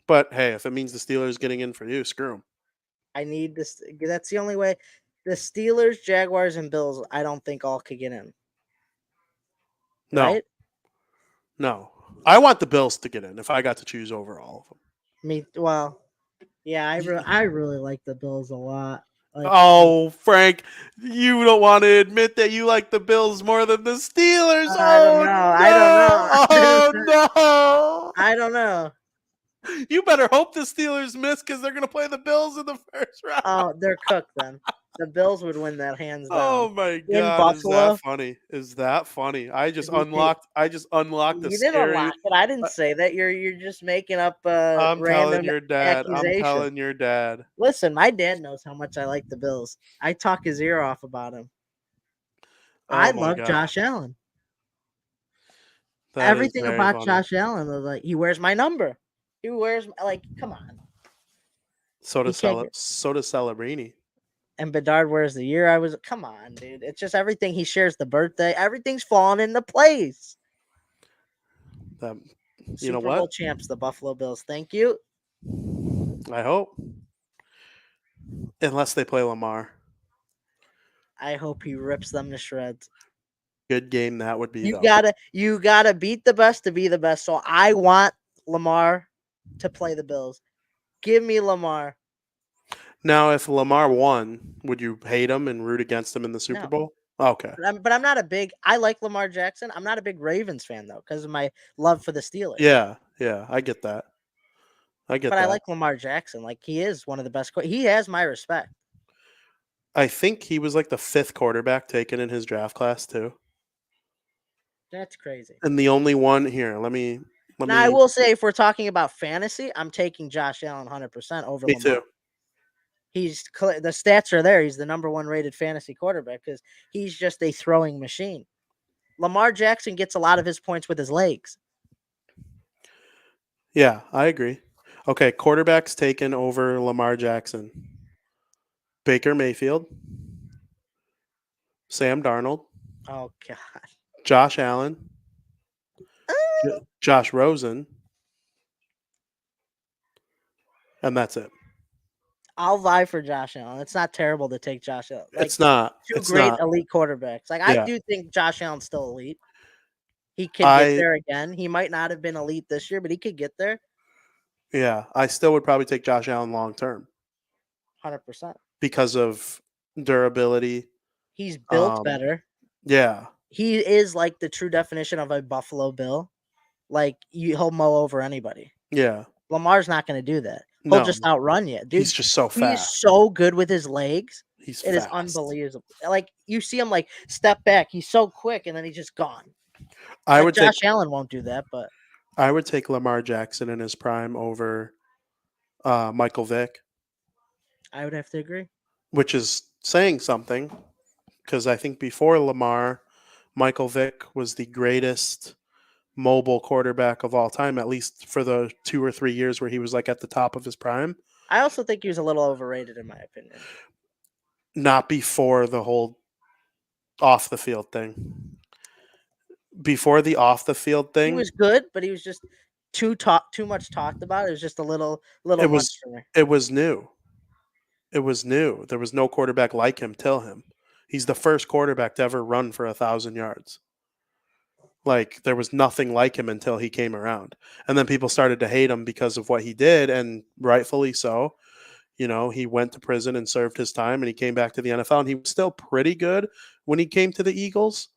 S1: But hey, if it means the Steelers getting in for you, screw them.
S2: I need this. That's the only way. The Steelers, Jaguars, and Bills, I don't think all could get in.
S1: No,
S2: Right?
S1: no. I want the Bills to get in if I got to choose over all of them.
S2: Yeah, I really like the Bills a lot.
S1: Oh, Frank, you don't want to admit that you like the Bills more than the Steelers.
S2: I don't know.
S1: Oh, no.
S2: I don't know.
S1: You better hope the Steelers miss because they're going to play the Bills in the first round.
S2: Oh, they're cooked then. The Bills would win that hands down.
S1: Oh my
S2: In
S1: god!
S2: Buffalo?
S1: Is that funny? I just
S2: Did you
S1: unlocked. I just unlocked the
S2: You didn't
S1: scary.
S2: unlock it. I didn't say that. You're just making up
S1: I'm telling
S2: random
S1: your dad. I'm
S2: accusation.
S1: telling your dad.
S2: Listen, my dad knows how much I like the Bills. I talk his ear off about him.
S1: Oh
S2: I
S1: my
S2: love
S1: God.
S2: Josh Allen.
S1: That is
S2: Everything
S1: very
S2: about
S1: funny.
S2: Josh Allen was like he wears my number. He wears come on.
S1: So does
S2: He can't get-
S1: Celebrini.
S2: And Bedard wears the year I was. Come on, dude. It's just everything. He shares the birthday. Everything's falling into place.
S1: You
S2: Super
S1: know
S2: Bowl
S1: what?
S2: champs, the Buffalo Bills. Thank you.
S1: I hope. Unless they play Lamar.
S2: I hope he rips them to shreds.
S1: Good game that would be.
S2: You
S1: though.
S2: gotta beat the best to be the best. So I want Lamar to play the Bills. Give me Lamar.
S1: Now, if Lamar won, would you hate him and root against him in the Super
S2: No.
S1: Bowl? Okay.
S2: But I'm not a big. I like Lamar Jackson. I'm not a big Ravens fan though, because of my love for the Steelers.
S1: Yeah, I get that.
S2: But I like Lamar Jackson. Like he is one of the best. He has my respect.
S1: I think he was like the 5th quarterback taken in his draft class too.
S2: That's crazy.
S1: And the only one here.
S2: Now I will say, if we're talking about fantasy, I'm taking Josh Allen 100% over
S1: Me
S2: Lamar.
S1: too.
S2: The stats are there. He's the number 1 rated fantasy quarterback because he's just a throwing machine. Lamar Jackson gets a lot of his points with his legs.
S1: Yeah, I agree. Okay, quarterbacks taken over Lamar Jackson. Baker Mayfield, Sam Darnold,
S2: Oh God.
S1: Josh Allen, Josh Rosen, and that's it.
S2: I'll vie for Josh Allen. It's not terrible to take Josh Allen.
S1: It's not.
S2: Two
S1: It's
S2: great
S1: not.
S2: elite quarterbacks. Like
S1: Yeah.
S2: I do think Josh Allen's still elite. He could get there again. He might not have been elite this year, but he could get there.
S1: Yeah, I still would probably take Josh Allen long term
S2: 100%.
S1: because of durability.
S2: He's built better.
S1: Yeah.
S2: He is like the true definition of a Buffalo Bill. Like he'll mow over anybody.
S1: Yeah.
S2: Lamar's not going to do that. He'll just outrun you, dude.
S1: He's just so fast.
S2: He's so good with his legs.
S1: It
S2: fast. Is unbelievable. Like you see him like step back. He's so quick, and then he's just gone. Josh Allen won't do that, but
S1: I would take Lamar Jackson in his prime over Michael Vick.
S2: I would have to agree.
S1: Which is saying something, because I think before Lamar, Michael Vick was the greatest mobile quarterback of all time, at least for the 2 or 3 years where he was like at the top of his prime.
S2: I also think he was a little overrated in my opinion.
S1: Not before the whole off the field thing. Before the off the field thing,
S2: he was good, but he was just too much talked about. It was just a little much for me.
S1: It was new. It was new. There was no quarterback like him till him. He's the first quarterback to ever run for 1,000 yards. Like there was nothing like him until he came around. And then people started to hate him because of what he did, and rightfully so. You know, he went to prison and served his time, and he came back to the NFL, and he was still pretty good when he came to the Eagles,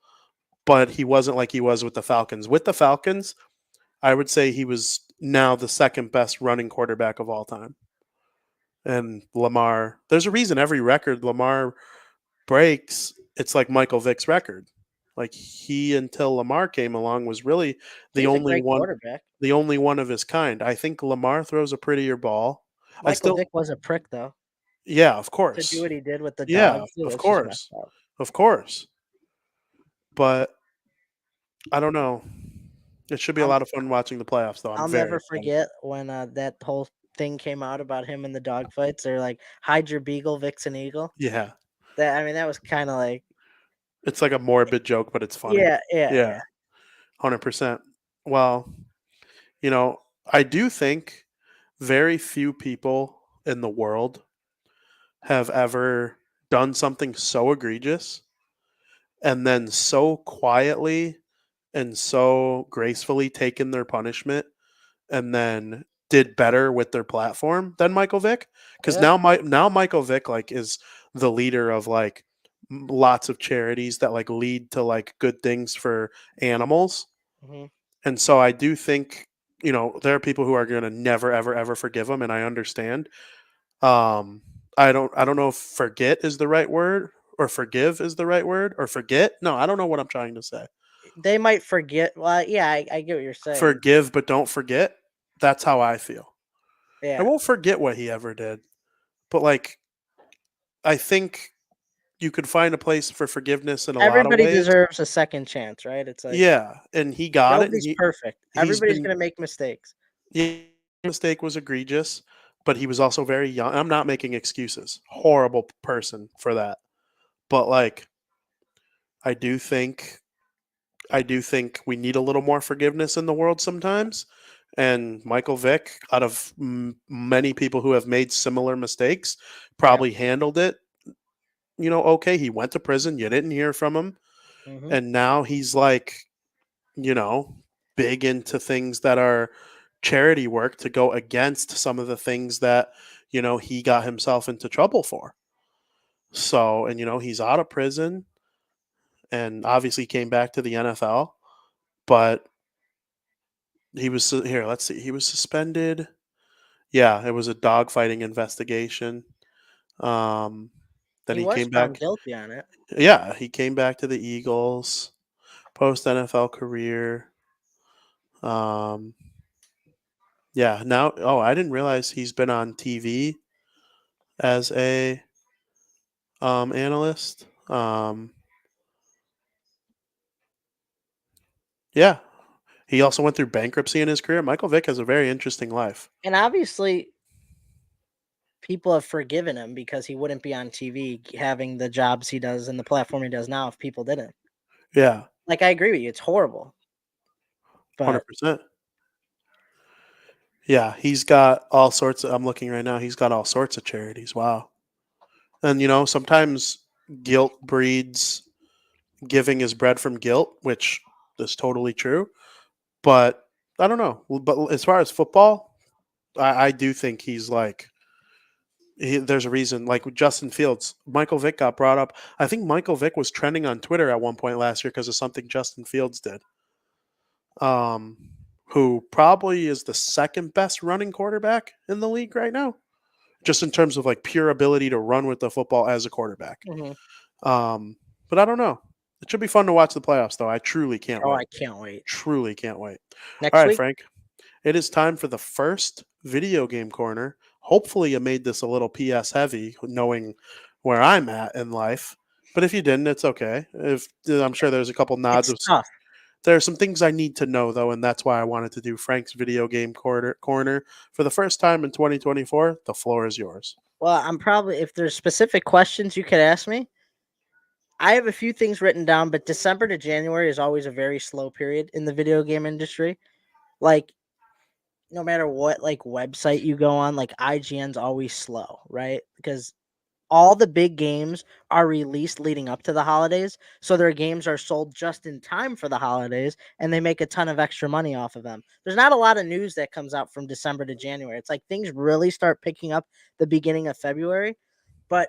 S1: but he wasn't like he was with the Falcons. With the Falcons, I would say he was now the second best running quarterback of all time. And Lamar, there's a reason every record Lamar breaks, it's like Michael Vick's record. Like he until Lamar came along was really the
S2: He's a
S1: only
S2: great
S1: one
S2: quarterback.
S1: the only one of his kind. I think Lamar throws a prettier ball. I
S2: Michael
S1: still
S2: Vick was a prick though.
S1: yeah, of
S2: To do
S1: course.
S2: what he did with the
S1: Yeah,
S2: dogs, it
S1: of
S2: was just messed
S1: course.
S2: up.
S1: Of course. But I don't know. It should be a
S2: I'm
S1: lot of fun watching the playoffs though. I'm
S2: I'll
S1: very
S2: never
S1: excited.
S2: forget when that whole thing came out about him and the dog fights. They're like, hide your beagle, Vixen Eagle.
S1: Yeah.
S2: That I mean, that was kind of like,
S1: It's like a morbid joke, but it's funny.
S2: yeah.
S1: Yeah, 100%. Well, you know, I do think very few people in the world have ever done something so egregious and then so quietly and so gracefully taken their punishment and then did better with their platform than Michael Vick. Because
S2: Yeah.
S1: now Michael Vick like is the leader of like lots of charities that like lead to like good things for animals.
S2: Hmm.
S1: And so I do think, there are people who are going to never ever ever forgive him, and I understand. Um, I don't know if forget is the right word or forgive is the right word or forget. No, I don't know what I'm trying to say.
S2: They might forget. Well, yeah, I get what you're saying.
S1: Forgive but don't forget. That's how I feel. I
S2: Yeah.
S1: won't forget what he ever did, but like I think you could find a place for forgiveness in a lot of
S2: Everybody
S1: ways.
S2: deserves a second chance, right? It's like
S1: Yeah, and he got it, and
S2: nobody's perfect.
S1: he's
S2: Everybody's
S1: been
S2: gonna make mistakes.
S1: yeah, mistake was egregious, but he was also very young. I'm not making excuses. Horrible person for that. But like I do think I do think we need a little more forgiveness in the world sometimes. And Michael Vick, out of many people who have made similar mistakes,
S2: Yeah.
S1: probably handled it, okay. He went to prison. You didn't hear from him.
S2: Hmm.
S1: And now he's like, you know, big into things that are charity work to go against some of the things that, he got himself into trouble for. So, and, he's out of prison and obviously came back to the NFL, but here, let's see. He was suspended. Yeah, it was a dogfighting investigation. Um, then
S2: He
S1: he
S2: was
S1: came
S2: found
S1: back.
S2: guilty on it.
S1: Yeah, he came back to the Eagles, post NFL career. Um, yeah, now, oh, I didn't realize he's been on TV as a analyst. Yeah, he also went through bankruptcy in his career. Michael Vick has a very interesting life.
S2: And obviously, people have forgiven him because he wouldn't be on TV having the jobs he does and the platform he does now if people didn't.
S1: Yeah,
S2: Like, I agree with you. It's horrible. But
S1: 100%. Yeah, he's got all sorts of, I'm looking right now, he's got all sorts of charities. Wow. And, sometimes guilt breeds giving is bred from guilt, which is totally true. But I don't know. But as far as football, I do think he's like, there's a reason. Like with Justin Fields, Michael Vick got brought up. I think Michael Vick was trending on Twitter at one point last year because of something Justin Fields did. Um, who probably is the second best running quarterback in the league right now, just in terms of like pure ability to run with the football as a quarterback.
S2: mhm.
S1: But I don't know. It should be fun to watch the playoffs, though. I truly can't
S2: Oh,
S1: wait.
S2: I can't wait.
S1: Truly can't wait. All
S2: Next
S1: right,
S2: week?
S1: Frank. It is time for the first video game corner. Hopefully, you made this a little PS heavy, knowing where I'm at in life. But if you didn't, it's okay. If I'm sure there's a couple nods
S2: It's
S1: of.
S2: tough.
S1: There are some things I need to know though, and that's why I wanted to do Frank's video game corner for the first time in 2024. The floor is yours.
S2: Well, I'm probably if there's specific questions you could ask me. I have a few things written down, but December to January is always a very slow period in the video game industry. Like no matter what like website you go on, like IGN's always slow, right? Because all the big games are released leading up to the holidays, so their games are sold just in time for the holidays and they make a ton of extra money off of them. There's not a lot of news that comes out from December to January. It's like things really start picking up the beginning of February, but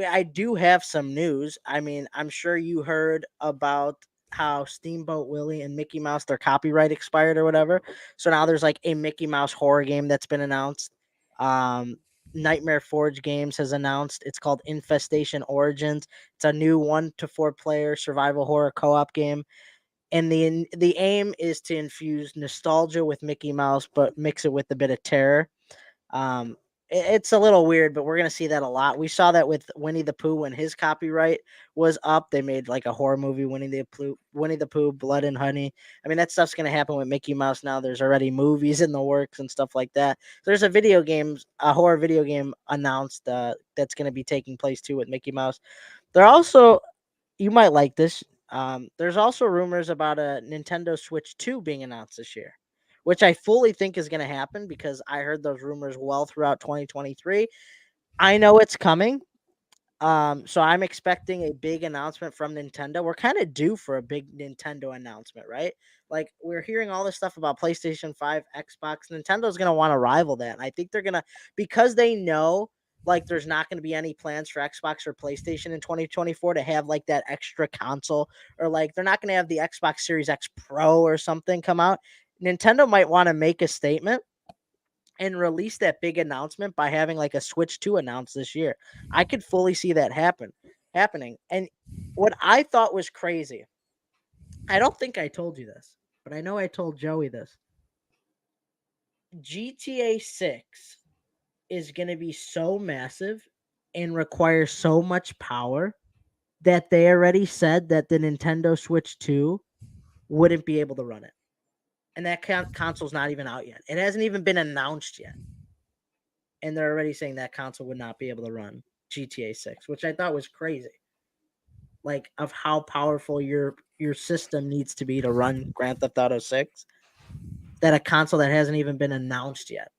S2: I do have some news. I mean, I'm sure you heard about how Steamboat Willie and Mickey Mouse, their copyright expired or whatever. So now there's like a Mickey Mouse horror game that's been announced. Um, Nightmare Forge Games has announced it's called Infestation Origins. It's a new 1 to 4 player survival horror co-op game. And the aim is to infuse nostalgia with Mickey Mouse, but mix it with a bit of terror. Um, it's a little weird, but we're gonna see that a lot. We saw that with Winnie the Pooh when his copyright was up. They made like a horror movie, Winnie the Pooh, Blood and Honey. I mean, that stuff's gonna happen with Mickey Mouse now. There's already movies in the works and stuff like that. There's a horror video game announced that's gonna be taking place too with Mickey Mouse. They're also, you might like this. There's also rumors about a Nintendo Switch 2 being announced this year, which I fully think is going to happen because I heard those rumors well throughout 2023. I know it's coming. So I'm expecting a big announcement from Nintendo. We're kind of due for a big Nintendo announcement, right? Like we're hearing all this stuff about PlayStation 5, Xbox. Nintendo's going to want to rival that. And I think they're going to, because they know like there's not going to be any plans for Xbox or PlayStation in 2024 to have like that extra console, or like they're not going to have the Xbox Series X Pro or something come out. Nintendo might want to make a statement and release that big announcement by having like a Switch 2 announced this year. I could fully see that happening. And what I thought was crazy, I don't think I told you this, but I know I told Joey this. GTA 6 is going to be so massive and require so much power that they already said that the Nintendo Switch 2 wouldn't be able to run it. And that console's not even out yet. It hasn't even been announced yet. And they're already saying that console would not be able to run GTA 6, which I thought was crazy. Like of how powerful your system needs to be to run Grand Theft Auto 6, that a console that hasn't even been announced yet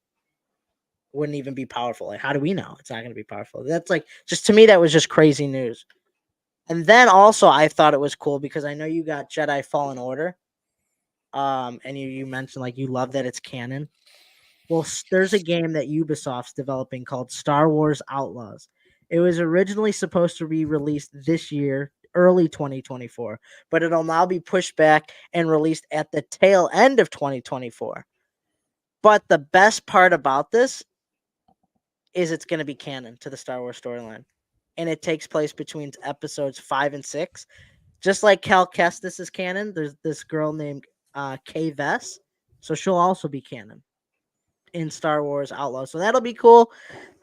S2: wouldn't even be powerful. Like, how do we know it's not going to be powerful? That's like, just to me, that was just crazy news. And then also, I thought it was cool because I know you got Jedi Fallen Order. And you mentioned like you love that it's canon. Well, there's a game that Ubisoft's developing called Star Wars Outlaws. It was originally supposed to be released this year, early 2024, but it'll now be pushed back and released at the tail end of 2024. But the best part about this is it's going to be canon to the Star Wars storyline. And it takes place between episodes 5 and 6. Just like Cal Kestis is canon, there's this girl named Kay Vess. So she'll also be canon in Star Wars Outlaws. So that'll be cool.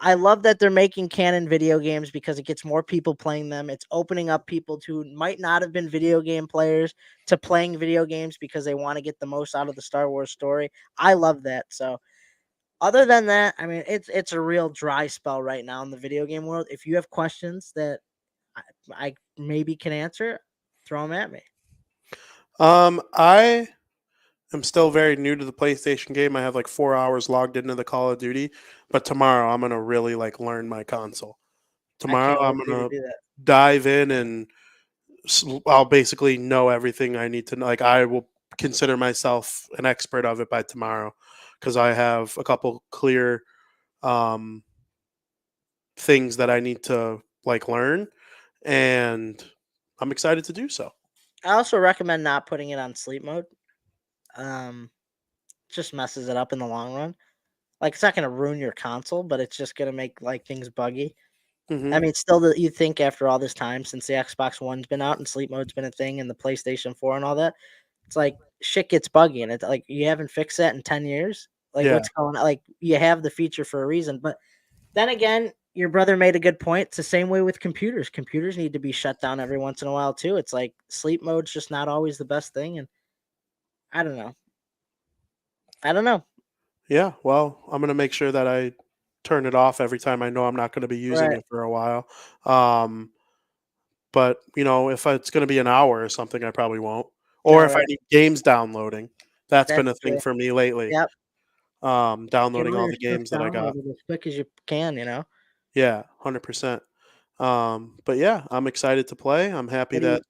S2: I love that they're making canon video games because it gets more people playing them. It's opening up people who might not have been video game players to playing video games because they want to get the most out of the Star Wars story. I love that. So other than that, I mean, it's a real dry spell right now in the video game world. If you have questions that I maybe can answer, throw them at me.
S1: I am still very new to the PlayStation game. I have like 4 hours logged into the Call of Duty, but tomorrow I'm gonna really like learn my console.
S2: I
S1: Tomorrow
S2: can't wait
S1: I'm
S2: for you
S1: gonna
S2: to do that.
S1: dive in and I'll basically know everything I need to know. Like I will consider myself an expert of it by tomorrow because I have a couple clear um, things that I need to like learn, and I'm excited to do so.
S2: I also recommend not putting it on sleep mode. Um, just messes it up in the long run. Like it's not gonna ruin your console, but it's just gonna make like things buggy. I
S1: Hmm.
S2: mean, still, you think after all this time since the Xbox One's been out and sleep mode's been a thing, and the PlayStation 4 and all that, it's like shit gets buggy, and it's like you haven't fixed that in 10 years. Like
S1: Yeah,
S2: what's going on? Like you have the feature for a reason, but then again, your brother made a good point. It's the same way with computers. Computers need to be shut down every once in a while too. It's like sleep mode's just not always the best thing, and I don't know. I don't know.
S1: yeah. Well, I'm gonna make sure that I turn it off every time I know I'm not going to be using
S2: Right.
S1: it for a while. Um, but if it's going to be an hour or something, I probably won't. Or
S2: No,
S1: if I
S2: right.
S1: need games downloading, that's been
S2: That's
S1: a thing
S2: true.
S1: for me lately.
S2: Yep. Get
S1: Downloading
S2: all
S1: all
S2: your
S1: the
S2: stuff
S1: games that I got.
S2: downloaded as quick as you can.
S1: Yeah, 100%. But yeah, I'm excited to play. I'm happy
S2: What are you
S1: that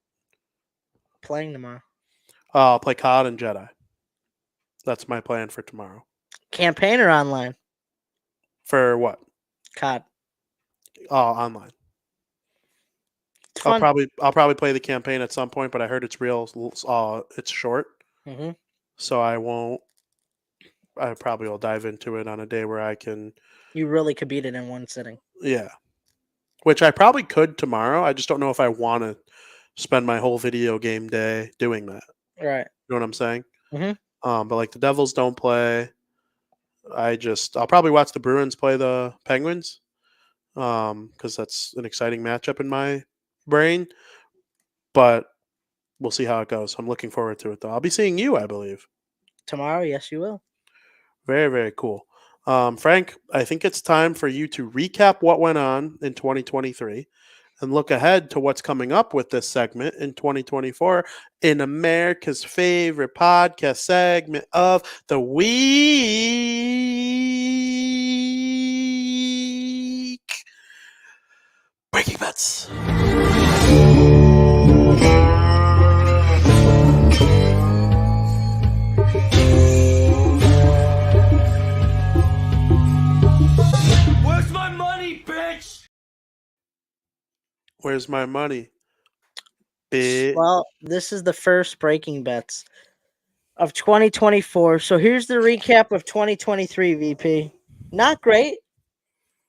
S2: playing tomorrow?
S1: I'll play COD and Jedi. That's my plan for tomorrow.
S2: Campaign or online?
S1: For what?
S2: COD.
S1: Oh, online.
S2: It's
S1: I'll
S2: fun.
S1: probably play the campaign at some point, but I heard it's it's short,
S2: Hmm.
S1: so I won't. I probably will dive into it on a day where I can.
S2: You really could beat it in one sitting.
S1: Yeah, which I probably could tomorrow. I just don't know if I want to spend my whole video game day doing that.
S2: Right.
S1: You know what I'm saying?
S2: Hmm.
S1: But like the Devils don't play. I'll probably watch the Bruins play the Penguins. Because that's an exciting matchup in my brain. But we'll see how it goes. I'm looking forward to it, though. I'll be seeing you, I believe.
S2: Tomorrow, yes, you will.
S1: Very, very cool. Frank, I think it's time for you to recap what went on in 2023 and look ahead to what's coming up with this segment in 2024 in America's favorite podcast segment of the week. Breaking Bets.
S3: Where's my money, bitch?
S1: Where's my money? Bitch.
S2: Well, this is the first Breaking Bets of 2024. So here's the recap of 2023, VP. Not great.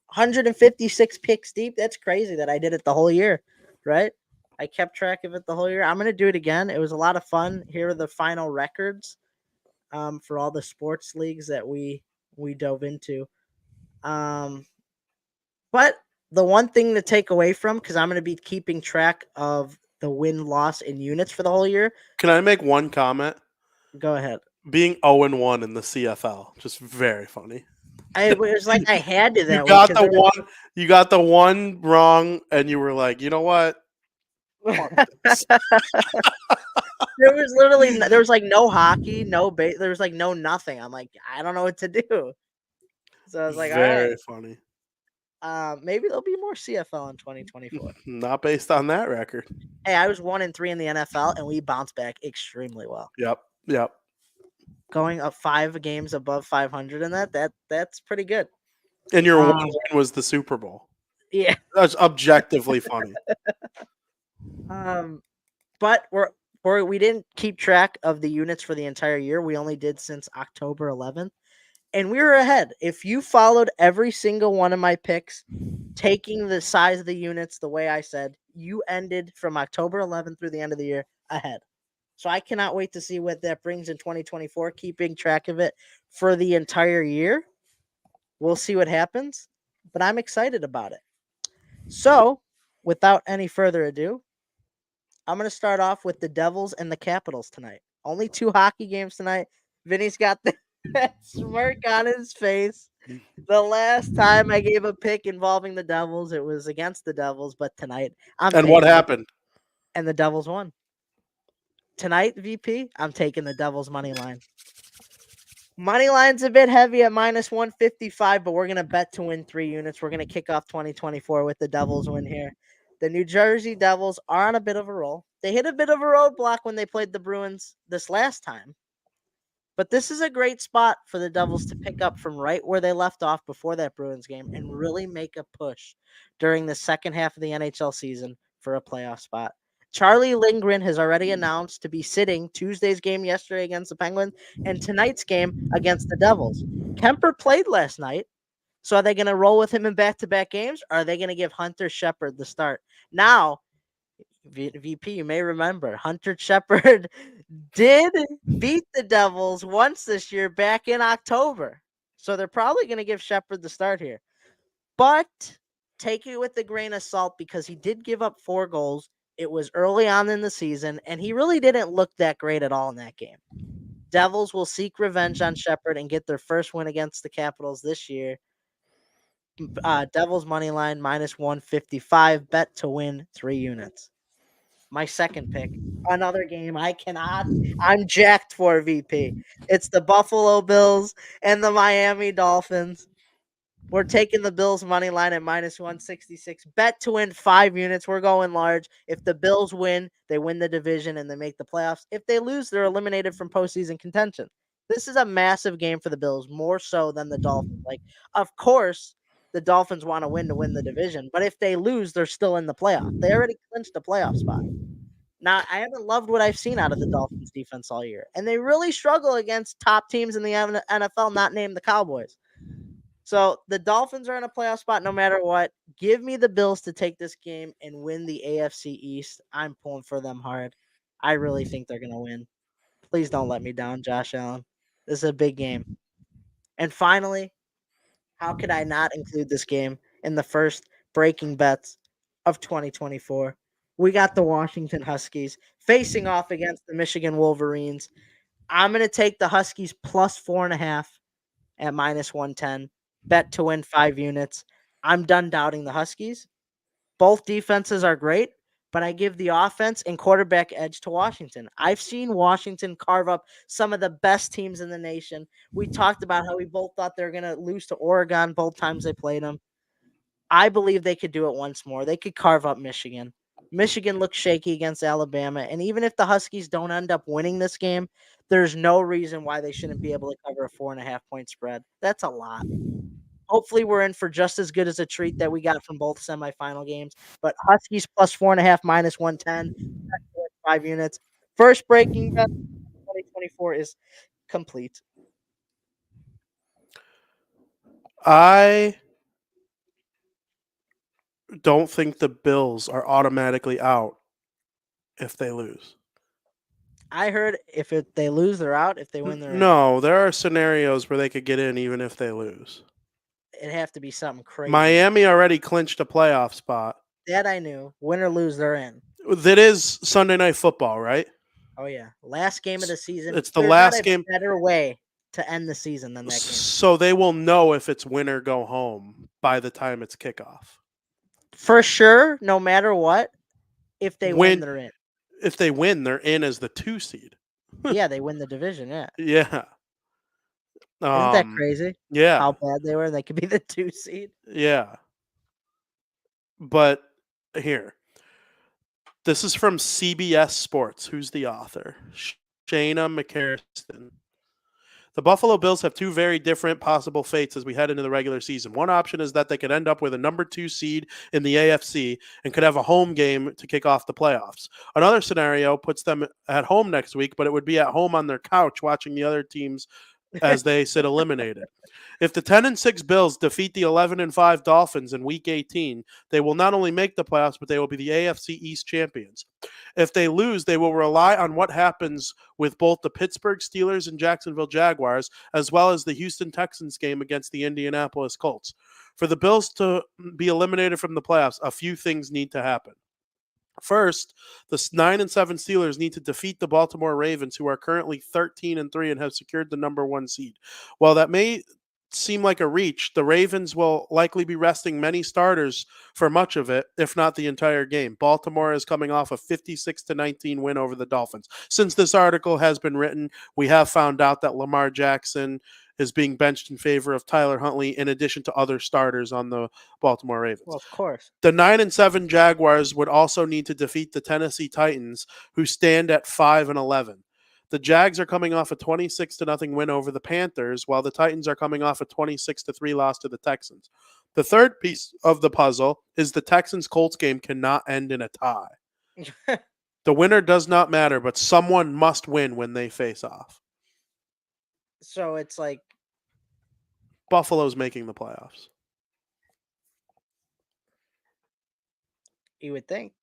S2: 156 picks deep. That's crazy that I did it the whole year, right? I kept track of it the whole year. I'm going to do it again. It was a lot of fun. Here are the final records for all the sports leagues that we dove into. But the one thing to take away from, because I'm going to be keeping track of the win-loss in units for the whole year.
S1: Can I make one comment?
S2: Go ahead.
S1: Being 0-1 in the CFL, just very funny.
S2: It was like I had to that
S1: You
S2: week.
S1: got the one. You got the one wrong, and you were like, you know what?
S2: There was literally there was like no hockey, there was like no nothing. I'm like, I don't know what to do. So I was like, all right,
S1: Very funny.
S2: maybe there'll be more CFL in 2024.
S1: Not based on that record.
S2: Hey, I was 1-3 in the NFL, and we bounced back extremely well.
S1: Yep.
S2: Going up 5 games above 500 in that's pretty good.
S1: And your one win was the Super Bowl.
S2: Yeah.
S1: That's objectively funny.
S2: But we didn't keep track of the units for the entire year. We only did since October 11th. And we were ahead. If you followed every single one of my picks, taking the size of the units the way I said, you ended from October 11th through the end of the year ahead. So I cannot wait to see what that brings in 2024, keeping track of it for the entire year. We'll see what happens, but I'm excited about it. So, without any further ado, I'm going to start off with the Devils and the Capitals tonight. Only 2 hockey games tonight. Vinny's got that smirk on his face. The last time I gave a pick involving the Devils, it was against the Devils, but tonight
S1: And what happened?
S2: And the Devils won. Tonight, VP, I'm taking the Devils money line. Money line's a bit heavy at minus 155, but we're going to bet to win 3 units. We're going to kick off 2024 with the Devils win here. The New Jersey Devils are on a bit of a roll. They hit a bit of a roadblock when they played the Bruins this last time. But this is a great spot for the Devils to pick up from right where they left off before that Bruins game and really make a push during the second half of the NHL season for a playoff spot. Charlie Lindgren has already announced to be sitting Tuesday's game yesterday against the Penguins and tonight's game against the Devils. Kemper played last night, so are they going to roll with him in back-to-back games, or are they going to give Hunter Shepard the start? Now, VP, you may remember, Hunter Shepard did beat the Devils once this year back in October. So they're probably going to give Shepard the start here. But take it with a grain of salt because he did give up 4 goals. It was early on in the season, and he really didn't look that great at all in that game. Devils will seek revenge on Shepard and get their first win against the Capitals this year. Devils money line minus 155, bet to win 3 units. My second pick, another game I'm jacked for, VP. It's the Buffalo Bills and the Miami Dolphins. We're taking the Bills money line at minus 166. Bet to win 5 units. We're going large. If the Bills win, they win the division and they make the playoffs. If they lose, they're eliminated from postseason contention. This is a massive game for the Bills, more so than the Dolphins. Like, of course, the Dolphins want to win the division. But if they lose, they're still in the playoff. They already clinched the playoff spot. Now, I haven't loved what I've seen out of the Dolphins defense all year, and they really struggle against top teams in the NFL, not named the Cowboys. So the Dolphins are in a playoff spot no matter what. Give me the Bills to take this game and win the AFC East. I'm pulling for them hard. I really think they're going to win. Please don't let me down, Josh Allen. This is a big game. And finally, how could I not include this game in the first breaking bets of 2024? We got the Washington Huskies facing off against the Michigan Wolverines. I'm going to take the Huskies plus 4.5 at minus 110. Bet to win 5 units. I'm done doubting the Huskies. Both defenses are great, but I give the offense and quarterback edge to Washington. I've seen Washington carve up some of the best teams in the nation. We talked about how we both thought they were going to lose to Oregon both times they played them. I believe they could do it once more. They could carve up Michigan. Michigan looks shaky against Alabama, and even if the Huskies don't end up winning this game, there's no reason why they shouldn't be able to cover a 4.5-point spread. That's a lot. Hopefully, we're in for just as good as a treat that we got from both semifinal games. But Huskies plus 4.5 minus 110, 5 units. First breaking bet 2024 is complete.
S1: I don't think the Bills are automatically out if they lose.
S2: I heard if they lose, they're out. If they win, they're in.
S1: No, there are scenarios where they could get in even if they lose.
S2: It'd have to be something crazy.
S1: Miami already clinched a playoff spot.
S2: That I knew. Win or lose, they're in.
S1: That is Sunday Night Football, right?
S2: Oh, yeah. Last game of the season.
S1: It's the
S2: There's
S1: last
S2: not a
S1: game.
S2: better way to end the season than that game.
S1: So they will know if it's win or go home by the time it's kickoff.
S2: For sure, no matter what, if they win, they're in.
S1: If they win, they're in as the 2 seed.
S2: Yeah, they win the division, yeah.
S1: Yeah.
S2: Isn't that crazy?
S1: Yeah.
S2: How bad they were? They could be the 2 seed.
S1: Yeah. But here. This is from CBS Sports. Who's the author? Shayna McCarrison. The Buffalo Bills have 2 very different possible fates as we head into the regular season. One option is that they could end up with a number 2 seed in the AFC and could have a home game to kick off the playoffs. Another scenario puts them at home next week, but it would be at home on their couch watching the other teams as they sit eliminated. If the 10-6 Bills defeat the 11-5 Dolphins in Week 18, they will not only make the playoffs, but they will be the AFC East champions. If they lose, they will rely on what happens with both the Pittsburgh Steelers and Jacksonville Jaguars, as well as the Houston Texans game against the Indianapolis Colts. For the Bills to be eliminated from the playoffs, a few things need to happen. First, the 9-7 Steelers need to defeat the Baltimore Ravens, who are currently 13-3 and have secured the number 1 seed. While that may seem like a reach, the Ravens will likely be resting many starters for much of it, if not the entire game. Baltimore is coming off a 56-19 win over the Dolphins. Since this article has been written, we have found out that Lamar Jackson is being benched in favor of Tyler Huntley, in addition to other starters on the Baltimore Ravens.
S2: Well, of course.
S1: The 9-7 Jaguars would also need to defeat the Tennessee Titans, who stand at 5-11. The Jags are coming off a 26-0 win over the Panthers, while the Titans are coming off a 26-3 loss to the Texans. The third piece of the puzzle is the Texans-Colts game cannot end in a tie. The winner does not matter, but someone must win when they face off.
S2: So it's like
S1: Buffalo's making the playoffs.
S2: you would think.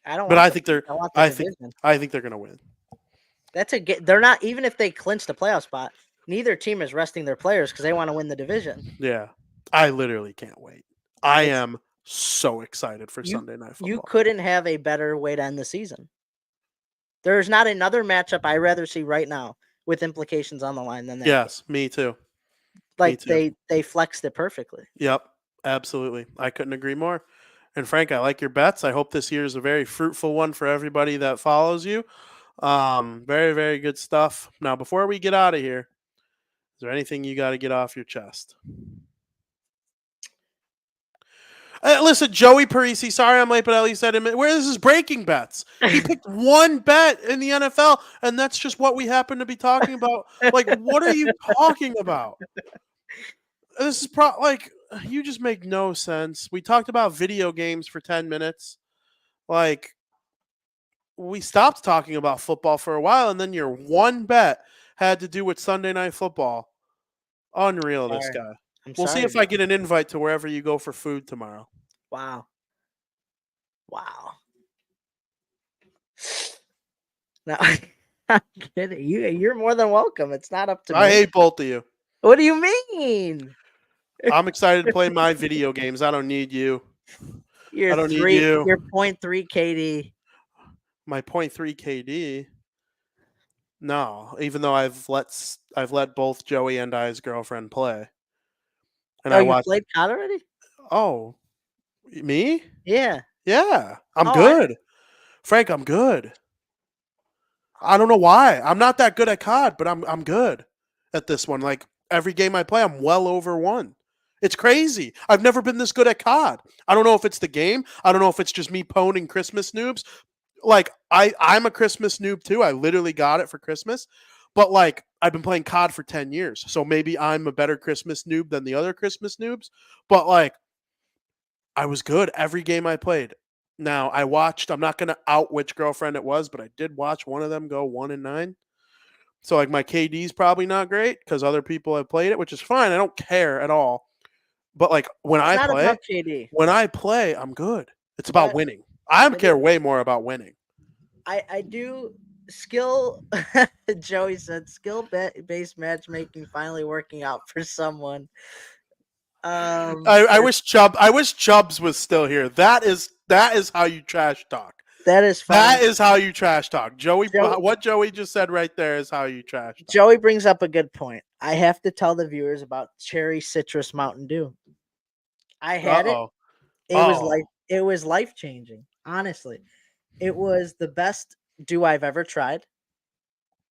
S2: I don't.
S1: But
S2: want
S1: I
S2: the-
S1: think they're.
S2: want the
S1: I think.
S2: division.
S1: I think they're going to win.
S2: That's a get. They're not, even if they clinch the playoff spot, neither team is resting their players because they want to win the division.
S1: Yeah, I literally can't wait. I
S2: It's-
S1: am so excited for Sunday Night Football.
S2: You couldn't have a better way to end the season. There's not another matchup I'd rather see right now with implications on the line than that.
S1: Yes, me too.
S2: Like
S1: too.
S2: they flexed it perfectly.
S1: Yep, absolutely. I couldn't agree more. And Frank, I like your bets. I hope this year is a very fruitful one for everybody that follows you. Very, very good stuff. Now, before we get out of here, is there anything you got to get off your chest? Listen, Joey Parisi, sorry I'm late, but at least I didn't. Where is his breaking bets? He picked one bet in the NFL, and that's just what we happen to be talking about. Like, what are you talking about? This is you just make no sense. We talked about video games for 10 minutes. Like, we stopped talking about football for a while, and then your one bet had to do with Sunday Night Football. Unreal, this
S2: Sorry.
S1: guy.
S2: I'm
S1: We'll see
S2: sorry,
S1: if I
S2: bro.
S1: get an invite to wherever you go for food tomorrow.
S2: Wow. Wow. No, I'm kidding. You're more than welcome. It's not up to
S1: I
S2: me.
S1: hate both of you.
S2: What do you mean?
S1: I'm excited to play my video games. I don't need you.
S2: You're
S1: don't need you.
S2: You're 0.3 KD.
S1: My 0.3 KD. No, even though I've let both Joey and I's girlfriend play, and
S2: Oh,
S1: I
S2: you
S1: watched.
S2: played COD already?
S1: Oh, me?
S2: Yeah.
S1: Yeah, I'm
S2: Oh, I didn't-
S1: good. Frank, I'm good. I don't know why. I'm not that good at COD, but I'm good at this one. Like every game I play, I'm well over 1. It's crazy. I've never been this good at COD. I don't know if it's the game. I don't know if it's just me poning Christmas noobs. Like I'm a Christmas noob too. I literally got it for Christmas. But like I've been playing COD for 10 years. So maybe I'm a better Christmas noob than the other Christmas noobs. But like I was good every game I played. Now I watched, I'm not gonna out which girlfriend it was, but I did watch one of them go 1-9. So like my KD's probably not great because other people have played it, which is fine. I don't care at all. But like
S2: It's not about KD.
S1: when I play, I'm good. It's about
S2: But
S1: winning. I
S2: it
S1: care
S2: is.
S1: way more about winning.
S2: I do skill. Joey said skill-based matchmaking finally working out for someone.
S1: I wish Chubbs was still here. That is how you trash talk.
S2: That is fun.
S1: That is how you trash talk. Joey,
S2: Joey-
S1: what Joey just said right there is how you trash talk.
S2: Joey brings up a good point. I have to tell the viewers about cherry citrus Mountain Dew. I had it.
S1: Uh-oh.
S2: It was life changing. Honestly, it was the best dew I've ever tried.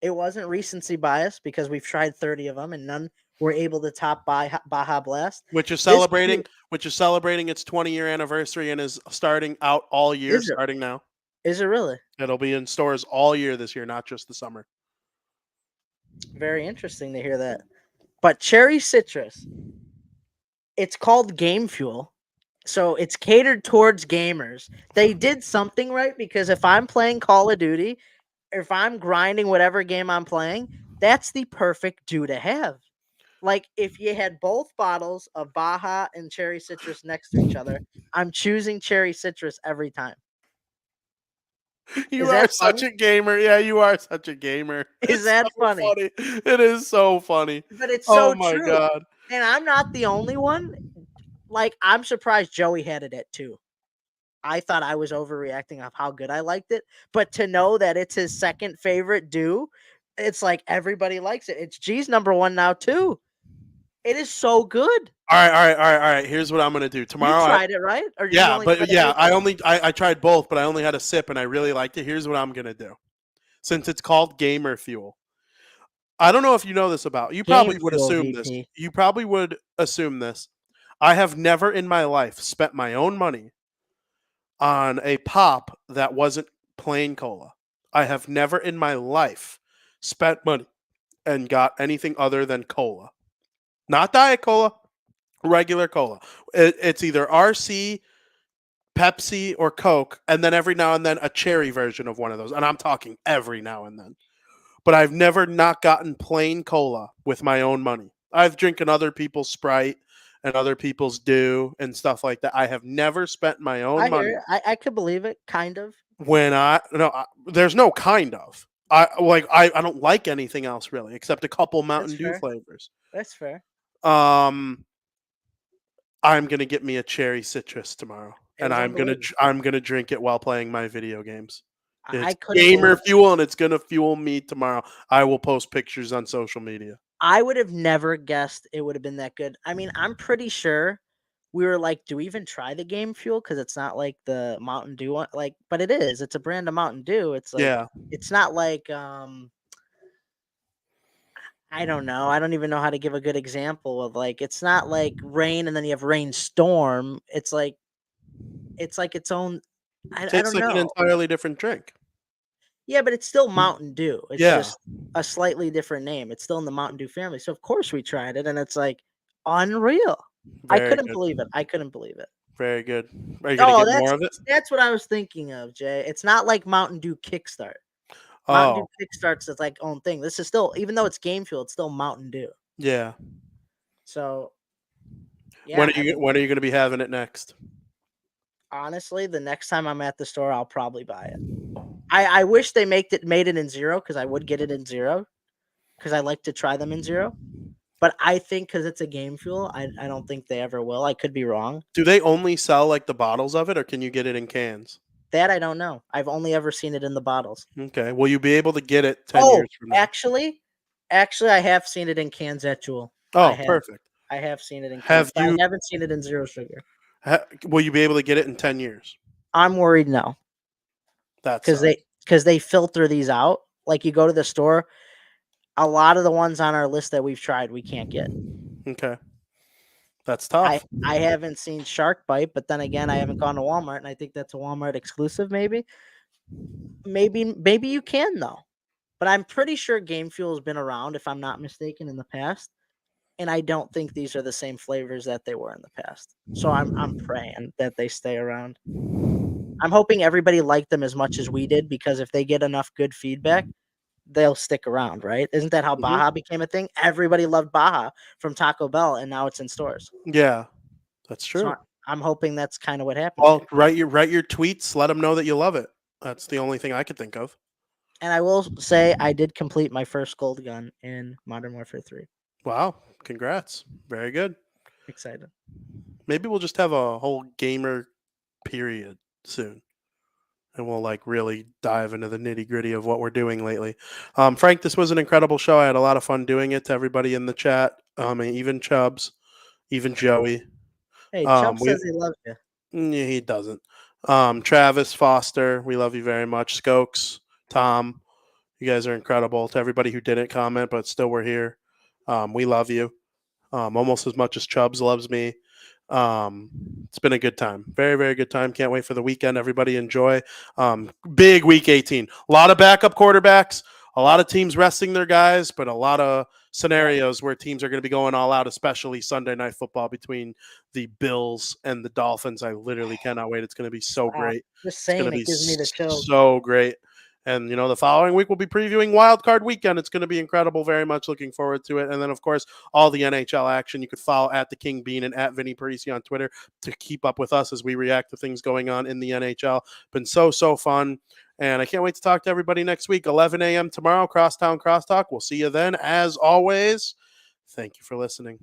S2: It wasn't recency bias because we've tried 30 of them and none were able to top Baja Blast.
S1: Which is
S2: This
S1: celebrating
S2: dew-
S1: its 20-year anniversary and is starting out all year,
S2: Is it?
S1: starting now.
S2: Is it really?
S1: It'll be in stores all year this year, not just the summer.
S2: Very interesting to hear that. But cherry citrus, it's called Game Fuel. So it's catered towards gamers. They did something right because if I'm playing Call of Duty, if I'm grinding whatever game I'm playing, that's the perfect dew to have. Like if you had both bottles of Baja and cherry citrus next to each other, I'm choosing cherry citrus every time.
S1: You
S2: Is
S1: are
S2: that
S1: such
S2: funny?
S1: a gamer. Yeah, you are such a gamer.
S2: Is that
S1: so
S2: funny?
S1: It is so funny.
S2: But it's
S1: Oh
S2: so
S1: my
S2: true.
S1: god.
S2: And I'm not the only one. Like, I'm surprised Joey had it at 2. I thought I was overreacting of how good I liked it. But to know that it's his second favorite dew, it's like everybody likes it. It's G's number 1 now, too. It is so good.
S1: All right. Here's what I'm gonna do tomorrow.
S2: You tried it, right? Or did you
S1: Yeah,
S2: only
S1: but
S2: try the
S1: yeah,
S2: base one?
S1: I tried both, but I only had a sip and I really liked it. Here's what I'm gonna do. Since it's called Gamer Fuel. I don't know if you know this about. You probably
S2: Game
S1: would
S2: Fuel,
S1: assume this.
S2: VP.
S1: You probably would assume this. I have never in my life spent my own money on a pop that wasn't plain cola. I have never in my life spent money and got anything other than cola. Not Diet Cola, regular cola. It's either RC, Pepsi, or Coke, and then every now and then a cherry version of one of those. And I'm talking every now and then. But I've never not gotten plain cola with my own money. I've drinking other people's Sprite and other people's Dew and stuff like that. I have never spent my own
S2: I
S1: money
S2: hear it. I could believe it, kind of.
S1: there's no kind of. I don't like anything else really except a couple Mountain Dew
S2: fair.
S1: flavors.
S2: That's fair.
S1: I'm gonna get me a cherry citrus tomorrow,
S2: It
S1: and
S2: was
S1: I'm gonna drink it while playing my video games.
S2: I
S1: It's
S2: couldn't
S1: gamer
S2: believe it.
S1: fuel, and it's gonna fuel me tomorrow. I will post pictures on social media.
S2: I would have never guessed it would have been that good. I mean, I'm pretty sure we were like, do we even try the Game Fuel? Because it's not like the Mountain Dew one, like, but it is. It's a brand of Mountain Dew. It's like
S1: Yeah,
S2: it's not like I don't know. I don't even know how to give a good example of like it's not like rain and then you have rain storm. It's like its own I
S1: tastes
S2: don't
S1: like an
S2: know.
S1: entirely different drink.
S2: Yeah, but it's still Mountain Dew. It's
S1: Yeah.
S2: just a slightly different name. It's still in the Mountain Dew family. So of course we tried it and it's like unreal. I
S1: Very
S2: couldn't
S1: good.
S2: believe it. I couldn't believe it.
S1: Very good. Are you gonna
S2: Oh,
S1: get more of it?
S2: that's what I was thinking of, Jay. It's not like Mountain Dew Kickstart. Mountain
S1: Oh,
S2: Dew Kickstarts is like own thing. This is still, even though it's Game Fuel, it's still Mountain Dew.
S1: yeah.
S2: So yeah, I mean,
S1: When are you gonna be having it next?
S2: honestly, the next time I'm at the store, I'll probably buy it. I wish they made it in zero because I would get it in zero because I like to try them in zero. But I think because it's a Game Fuel, I don't think they ever will. I could be wrong.
S1: Do they only sell like the bottles of it, or can you get it in cans?
S2: That I don't know. I've only ever seen it in the bottles.
S1: Okay. Will you be able to get it 10
S2: Oh,
S1: years from now?
S2: actually, I have seen it in cans at Jewel.
S1: Oh, perfect.
S2: I have seen it in cans.
S1: Have
S2: but
S1: you?
S2: I haven't seen it in zero sugar.
S1: Will you be able to get it in 10 years?
S2: I'm worried now
S1: That's
S2: because they filter these out. Like you go to the store, a lot of the ones on our list that we've tried, we can't get.
S1: okay. That's tough.
S2: I haven't seen Shark Bite, but then again, I haven't gone to Walmart, and I think that's a Walmart exclusive. Maybe you can though. But I'm pretty sure Game Fuel has been around, if I'm not mistaken, in the past. And I don't think these are the same flavors that they were in the past. So I'm praying that they stay around. I'm hoping everybody liked them as much as we did, because if they get enough good feedback, they'll stick around, right? Isn't that how
S1: Mhm.
S2: Baja became a thing? Everybody loved Baja from Taco Bell, and now it's in stores.
S1: Yeah, that's true.
S2: So I'm hoping that's kind of what happened.
S1: Well, write your tweets. Let them know that you love it. That's the only thing I could think of.
S2: And I will say I did complete my first gold gun in Modern Warfare 3.
S1: Wow. Congrats. Very good.
S2: Excited.
S1: Maybe we'll just have a whole gamer period soon. And we'll like really dive into the nitty gritty of what we're doing lately. Frank, this was an incredible show. I had a lot of fun doing it. To everybody in the chat, even Chubbs, even Joey.
S2: Hey, Chubb says he loves you.
S1: Yeah, he doesn't. Travis Foster, we love you very much. Skokes, Tom, you guys are incredible. To everybody who didn't comment but still were here, we love you almost as much as Chubbs loves me. It's been a good time. Very, very good time. Can't wait for the weekend. Everybody enjoy. Big week 18. A lot of backup quarterbacks, a lot of teams resting their guys, but a lot of scenarios where teams are going to be going all out, especially Sunday Night Football between the Bills and the Dolphins. I literally cannot wait. It's going to be so great.
S2: Just saying, it gives me the chills.
S1: So great. And, the following week we'll be previewing Wild Card Weekend. It's going to be incredible. Very much looking forward to it. And then, of course, all the NHL action. You could follow at The King Bean and at Vinny Parisi on Twitter to keep up with us as we react to things going on in the NHL. Been so fun. And I can't wait to talk to everybody next week, 11 a.m. tomorrow, Crosstown Crosstalk. We'll see you then. As always, thank you for listening.